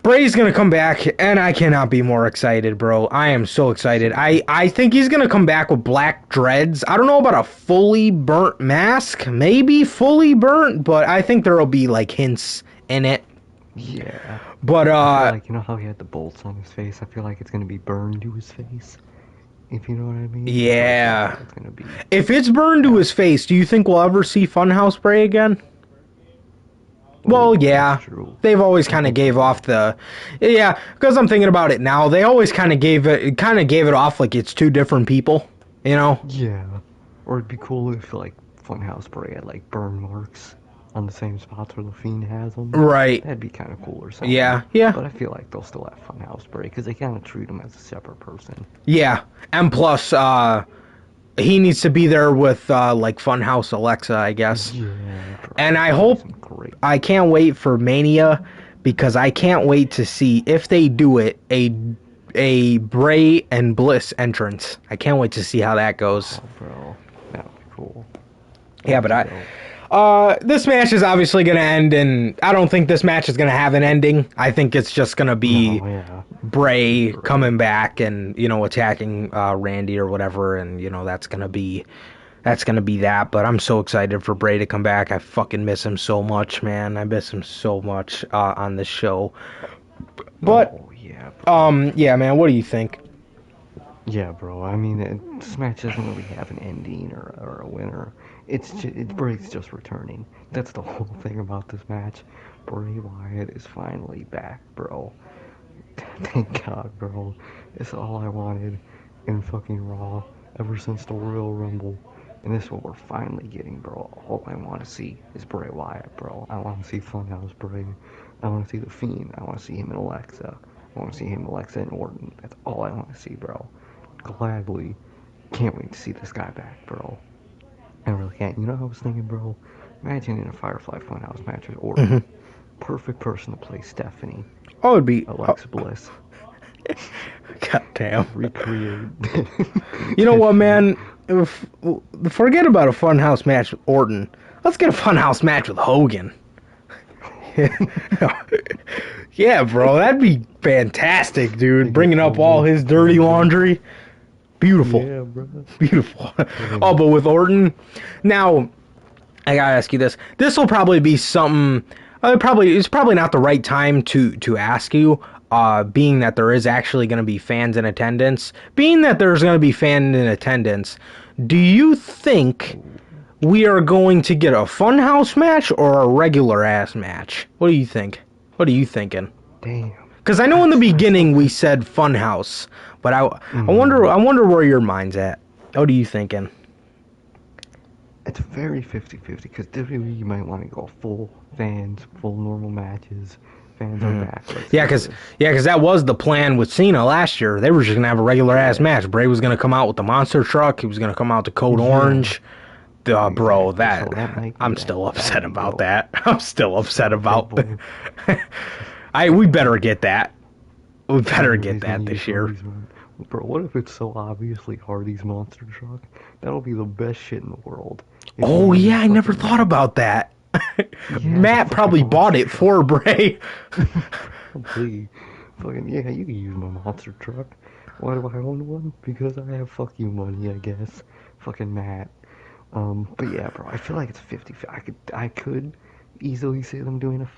Bray's gonna come back, and I cannot be more excited, bro. I am so excited. I think he's gonna come back with black dreads. I don't know about a fully burnt mask, maybe fully burnt, but I think there'll be like hints in it. Yeah. But I feel like, you know how he had the bolts on his face? I feel like it's gonna be burned to his face. If you know what I mean? yeah. It's gonna be. If it's burned to his face, do you think we'll ever see Funhouse Bray again? Well, yeah, they've always kind of gave off the, yeah, because I'm thinking about it now. They always kind of gave it off like it's two different people, you know? Yeah, or it'd be cool if like Funhouse Bray had like burn marks on the same spots where the Fiend has them. Right. That'd be kind of cool or something. Yeah. But I feel like they'll still have Funhouse Bray because they kind of treat him as a separate person. Yeah, and plus, he needs to be there with like Funhouse Alexa, I guess. Yeah. And I hope, I can't wait for Mania, because I can't wait to see, if they do it, a Bray and Bliss entrance. I can't wait to see how that goes. Oh, bro, that would be cool. Yeah, but this match is obviously going to end, and I don't think this match is going to have an ending. I think it's just going to be Bray coming back and, you know, attacking Randy or whatever, and, you know, that's going to be that. But I'm so excited for Bray to come back. I fucking miss him so much, man. I miss him so much on this show. But yeah, man, what do you think? Yeah, bro. I mean, this match doesn't really have an ending or a winner. Bray's just returning. That's the whole thing about this match. Bray Wyatt is finally back, bro. Thank God, bro. It's all I wanted in fucking Raw ever since the Royal Rumble. And this is what we're finally getting, bro. All I want to see is Bray Wyatt, bro. I want to see Funhouse Bray. I want to see The Fiend. I want to see him and Alexa. I want to see him, Alexa, and Orton. That's all I want to see, bro. Gladly. Can't wait to see this guy back, bro. I really can't. You know what I was thinking, bro? Imagine in a Firefly Funhouse match with Orton. Mm-hmm. Perfect person to play Stephanie. Oh, it'd be Alexa Bliss. God damn. Recreate. You know what, man? Forget about a Funhouse match with Orton. Let's get a Funhouse match with Hogan. Yeah, bro, that'd be fantastic, dude. Bringing up all his dirty laundry. Beautiful. Yeah, bro. Beautiful. Oh, but with Orton, now, I gotta ask you this. This will probably be something, it's probably not the right time to ask you, being that there is actually going to be fans in attendance. Being that there's going to be fans in attendance, do you think we are going to get a Funhouse match or a regular-ass match? What do you think? What are you thinking? Damn. Because I know in the beginning we said Funhouse, but I wonder where your mind's at. What are you thinking? It's very 50-50, because WWE might want to go full fans, full normal matches. Fans are back. Yeah, because that was the plan with Cena last year. They were just going to have a regular-ass match. Bray was going to come out with the monster truck. He was going to come out to Code Orange. Bro, I'm still upset about that. I'm still upset about we better get that. We better get that this year. Bro, what if it's so obviously Hardy's monster truck? That'll be the best shit in the world. Oh, yeah, I never thought about that. Matt probably bought it for Bray. Probably. Fucking, yeah, you can use my monster truck. Why do I own one? Because I have fuck you money, I guess. Fucking Matt. But yeah, bro, I feel like it's 50-50. I could easily see them doing a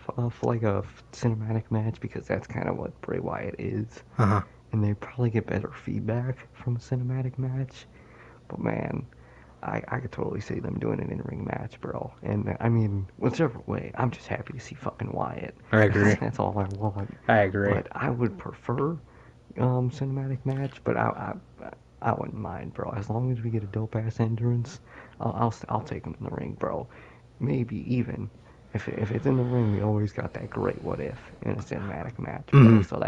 cinematic match, because that's kind of what Bray Wyatt is. Uh-huh. And they probably get better feedback from a cinematic match. But man, I could totally see them doing an in-ring match, bro. And I mean, whichever way, I'm just happy to see fucking Wyatt. I agree. That's all I want. I agree. But I would prefer cinematic match, but I wouldn't mind, bro. As long as we get a dope ass entrance, I'll take him in the ring, bro. Maybe even if it's in the ring, we always got that great what if in a cinematic match, bro. Mm-hmm. So So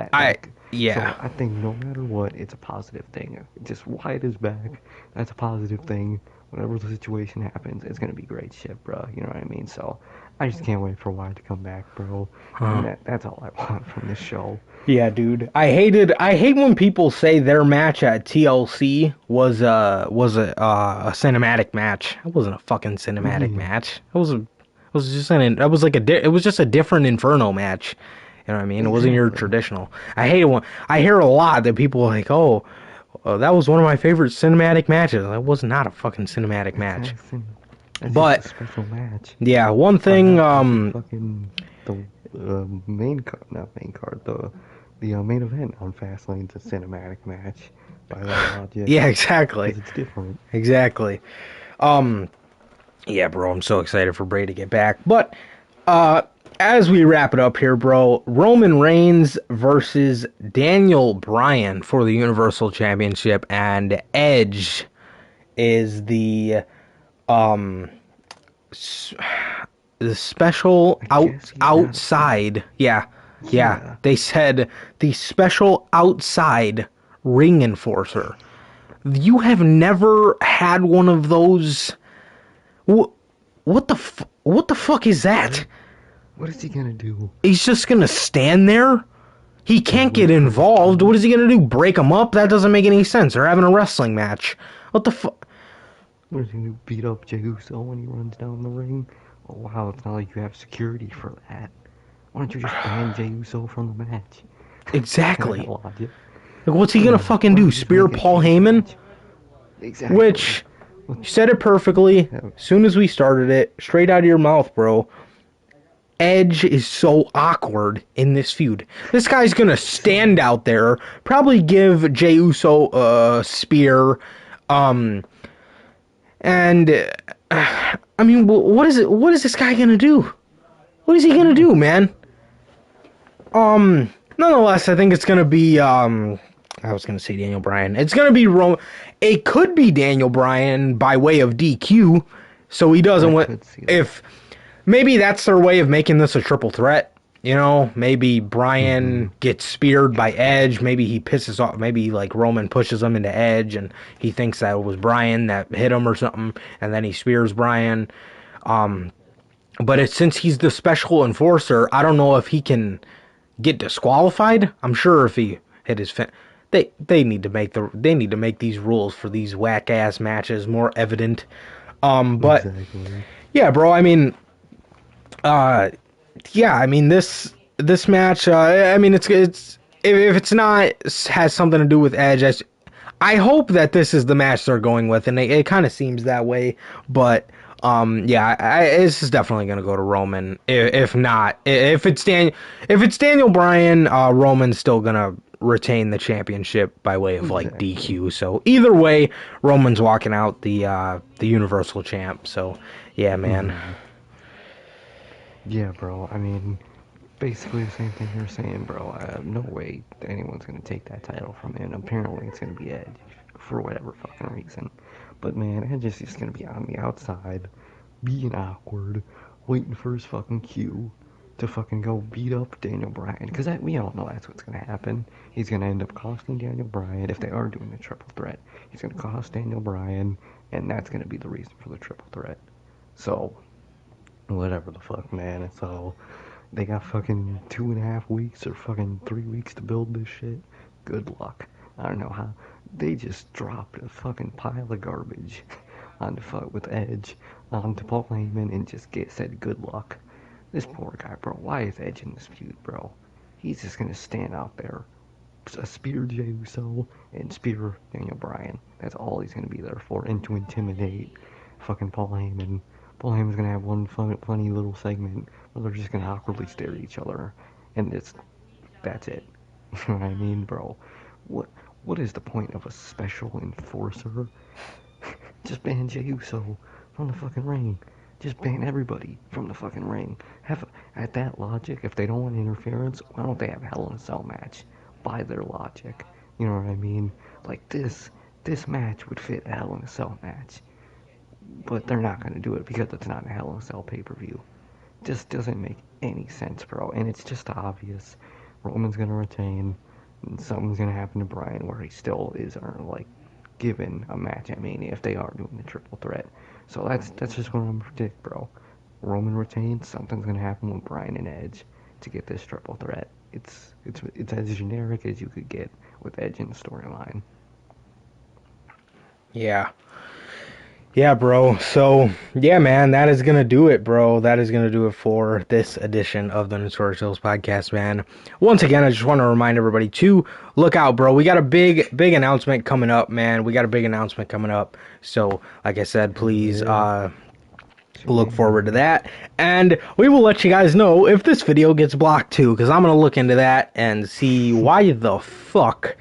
I think no matter what, it's a positive thing. Just Wyatt is back. That's a positive thing. Whatever the situation happens, it's gonna be great shit, bro. You know what I mean? So I just can't wait for Wyatt to come back, bro. And that's all I want from this show. Yeah, dude. I hate when people say their match at TLC was a cinematic match. It wasn't a fucking cinematic match. It was just a different Inferno match. You know what I mean? It wasn't your traditional. I hate it when I hear a lot that people are like, "Oh, that was one of my favorite cinematic matches." That was not a fucking cinematic match. That's But just a special match. yeah, one thing. Fucking the main card, not main card, the main event on Fastlane's a cinematic match by that logic. Yeah, exactly. Because it's different. Exactly. Yeah, bro, I'm so excited for Bray to get back. But as we wrap it up here, bro, Roman Reigns versus Daniel Bryan for the Universal Championship, and Edge is the special outside. Yeah. They said the special outside ring enforcer. You have never had one of those. What the fuck is that? What is he gonna do? He's just gonna stand there? He can't get involved. What is he gonna do? Break him up? That doesn't make any sense. They're having a wrestling match. What the fuck? What is he gonna beat up Jey Uso when he runs down the ring? Oh wow, it's not like you have security for that. Why don't you just ban Jey Uso from the match? Exactly. Like, what's he gonna fucking do? Spear Paul Heyman? Exactly. Which, you said it perfectly. As soon as we started it, straight out of your mouth, bro. Edge is so awkward in this feud. This guy's gonna stand out there, probably give Jey Uso a spear, and I mean, what is it? What is this guy gonna do? What is he gonna do, man? Nonetheless, I think it's gonna be I was gonna say Daniel Bryan. It's gonna be It could be Daniel Bryan by way of DQ, so he doesn't win. If maybe that's their way of making this a triple threat. You know, maybe Bryan gets speared by Edge. Maybe he pisses off. Maybe like Roman pushes him into Edge, and he thinks that it was Bryan that hit him or something, and then he spears Bryan. But since he's the special enforcer, I don't know if he can get disqualified. I'm sure if he hit his they need to make these rules for these whack ass matches more evident. But exactly. Yeah, bro. I mean, this match. I mean, it's if it's not has something to do with Edge. I hope that this is the match they're going with, and it kind of seems that way. But this is definitely gonna go to Roman. If it's Daniel Bryan, Roman's still gonna retain the championship by way of like DQ. So either way, Roman's walking out the Universal champ. So yeah, man. Yeah, bro. I mean, basically the same thing you're saying, bro. No way anyone's gonna take that title from him. Apparently, it's gonna be Edge for whatever fucking reason. But man, Edge is just gonna be on the outside, being awkward, waiting for his fucking cue to fucking go beat up Daniel Bryan. Because we all know that's what's gonna happen. He's gonna end up costing Daniel Bryan if they are doing the triple threat. He's gonna cost Daniel Bryan, and that's gonna be the reason for the triple threat. So, whatever the fuck, man. So, they got fucking 2.5 weeks or fucking 3 weeks to build this shit. Good luck. I don't know how. They just dropped a fucking pile of garbage with Edge onto Paul Heyman and just said good luck. This poor guy, bro. Why is Edge in this feud, bro? He's just gonna stand out there, spear Jey Uso and spear Daniel Bryan. That's all he's gonna be there for, and to intimidate fucking Paul Heyman. Paul Heyman's gonna have one funny little segment where they're just gonna awkwardly stare at each other, and that's it. You know what I mean, bro? What is the point of a special enforcer? Just ban Jey Uso from the fucking ring. Just ban everybody from the fucking ring. At that logic, if they don't want interference, why don't they have a Hell in a Cell match? By their logic. You know what I mean? Like this match would fit a Hell in a Cell match. But they're not going to do it because it's not a Hell in a Cell pay-per-view. Just doesn't make any sense, bro. And it's just obvious. Roman's going to retain, and something's going to happen to Bryan where he still is given a match at Mania if they are doing the triple threat. So that's just what I'm going to predict, bro. Roman retains, something's going to happen with Bryan and Edge to get this triple threat. It's as generic as you could get with Edge in the storyline. Yeah. Yeah, bro. So, yeah, man, that is going to do it, bro. That is going to do it for this edition of the Notorious podcast, man. Once again, I just want to remind everybody to look out, bro. We got a big announcement coming up, man. We got a big announcement coming up. So, like I said, please look forward to that. And we will let you guys know if this video gets blocked too, because I'm going to look into that and see why the fuck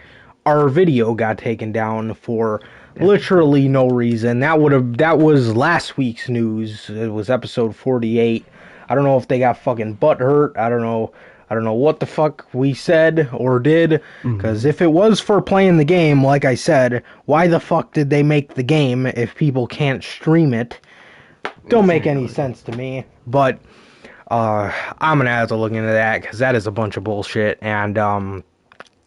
our video got taken down for literally no reason. That was last week's news. It was episode 48. I don't know if they got fucking butt hurt. I don't know what the fuck we said or did, because if it was for playing the game, like I said, why the fuck did they make the game if people can't stream it? Don't make any sense to me. But I'm gonna have to look into that, because that is a bunch of bullshit. And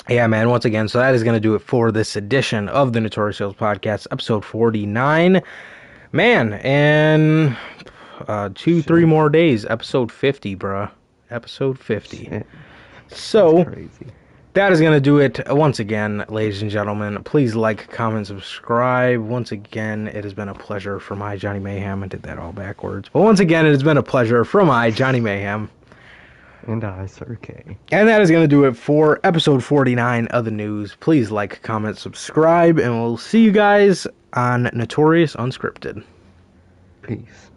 yeah, man, once again, so that is going to do it for this edition of the Notorious podcast, episode 49. Man, and 2-3 more days, episode 50, bruh. Episode 50. Shit. So, Crazy. that is going to do it once again, ladies and gentlemen. Please like, comment, subscribe. Once again, it has been a pleasure for my Johnny Mayhem. I did that all backwards. But once again, it has been a pleasure for my Johnny Mayhem. And I, Sir K. And that is going to do it for episode 49 of the news. Please like, comment, subscribe, and we'll see you guys on Notorious Unscripted. Peace.